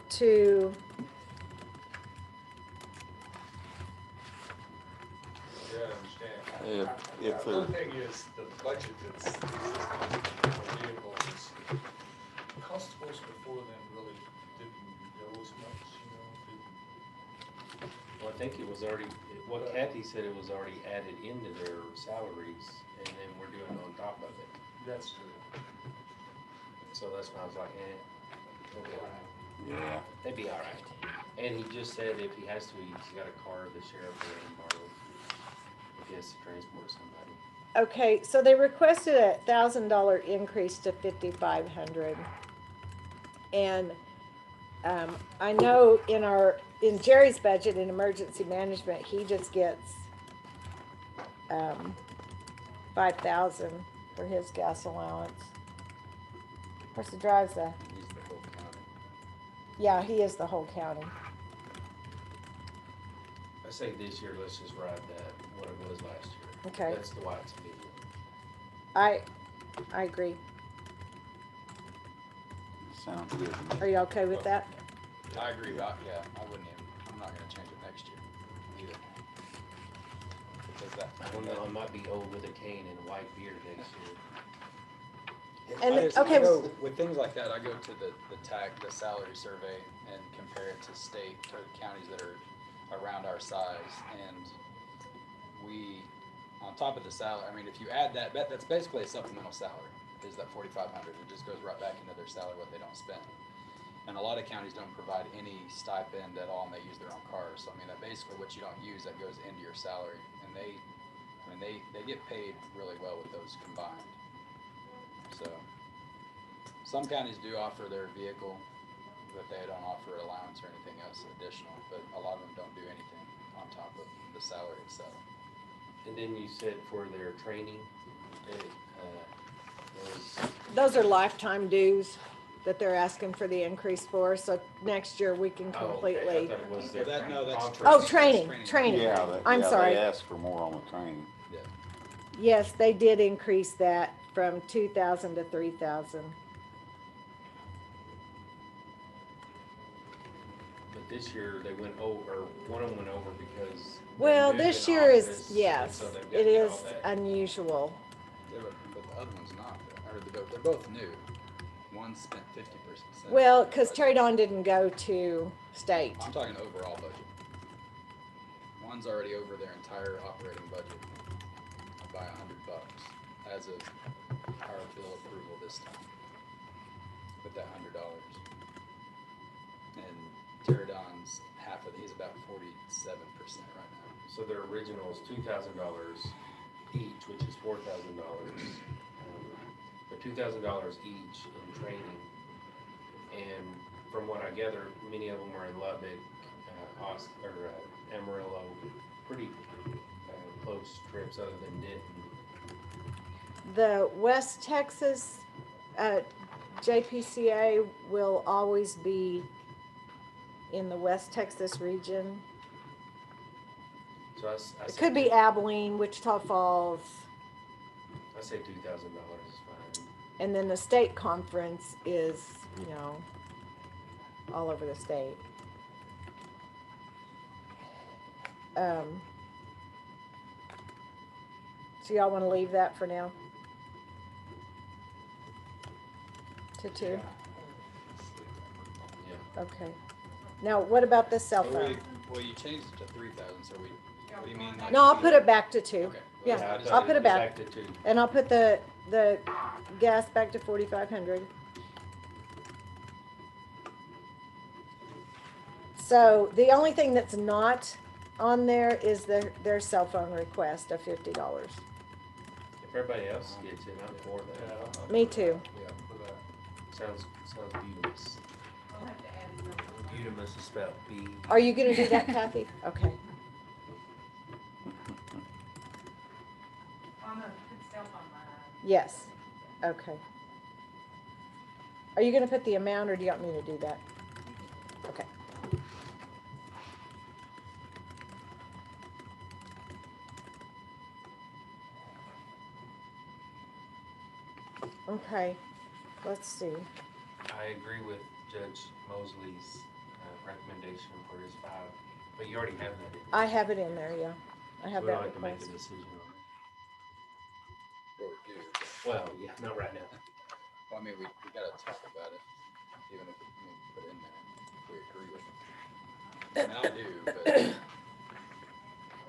to Yeah, I understand. If The they're, other thing is the budget that's for vehicles. Constables before then really didn't know as much, Well, I think it was already, what Kathy said, it was already added into their salaries, and then we're doing on top of it. That's true. So that's why I was like, they'll be all right. Yeah. They'd be all right. And he just said if he has to, he's got a car the sheriff will let him borrow if he has to transport somebody. Okay, so they requested $1,000 increase to 5,500. And I know in Jerry's budget in emergency management, he just gets 5,000 for his gas allowance. Of course, he drives a. He's the whole county. Yeah, he is the whole county. I say this year, let's just ride that, what it was last year. Okay. That's the White's opinion. I agree. Sounds good to me. Are you okay with that? I agree, yeah, I wouldn't even, I'm not gonna change it next year either. Because that. I don't know, I might be old with a cane and a white beard next year. And I okay. go, with things like that, I go to the salary survey and compare it to counties that are around our size. And we, on top of the salary, I mean, if you add that's basically a supplemental salary, is that 4,500. It just goes right back into their salary, what they don't spend. And a lot of counties don't provide any stipend at all, and they use their own cars. So I mean, that basically what you don't use, that goes into your salary. And they get paid really well with those combined. So some counties do offer their vehicle, but they don't offer allowance or anything else additional. But a lot of them don't do anything on top of the salary itself. And then you said for their training, Those are lifetime dues that they're asking for the increase for. So next year we can completely. Training. Yeah, I'm sorry. They asked for more on the training. Yeah. Yes, they did increase that from 2,000 to 3,000. but this year they went over, one of them went over because. Well, they're this moving year is, office, yes, so they've got it to get is all that. unusual. Yeah, but the other one's not. They're both new. One spent 50%. Well, because Terry Don didn't go to state. I'm talking overall budget. One's already over their entire operating budget by $100 as of our bill approval this time. With that $100. And Terry Don's half of he's about 47% right now. So their original is $2,000 each, which is $4,000. But $2,000 each in training. And from what I gather, many of them are in Lubbock, Amarillo, pretty close trips other than Denton. The West Texas JPCA will always be in the West Texas region. So It could be Abilene, Wichita Falls, I say $2,000 is fine. and then the state conference is, all over the state. So y'all want to leave that for now? To 2? Yeah. Okay. Now, what about the cell phone? Well, you changed it to 3,000, so what do you mean? No, I'll put it back to 2. Okay. Yeah, I I'll put it back. to 2. And I'll put the gas back to 4,500. So the only thing that's not on there is their cell phone request of $50. If everybody else gets it, I'm for that. Me too. Yeah, for that. Sounds beautimous. Beautimous is spelled B. Are you gonna do that, Kathy? Okay. On the cell phone line. Yes. Okay. Are you gonna put the amount or do you want me to do that? Okay. Okay, let's see. I agree with Judge Mosley's recommendation for his 5, but you already have that. I have it in there, yeah. I have We that don't have to make a request. decision on Well, we do. it. Well, yeah, not right now. Well, I mean, we gotta talk about it, even if we put it in there, if we agree with it. I mean, I do, but.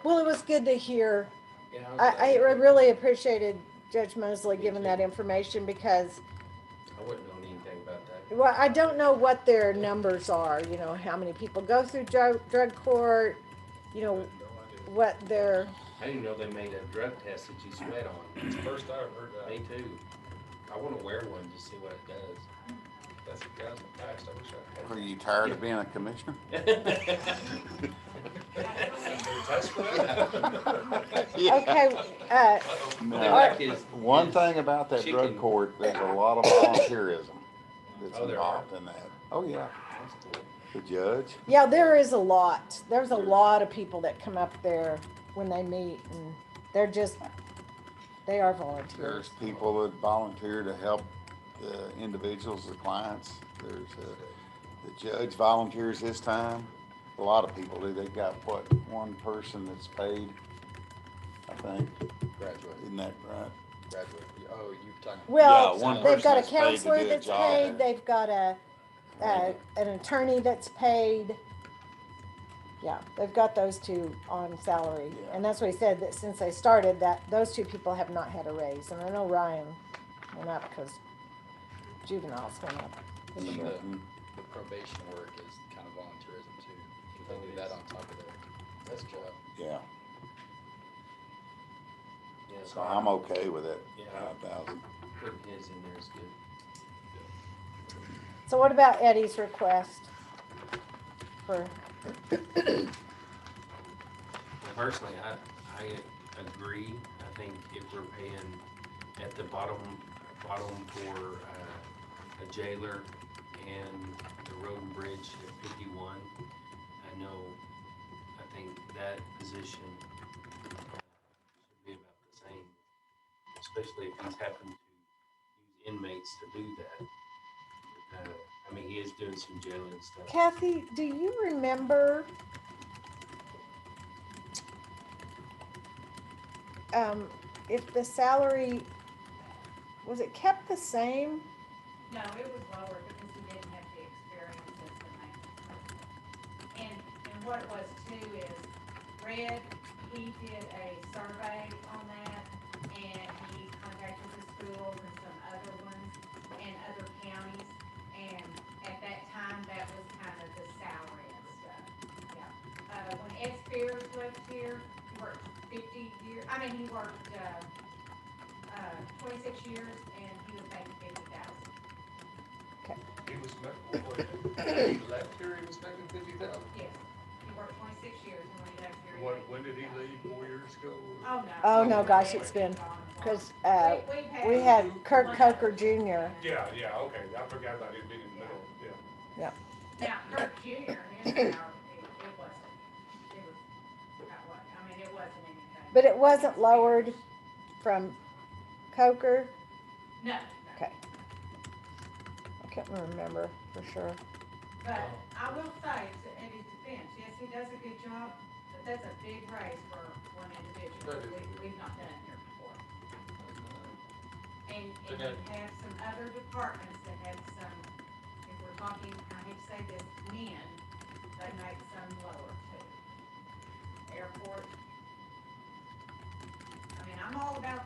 Well, it was good to hear. Yeah, I really appreciated Judge Mosley giving that information because I wouldn't know anything Well, I don't know what their numbers are, you know, how many people go through drug court, you know, what their, I didn't know they made a drug test that you sweat on. It's the first I've heard that. Me too. I wanna wear one to see what it does. That's the guys in the past, I wish I had. Are you tired of being a commissioner? Test for that? okay, No. One thing about that drug Chicken. court, there's a lot of volunteerism that's Oh, there are? involved in that. Oh, yeah. The judge, yeah, there is a lot. There's a lot of people that come up there when they meet, and they're just, they are volunteers. there's people that volunteer to help the individuals, the clients. There's, the judge volunteers his time. A lot of people do. They've got, what, one person that's paid, I think. Graduate. Isn't that right? Graduate. Oh, you're talking. Well, Yeah, one they've got a person that's paid to counselor do a that's job. paid, they've got an attorney that's paid. Yeah, they've got those two on salary, Yeah. and that's what he said, that since they started, that those two people have not had a raise, and I know Ryan went up because juveniles went up. And this then year. the probation work is kind of volunteerism too. They do that on top of their desk job. Yeah. Yeah, So I'm okay with it. Yeah. 5,000. Putting his in there is good. So what about Eddie's request for, Personally, I agree. I think if we're paying at the bottom for a jailer and the road and bridge at 51, I think that position should be about the same, especially if he's having to use inmates to do that. I mean, he is doing some jailing stuff. Kathy, do you remember if the salary, was it kept the same? No, it was lower because he didn't have the experience as the maintenance. And what it was too is, Red, he did a survey on that, and he contacted the schools and some other ones, and other counties, and at that time, that was kind of the salary and stuff, yeah. When Ed Spears left here, he worked 50 years, he worked, 26 years, and he was making 50,000. He was, when he left here, he was making 50,000? Yes, he worked 26 years, and when he left here. When did he leave, 4 years ago? Oh, no. Oh, no, gosh, it's been, because we had Kirk Coker Jr. Yeah, okay, I forgot about it being in the middle, yeah. Yeah. Now, Kirk Jr., his salary, it wasn't, it was, about what, it wasn't anything. But it wasn't lowered from Coker? No, Okay. I can't remember for sure. but I will say, to Eddie's defense, yes, he does a good job, but that's a big raise for one individual. We've not done it here before. And you have some other departments that have some, if we're talking, I hate to say this, men, they make some lower too. Airport. I'm all about,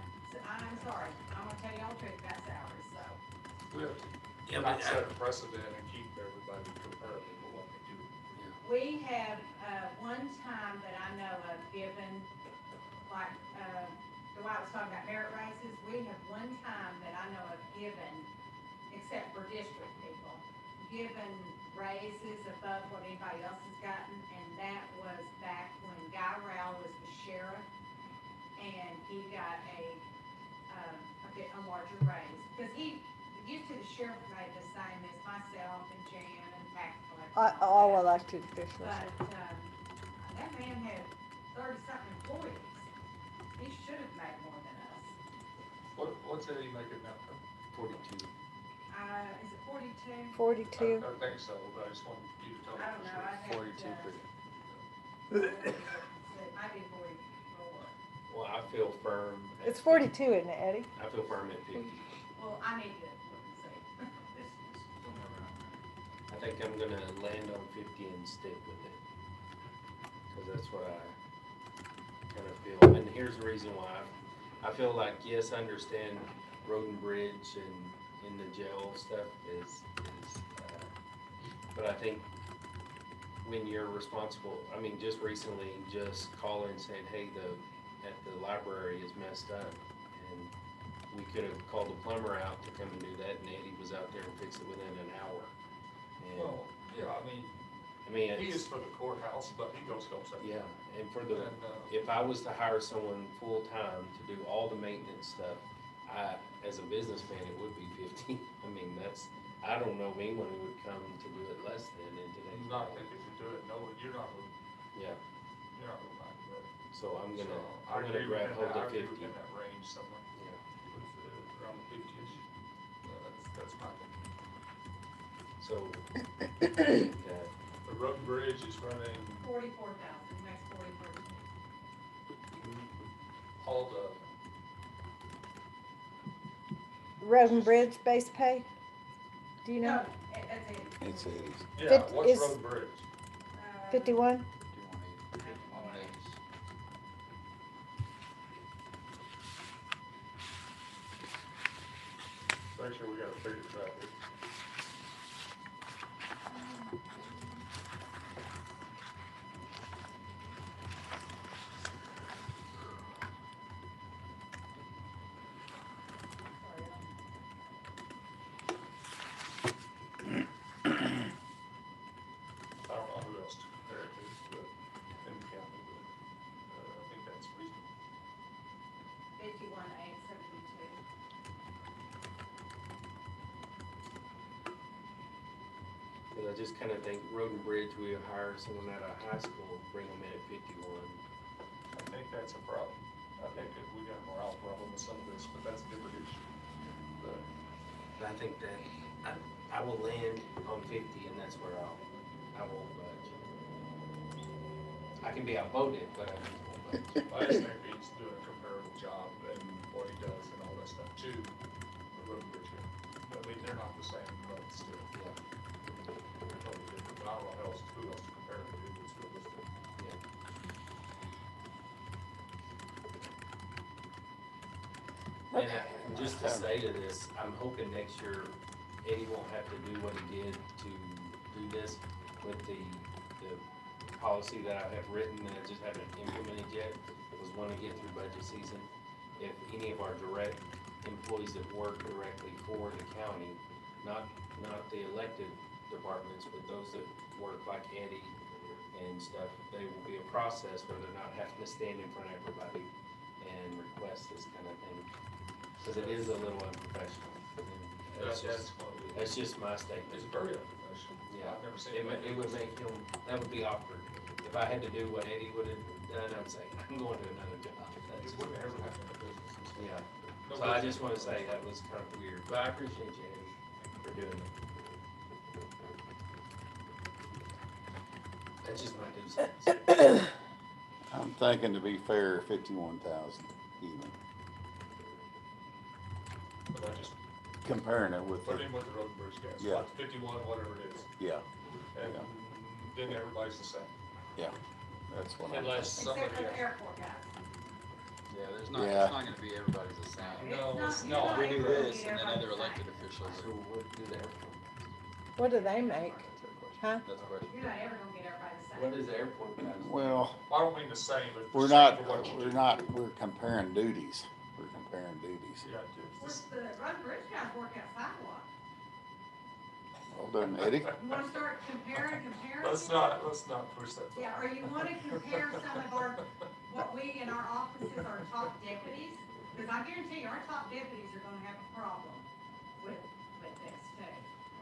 I'm sorry, I'm gonna tell y'all the truth about salaries, so. We have to not set a precedent and keep everybody comparative with what they do. We have, one time that I know of given, like, Dwight was talking about merit raises, we have one time that I know of given, except for district people, given raises above what anybody else has gotten, and that was back when Guy Rowell was the sheriff, and he got a larger raise, because he, used to the sheriff made the same as myself and Jan and tax collector. All elected officials. But, that man had 30-something employees. He should have made more than us. What's Eddie making now? 42. Is it 42? 42. I think so, but I just wanted you to tell me. I don't know, I'd have 42 to, for it might be 44. Well, I feel firm. at It's 42, isn't it, Eddie? I feel firm at 50. Well, I need to look and see. I think I'm gonna land on 50 and stick with it. Cause that's what I kind of feel. And here's the reason why. I feel like, yes, I understand road and bridge and in the jail stuff but I think when you're responsible, I mean, just recently, just calling and saying, hey, at the library is messed up. And we could have called the plumber out to come and do that, and Eddie was out there and fixed it within an hour. And, Well, yeah, I mean, he is for the courthouse, but he goes home Sunday. yeah, and for the, if I was to hire someone full-time to do all the maintenance stuff, as a businessman, it would be 15. I mean, I don't know of anyone who would come to do it less than in today's Not world. if you do it, no, you're not gonna, Yeah, you're not gonna find that. so I'm So, gonna grab hold of 50. within that range somewhere. Yeah. Around the 50-ish. That's my opinion. So, The road and bridge is running 44,000, next 44. all the, Road and bridge base pay? Do you know? No, that's it. It's Eddie's. yeah, Fif- what's is- road and bridge? 51? Make sure we got a figure track here. I don't know who else to compare it to, but in the county, but, I think that's reasonable. 51,872. Cause I just kinda think road and bridge, we hire someone out of high school, bring them in at 51. I think that's a problem. I think that we got a morale problem with some of this, but that's a different issue. But But I think that I will land on 50, and that's where I won't budge. I can be outvoted, but I just won't budge. I just think he's doing a comparable job and what he does and all that stuff to the road and bridge guy. I mean, they're not the same, but still. Yeah. They're totally different, but I don't know who else to compare it to, but still listed. Yeah. And just to say to this, I'm hoping next year Eddie won't have to do what he did to do this with the policy that I have written that I just haven't implemented yet. Was want to get through budget season. If any of our direct employees that work directly for the county, not the elected departments, but those that work like Eddie and stuff, they will be a process where they're not having to stand in front of everybody and request this kind of thing. Cause it is a little unprofessional. That's just my statement. It's very unprofessional. Yeah, I've never seen it would make him, that would be awkward. If I had to do what Eddie would have done, I'd say, I'm going to another job. It wouldn't ever happen in business. Yeah, so I just wanna say that was kind of weird, but I appreciate you, Eddie, for doing it. That's just my 2 cents. I'm thinking to be fair, 51,000 even, But I just comparing it with put the, in with the road and bridge guys, Yeah. like 51, whatever it is. yeah, And Yeah. then everybody's the same. yeah, that's what I'm Unless thinking. somebody Except for the else. airport guys. Yeah, there's Yeah. it's not gonna be everybody's the same. No, It's no, not- We do you're not this, and then everybody's other the elected same. officials. So what do the airport? What do they make? Huh? That's a question. You're not ever gonna get everybody the same. What is the airport guys? Well, I don't mean the same, but. we're the same not, for what you we're do. not, we're comparing duties. We're comparing duties. Yeah, What's the road and bridge guys work outside a lot? Well done, Eddie. You wanna start comparing? let's not push that. Yeah, or you wanna compare some of our, what we in our offices, our top deputies? Cause I guarantee you, our top deputies are gonna have a problem with this too.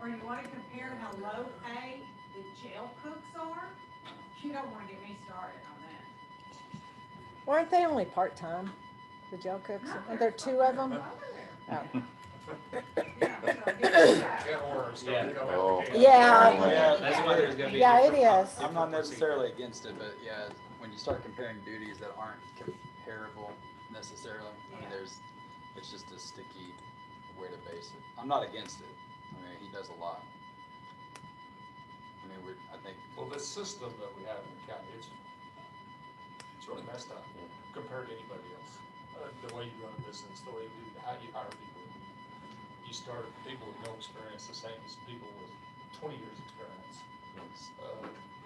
Or you wanna compare how low pay the jail cooks are? You don't wanna get me started on that. Weren't they only part-time, the jail cooks? Aren't there 2 of them? Oh. Can order stuff, Yeah. you know, Oh. at the game. Yeah. That's why there's gonna be. Yeah, it different- is. I'm not necessarily against it, but yeah, when you start comparing duties that aren't comparable necessarily, I mean, it's just a sticky way to base it. I'm not against it. I mean, he does a lot. I mean, I think, Well, this system that we have in the county, it's really messed up compared to anybody else. The way you run a business, the way you do, how you hire people. you start people with no experience the same as people with 20 years experience.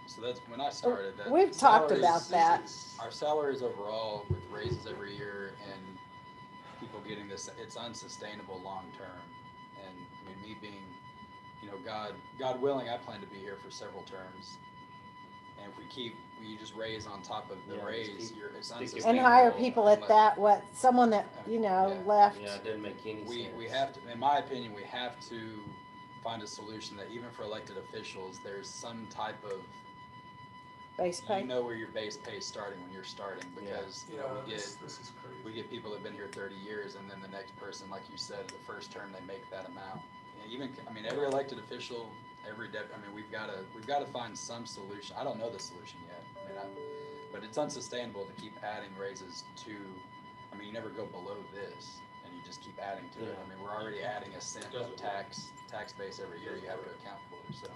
So that's, when I started, that. We've talked salaries- about that. Our salaries overall with raises every year and people getting this, it's unsustainable long-term. And I mean, me being, you know, God willing, I plan to be here for several terms. And if we just raise on top of the Yeah, raise, just keep- it's stick it- unsustainable. And hire people at unless- that, what, someone that, you know, Yeah. left. Yeah, it doesn't make any sense. We have to, in my opinion, we have to find a solution that even for elected officials, there's some type of, Base pay. you know where your base pay is starting when you're starting, because, you know, This is crazy. we get people that have been here 30 years, and then the next person, like you said, the first term, they make that amount. And even, I mean, every elected official, I mean, we've gotta find some solution. I don't know the solution yet. I mean, but it's unsustainable to keep adding raises to, I mean, you never go below this, and you just keep adding to it. I mean, we're already adding a cent of tax base every year you have to account for, so.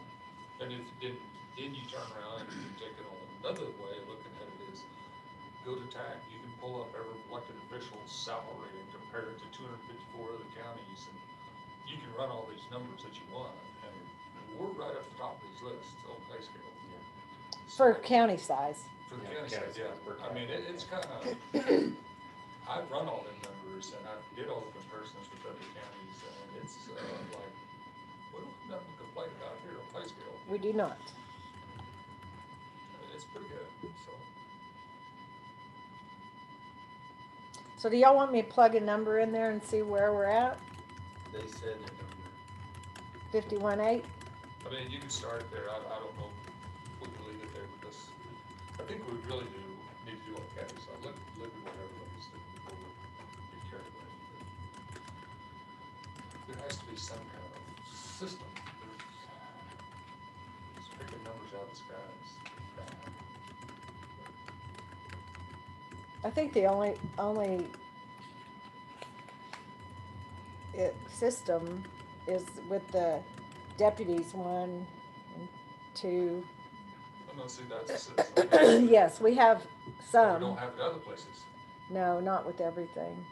And if, then you turn around and you take it on another way of looking at it is, go to TAC, you can pull up every elected official's salary and compare it to 254 other counties, and you can run all these numbers that you want, and we're right up the top of these lists on pay scale. For county size. For the Yeah, county side, county yeah. size per I mean, capita. it's kind of, I've run all them numbers and I did all the comparisons with other counties, and it's like, we don't have nothing to complain about here on pay scale. We do not. It's pretty good, so. So do y'all want me to plug a number in there and see where we're at? They said that 51.8? I mean, you can start there. I don't know if we can leave it there because I think we really need to do on the county side. Look at what everybody's doing before we get carried away. There has to be some kind of system. Just picking numbers out of the sky is bad. I think the only system is with the deputies, 1 and 2. I'm gonna see that's a system. Yes, we have We some. don't have it other places. No, not with everything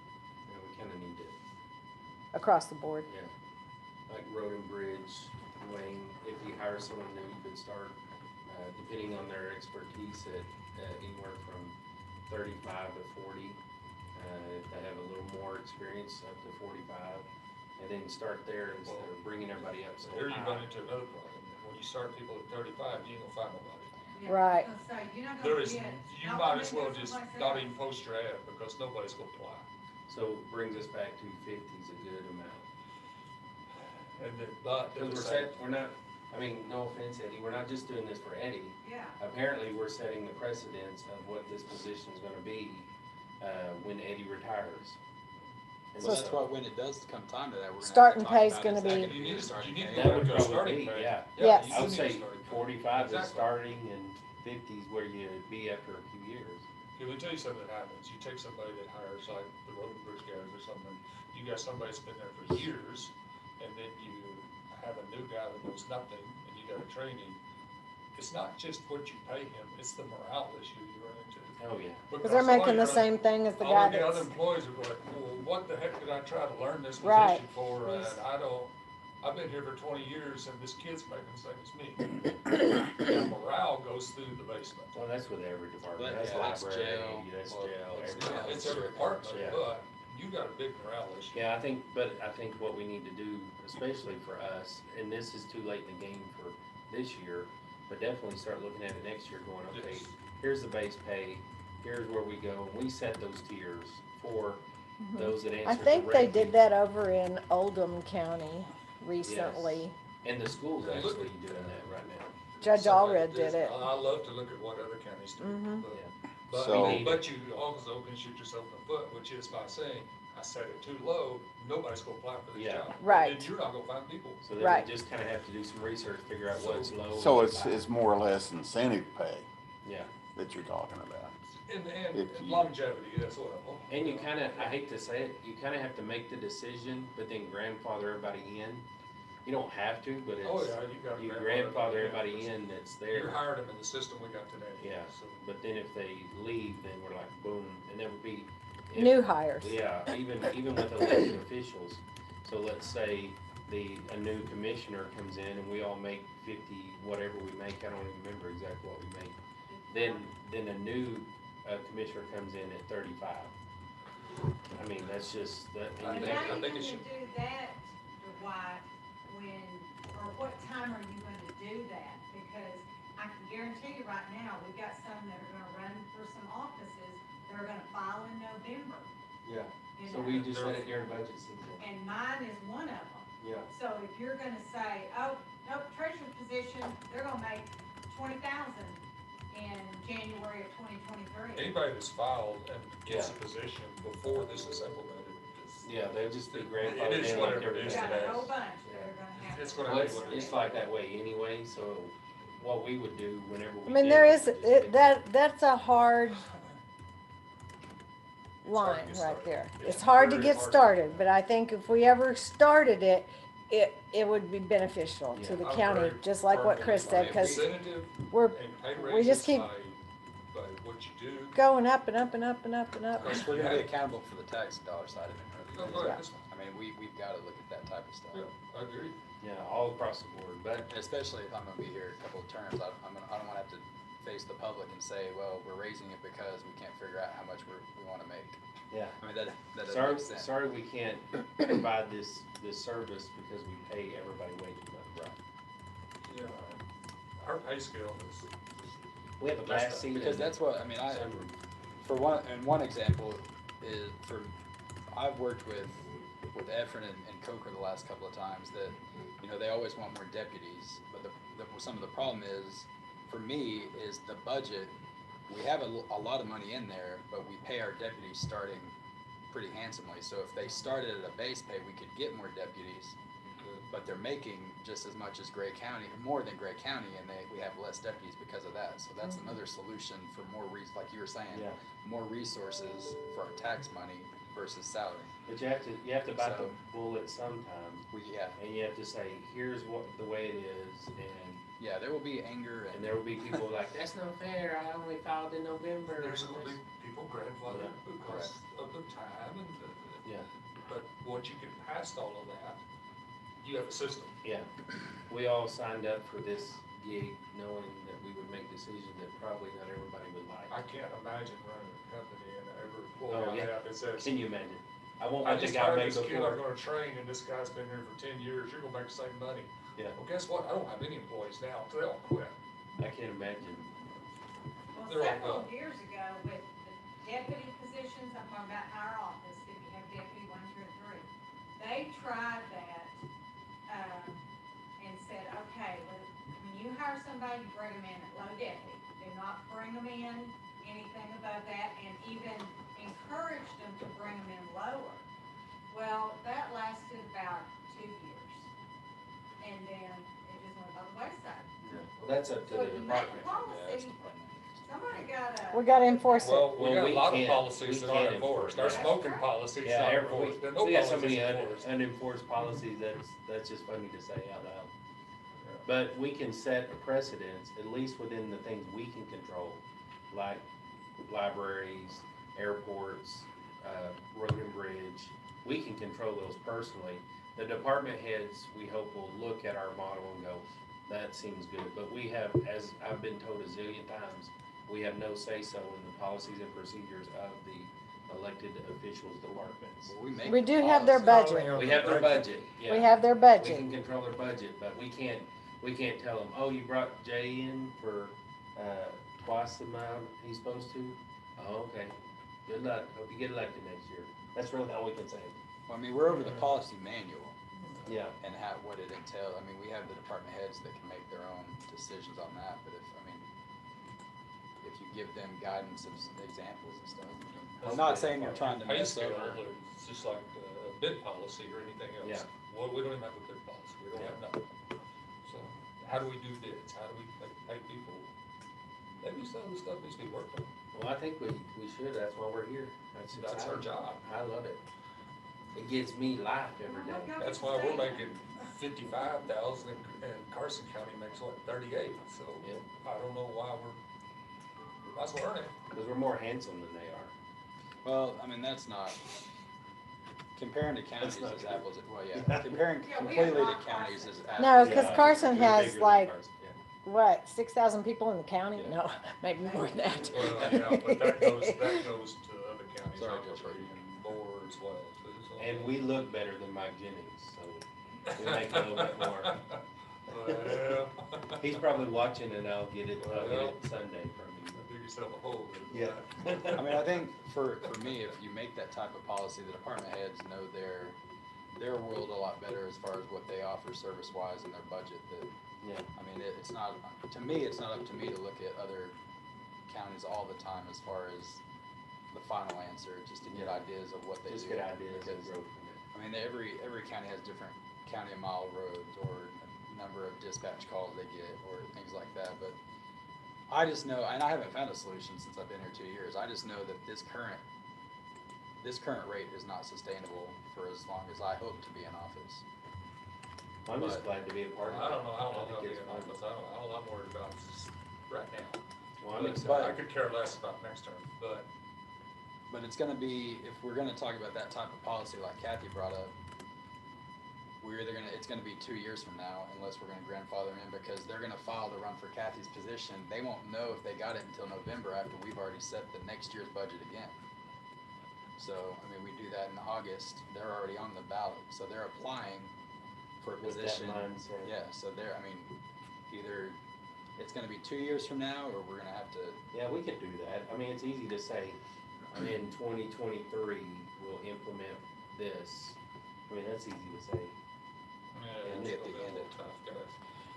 Yeah, we kind of need to, across the board. yeah, like road and bridge, Wayne, if you hire someone new, you could start, depending on their expertise at anywhere from 35 to 40. If they have a little more experience, up to 45, and then start there instead of bringing everybody up so Here you high. run into another problem. When you start people at 35, you ain't gonna find nobody. Right. There is, you might as well just not even post your ad because nobody's gonna apply. So brings us back to 50 is a good amount. And then, but Because we're not, I mean, no offense, Eddie, we're not just doing this for Eddie. Yeah. Apparently, we're setting the precedence of what this position is gonna be, when Eddie retires. And So that's why when it does come time to that, we're gonna have to Starting talk pay's about gonna is that be- gonna be a starting pay? to That would go probably starting be, pay. yeah. Yes. you I would need a say starting pay. 45 is Exactly. starting and 50 is where you'd be after a few years. Let me tell you something that happens. You take somebody that hires like the road and bridge guys or something, you got somebody that's been there for years, and then you have a new guy that knows nothing, and you gotta train him. It's not just what you pay him, it's the morale issue you run into. Oh, yeah. Because they're making the same thing as the guy All the other that's, employees are like, well, what the heck did I try to learn this Right. position for? And I've been here for 20 years and this kid's making the same as me. And morale goes through the basement. Well, that's with every department. But, That's yeah, that's library, jail. that's Well, jail. it's everything. jail. It's every department, Yeah. but you got a big morale issue. Yeah, I think what we need to do, especially for us, and this is too late in the game for this year, but definitely start looking at it next year going, okay, Yes. here's the base pay, here's where we go. We set those tiers for those that answer. I think they directly. did that over in Oldham County recently. And the school's actually doing that right now. Judge Somebody Allred did it. I love to look at what other counties do. Mhm. But, So- but you also can shoot yourself in the foot, which is by saying, I set it too low, nobody's gonna apply for this Yeah. job. Right. Then you're not gonna find people. So then Right. we just kind of have to do some research, figure out what's low. So and what's it's high. more or less incentive pay Yeah. that you're talking about. And If you- longevity, that's what I'm. And you kind of, I hate to say it, you kind of have to make the decision, but then grandfather everybody in. You don't have to, but it's, Oh, yeah, you got you grandfather grandfather everybody everybody in that's You there. hired them in the system we got today. Yeah, So but then if they leave, then we're like, boom, and that would be. New hires. Yeah, even with elected officials. So let's say a new commissioner comes in and we all make 50, whatever we make, I don't even remember exactly what we make. Then a new commissioner comes in at 35. I mean, that's just, that. And how are you gonna do that, Dwight, when, or what time are you gonna do that? Because I can guarantee you right now, we've got some that are gonna run for some offices that are gonna file in November. Yeah, you so know. we just let it during budget season. And mine is one of them. Yeah. So if you're gonna say, oh, nope, treasurer's position, they're gonna make 20,000 in January of 2023. Anybody that's filed and gets a Yeah. position before this is implemented. Yeah, they'll just be It grandfathered is in what like it is We've got today. a whole bunch that are gonna have. It's to- gonna Well, be what it is. it's like that way anyway, so what we would do whenever we. I mean, did there it is, that's a hard line get right started. there. It's It's hard to very get hard to- started, but I think if we ever started it, it would be beneficial to Yeah. the I'm county, very just like what firm Chris in said, my because incentive we're and pay we just raises keep by what you do. going up and up and up and up and up. Because we're gonna be accountable for the tax dollar side of it. No, right? go ahead, Yeah. that's fine. I mean, we've gotta look at that type of stuff. Yeah, I agree. Yeah, all across the board, but Especially if I'm gonna be here a couple of terms, I don't wanna have to face the public and say, well, we're raising it because we can't figure out how much we wanna make. yeah. I mean, that doesn't Sorry, make sense. sorry we can't provide this service because we pay everybody wages. Right. Yeah. Our pay scale is. We have a That's last right. season. Because that's what, I mean, December. for one example is I've worked with Efren and Coker the last couple of times that, you know, they always want more deputies, but some of the problem is, for me, is the budget, we have a lot of money in there, but we pay our deputies starting pretty handsomely, so if they started at a base pay, we could get more deputies, but they're making just as much as Gray County, more than Gray County, and we have less deputies because of that. So that's another solution for more like you were saying, Yeah. more resources for our tax money versus salary. But you have to bite the So- bullet sometime, Yeah, and you have to say, here's what the way it is, and yeah, there will be anger and there will be people like, that's not fair. I only filed in November. There's gonna be people grandfathered because of the time and Yeah. but once you get past all of that, you have a system. Yeah, we all signed up for this gig knowing that we would make decisions that probably not everybody would like. I can't imagine running a company and every Oh, employee I yeah. have that says, Can you imagine? I won't I let the just guy hired make this kid I'm before. gonna train and this guy's been here for 10 years, you're gonna make the same money. Yeah, Well, guess what? I don't have any employees now, so they all quit. I can't imagine. Well, They're all several gone. years ago with the deputy positions, I'm talking about our office, if you have deputy 1, 2, and 3. They tried that, and said, okay, when you hire somebody, you bring them in at low deputy. Do not bring them in anything above that, and even encourage them to bring them in lower. Well, that lasted about 2 years. And then it just went by the wayside. Well, that's up to So the if you make department. a policy, somebody gotta. We gotta enforce it. Well, we Well, got a we lot of can't- policies we that aren't can't enforced. Our enforce that. smoking policy's Yeah, not every, enforced. There are no we got so many policies enforced. unenforced policies, that's just funny to say out loud. But we can set a precedence, at least within the things we can control, like libraries, airports, road and bridge. We can control those personally. The department heads, we hope, will look at our model and go, that seems good. But we have, as I've been told a zillion times, we have no say-so in the policies and procedures of the elected officials' departments. We do have their budget. We have their budget, yeah. We have their We budget. can control their budget, but we can't tell them, oh, you brought Jay in for, twice the amount he's supposed to? Oh, okay, good luck, hope you get elected next year. That's really all we can say. well, I mean, we're over the policy manual Yeah. and what it entails. I mean, we have the department heads that can make their own decisions on that, but if you give them guidance of some examples and stuff. I'm not saying you're trying to Pay mess scale over. is just like a bid policy or anything else. Yeah. Well, we don't even have a bid policy, we don't have nothing. So, how do we do bids? How do we pay people? Maybe some of the stuff needs to be worked on. Well, I think we should, that's why we're here. That's our exciting. job. I love it. It gives me life every day. That's why we're making 55,000 and Carson County makes like 38, so I don't know why we might as well earn it. Because we're more handsome than they are. Well, I mean, that's not, comparing to counties That's not is true. apples, well, yeah, comparing Yeah, we have completely to not counties is apples. No, because Yeah, Carson they're has bigger than like, Carson, yeah. what, 6,000 people in the county? Yeah. No, maybe more than that. Well, yeah, but that goes to other counties, Sorry, obviously, Judge. and more as well. So- And we look better than Mike Jennings, so we make a little bit more. Well, He's probably watching and I'll get it Sunday from him. dig yourself a hole. Yeah. I mean, I think for me, if you make that type of policy, the department heads know their world a lot better as far as what they offer service-wise in their budget. That, Yeah. I mean, it's not, to me, it's not up to me to look at other counties all the time as far as the final answer, just to get ideas of what they Just do. get ideas and Because, grow from it. I mean, every county has different county and mile roads or number of dispatch calls they get or things like that, but I just know, and I haven't found a solution since I've been here 2 years, I just know that this current rate is not sustainable for as long as I hope to be in office. I'm just But- glad to be a part of it. I don't know how long think I'll be it's in fun. office, all I'm worried about is right now. Well, I'm But excited. I could care less about next term, but But it's gonna be, if we're gonna talk about that type of policy like Kathy brought up, it's gonna be 2 years from now unless we're gonna grandfather them in, because they're gonna file to run for Kathy's position. They won't know if they got it until November after we've already set the next year's budget again. So, I mean, we do that in August, they're already on the ballot, so they're applying for a With that position. mindset. Yeah, so I mean, either it's gonna be 2 years from now, or we're gonna have to, Yeah, we could do that. I mean, it's easy to say, in 2023, we'll implement this. I mean, that's easy to say. yeah, And it's at the gonna be a end little tough, guys.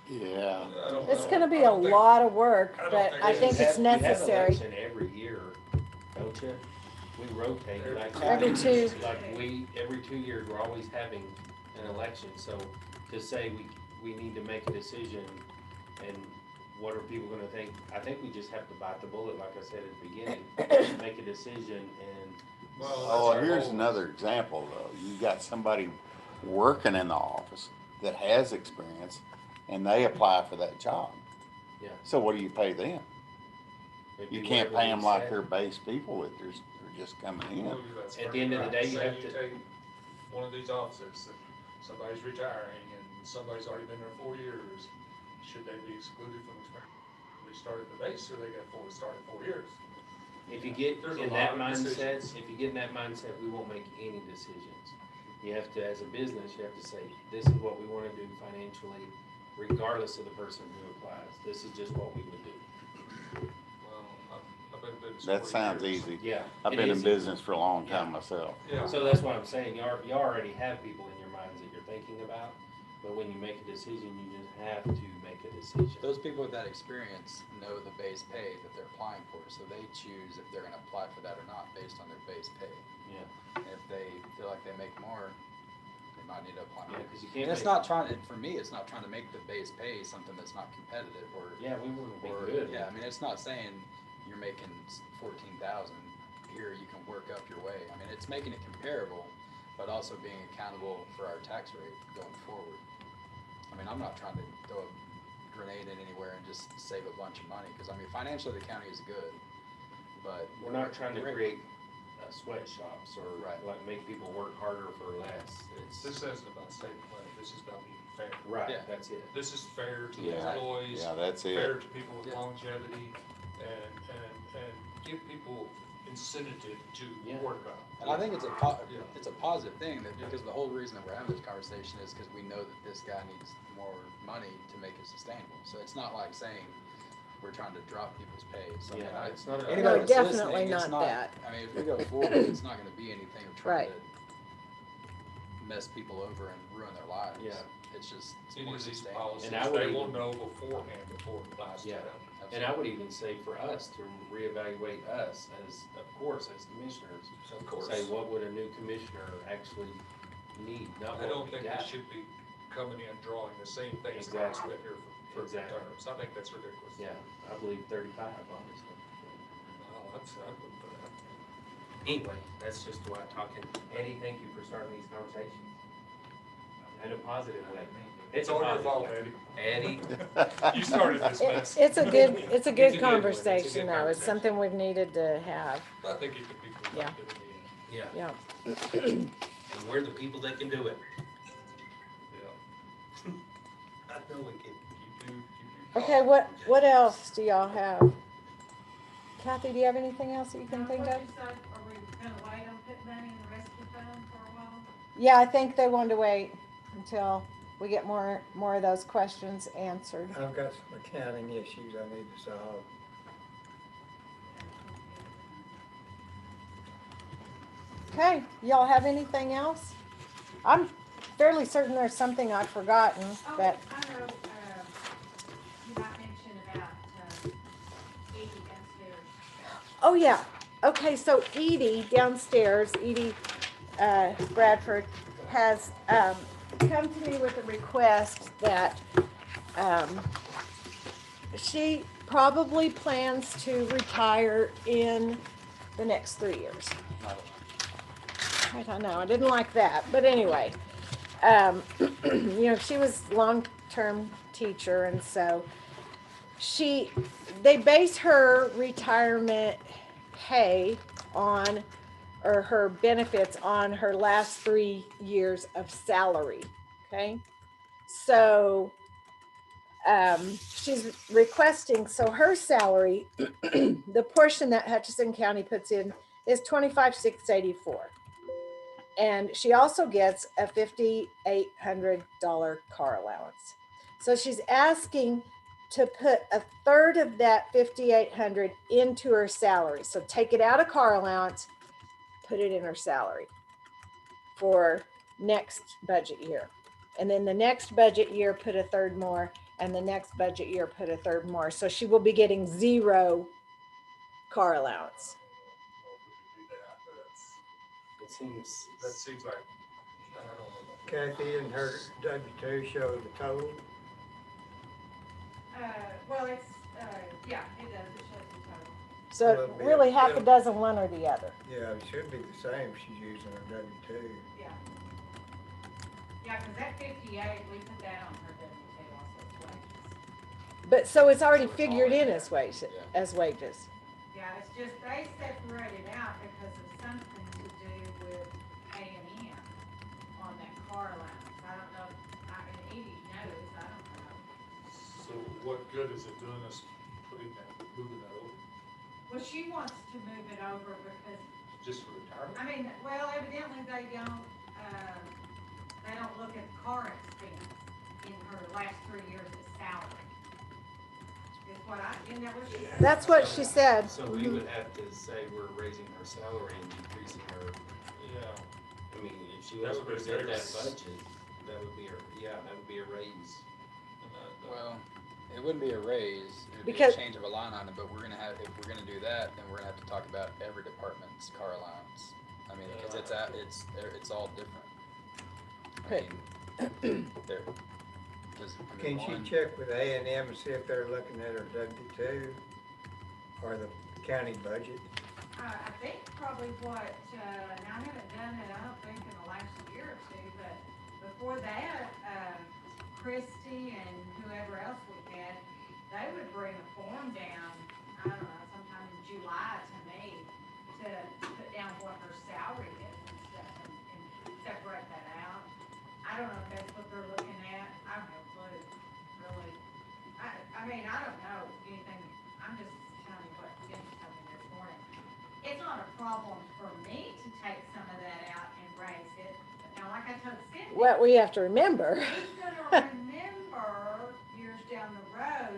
Yeah. I don't It's know. gonna be I a don't think- lot of work, I don't but think I it's- think it's You have necessary. election every year, don't you? We rotate, like. Every two. Like every 2 years, we're always having an election, so to say we need to make a decision and what are people gonna think? I think we just have to bite the bullet, like I said at the beginning, make a decision and. Well, that's Oh, our here's goal. another example though. You got somebody working in the office that has experience and they apply for that job. Yeah. So what do you pay them? it'd You be can't whatever pay we them like said. they're base people that they're just coming in. Well, that's At the end of the right. day, you Say have to- take one of these officers, that somebody's retiring and somebody's already been there 4 years, should they be excluded from the, they started the base or they got started 4 years? If you get There's a in lot that of mindset, decisions. if you get in that mindset, we won't make any decisions. You have to, as a business, you have to say, this is what we wanna do financially, regardless of the person who applies. This is just what we would do. Well, I've been in business That 40 sounds years. easy. Yeah. I've it been in is. business for a long time myself. Yeah. So that's what I'm saying, you already have people in your minds that you're thinking about, but when you make a decision, you just have to make a decision. those people with that experience know the base pay that they're applying for, so they choose if they're gonna apply for that or not based on their base pay. Yeah. And if they feel like they make more, they might need to apply Yeah, more. 'cause you can't And it's make- not for me, it's not trying to make the base pay something that's not competitive or. Yeah, we wouldn't be or- good. Yeah, I mean, it's not saying you're making 14,000, here you can work up your way. I mean, it's making it comparable, but also being accountable for our tax rate going forward. I mean, I'm not trying to throw a grenade in anywhere and just save a bunch of money, because I mean, financially, the county is good, but. We're not trying to we're- create sweatshops or Right. like make people work harder for less. It's, This isn't about saving money, this is about being fair. right, Yeah. that's it. This is fair to the Yeah. employees. Yeah, that's Fair it. to people with Yeah. longevity and give people incentive to Yeah. work on. And I think it's Yeah. it's a positive thing, that because the whole reason that we're having this conversation is because we know that this guy needs more money to make it sustainable. So it's not like saying we're trying to drop people's pay. So I mean, Yeah, it's not a- anybody No, that's definitely listening, it's not that. I mean, if we go forward, it's not gonna be anything of trying Right. to mess people over and ruin their lives. Yeah. It's just Any more of these sustainable. policies, And I would they will even- know beforehand before it applies to Yeah. them. And I would even say for us to reevaluate us as, of course, as commissioners. So of course, Say, what would a new commissioner actually need, not I what don't we think they got. should be coming in drawing the same things that I've Exactly. been here for Exactly. terms. I think that's ridiculous. Yeah, I believe 35, honestly. No, I wouldn't put that. Anyway, that's just what I'm talking. Eddie, thank you for starting these conversations. In a positive way. It's a all your positive fault, way. Eddie. Eddie. You started this mess. It's a good It's a good one. It's a good conversation though. It's conversation. something we've needed to have. I think it could be Yeah. productive in the end. Yeah. Yeah. And and we're the people that can do it. Yeah. I know we can. Okay, what else do y'all have? Kathy, do you have anything else that you can think of? Are we gonna wait on putting money in the rescue fund for a while? Yeah, I think they wanted to wait until we get more of those questions answered. I've got some accounting issues I need to solve. Okay, y'all have anything else? I'm fairly certain there's something I've forgotten, Oh, but I know, you might mention about, Edie downstairs. oh yeah. Okay, so Edie downstairs, Edie Bradford has come to me with a request that she probably plans to retire in the next 3 years. I don't know. I didn't like that, but anyway, you know, she was long-term teacher, and so they base her retirement pay on, or her benefits on her last 3 years of salary. Okay, so she's requesting, so her salary, the portion that Hutchinson County puts in is $25,684. And she also gets a $5,800 car allowance. So she's asking to put a third of that $5,800 into her salary. So take it out of car allowance, put it in her salary for next budget year. And then the next budget year, put a third more, and the next budget year, put a third more. So she will be getting 0 car allowance. That seems like, I don't know. Kathy and her W-2 show the total. Well, it's, yeah, it does, it shows the total. So Well, it'll really be- half a it'll- dozen, one or the other. Yeah, it should be the same if she's using her W-2. Yeah. Yeah, cause that 58, we put that on her W-2 also as wages. But so it's already figured in as wages, Yeah, it's just, they separated out because of something to do with A&M on that car allowance. I don't know, and Edie knows, I don't know. So what good is it doing us moving that over? Well, she wants to move it over because, Just for retirement? I mean, well, evidently they don't look at car expense in her last 3 years of salary. Is what isn't that what she said? That's what she said. So we would have to say we're raising her salary and decreasing her. Yeah. I mean, if she That was would be present that very- budget, that would be that would be a raise. Well, it wouldn't be a raise, it would be a Because- change of a line item, but we're gonna have, if we're gonna do that, then we're gonna have to talk about every department's car allowance. I mean, cause it's all different. Okay. There, Can she check with A&M and see if they're looking at her W-2 or the county budget? I think probably what, now I haven't done it, I don't think in the last year or two, but before that, Christie and whoever else we had, they would bring a form down, I don't know, sometime in July to me, to put down what her salary is and stuff, and separate that out. I don't know if that's what they're looking at, I have no clue, really. I mean, I don't know anything, I'm just telling you what Jim told me this morning. It's not a problem for me to take some of that out and raise it, but now, like I told Cindy. What we have to remember. Who's gonna remember years down the road,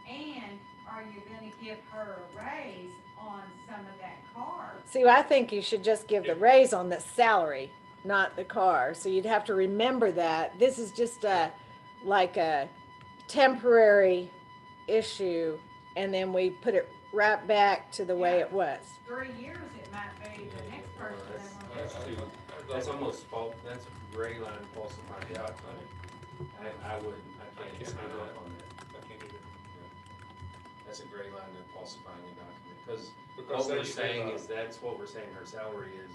and are you gonna give her a raise on some of that car? See, I think you should just give the raise on the salary, not the car. So you'd have to remember that. This is just like a temporary issue, and then we put it right back to the way it was. 3 years, it might be the next person that wants. That's almost fault, that's a gray line falsifying document. I wouldn't, I can't sign off on that. I can't either. That's a gray line in falsifying a document, because Because what we're then you saying give is that's what we're saying her salary is,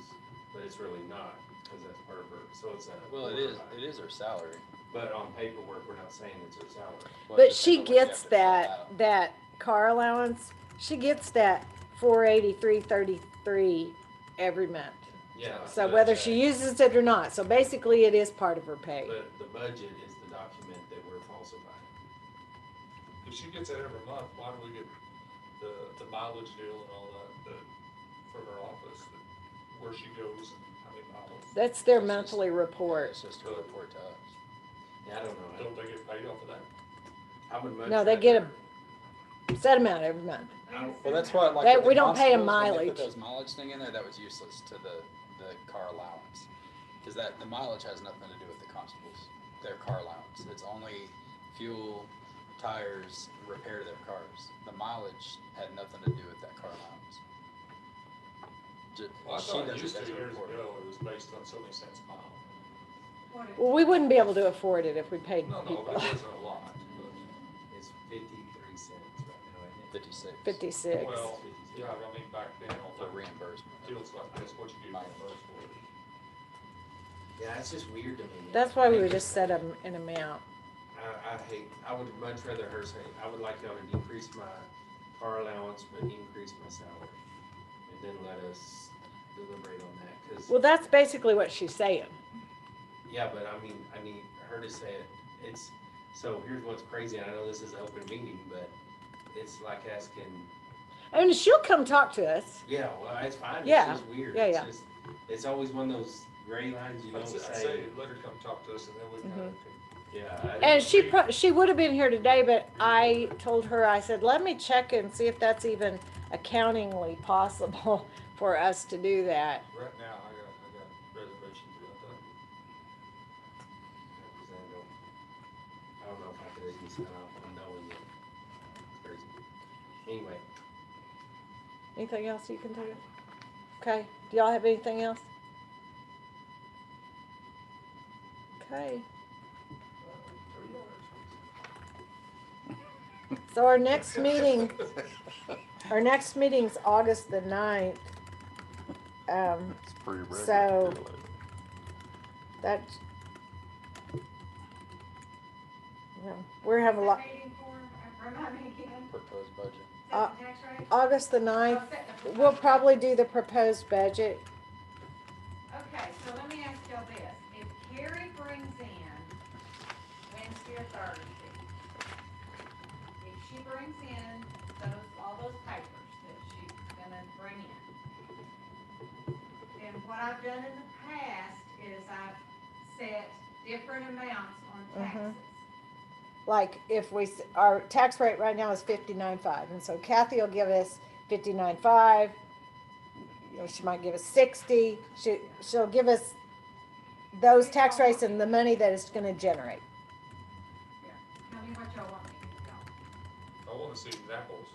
but it's really not, because that's part of her, so it's a. Well, it is her salary. But on paperwork, we're not saying it's her salary. But she gets that car allowance. She gets that $483.33 every month. Yeah. So but, whether she uses it or not, so basically it is part of her pay. But the budget is the document that we're falsifying. If she gets it every month, why do we get the mileage deal and all that for her office, where she goes and how many miles? That's their monthly report. It's just a report to us. Yeah, I don't know. Don't they get paid off of that? I would much No, they get rather- a set amount every month. Well, that's why, like, They- with the we don't pay 'em constables, when they mileage. put those mileage thing in there, that was useless to the car allowance. Cause the mileage has nothing to do with the constables, their car allowance. It's only fuel, tires, repair to their cars. The mileage had nothing to do with that car allowance. Well, I She thought does it used it to as a years report. ago, it was based on so many cents a mile. Well, we wouldn't be able to afford it if we paid No, people. but it wasn't a lot. It's 53 cents right now, isn't it? 56. 56. Well, yeah, I mean, back then, on For the reimbursement. deals like this, what you get reimbursed for. Yeah, it's just weird to me. That's why we I would hate just set an amount. I would much rather her say, I would like y'all to decrease my car allowance, but increase my salary. And then let us deliberate on that, cause. Well, that's basically what she's saying. Yeah, but I mean, I need her to say it. It's, so here's what's crazy, and I know this is an open meeting, but it's like asking, I mean, she'll come talk to us. yeah, well, it's fine, it's Yeah, just weird. yeah, It's yeah. just- It's always one of those gray lines you don't I'd say. say, let her come talk to us and then we can. Yeah. And she would have been here today, but I told her, I said, let me check and see if that's even accountingly possible for us to do that. Right now, I got reservations about that. I don't know if I could even sign off on knowing it. It's crazy. Anyway, Anything else you can do? Okay, do y'all have anything else? Okay. So our next meeting's August the 9th. It's pretty regular. So that, yeah, we're having a lot. Remind me again. Proposed budget. Uh, Set the tax rate? August the 9th, Oh, set the we'll proposed probably do the proposed budget. Okay, so let me ask y'all this, if Carrie brings in Wednesday or Thursday, if she brings in all those papers that she's gonna bring in, then what I've done in the past is I've set different amounts on taxes. Like if our tax rate right now is 59.5, and so Kathy will give us 59.5. You know, she might give us 60. She'll give us those tax rates and the money that it's going to generate. Tell me what y'all want me to do. I wanna see examples.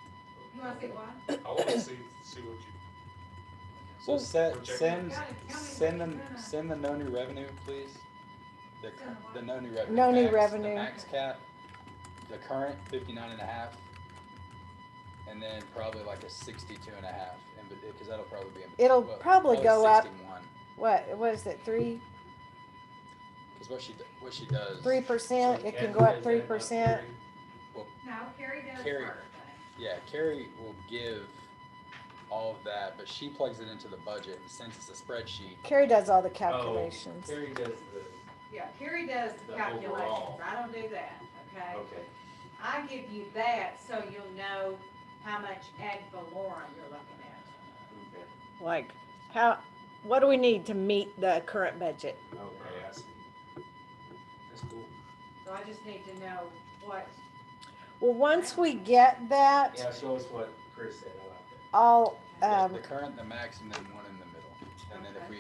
You wanna see what? I wanna see what you. So Project- send the no new revenue, please. The no new revenue. No new max- revenue. The max cap, the current 59.5, and then probably like a 62.5, and because that'll probably be. It'll well, probably go up. 61. What is it? 3%? Because what she does. 3%. It can go up 3%. Well, No, Carrie does Carrie- her thing. yeah, Carrie will give all of that, but she plugs it into the budget, and since it's a spreadsheet. Carrie does all the oh, calculations. Carrie does Yeah, Carrie does the The calculations, overall. I don't do that, okay? okay. I give you that so you'll know how much ad valorem you're looking at. Okay. Like what do we need to meet the current budget? Okay, I see. That's cool. So I just need to know what, Well, once we get that, Yeah, show us what Chris said. I like that. I'll, The current, the max, and then one in the middle. And then if we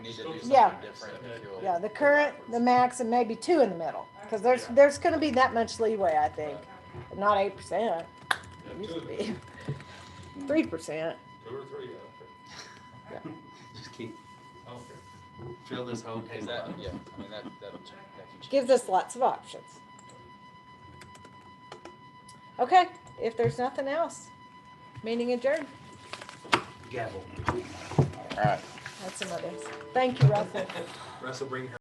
need to still do do Yeah. something different, you'll. yeah, the current, the max, and maybe 2 in the middle. Because there's going to be that much leeway, I think. Not 8%. It used to be 3%. 2 or 3, yeah. Just keep, Okay. fill this whole Is table that, up. yeah, I mean, that'll check, that can change. Gives us lots of options. Okay, if there's nothing else, meeting adjourned. Gavel. All right. That's some others. Thank you, Russell. Russell, bring her.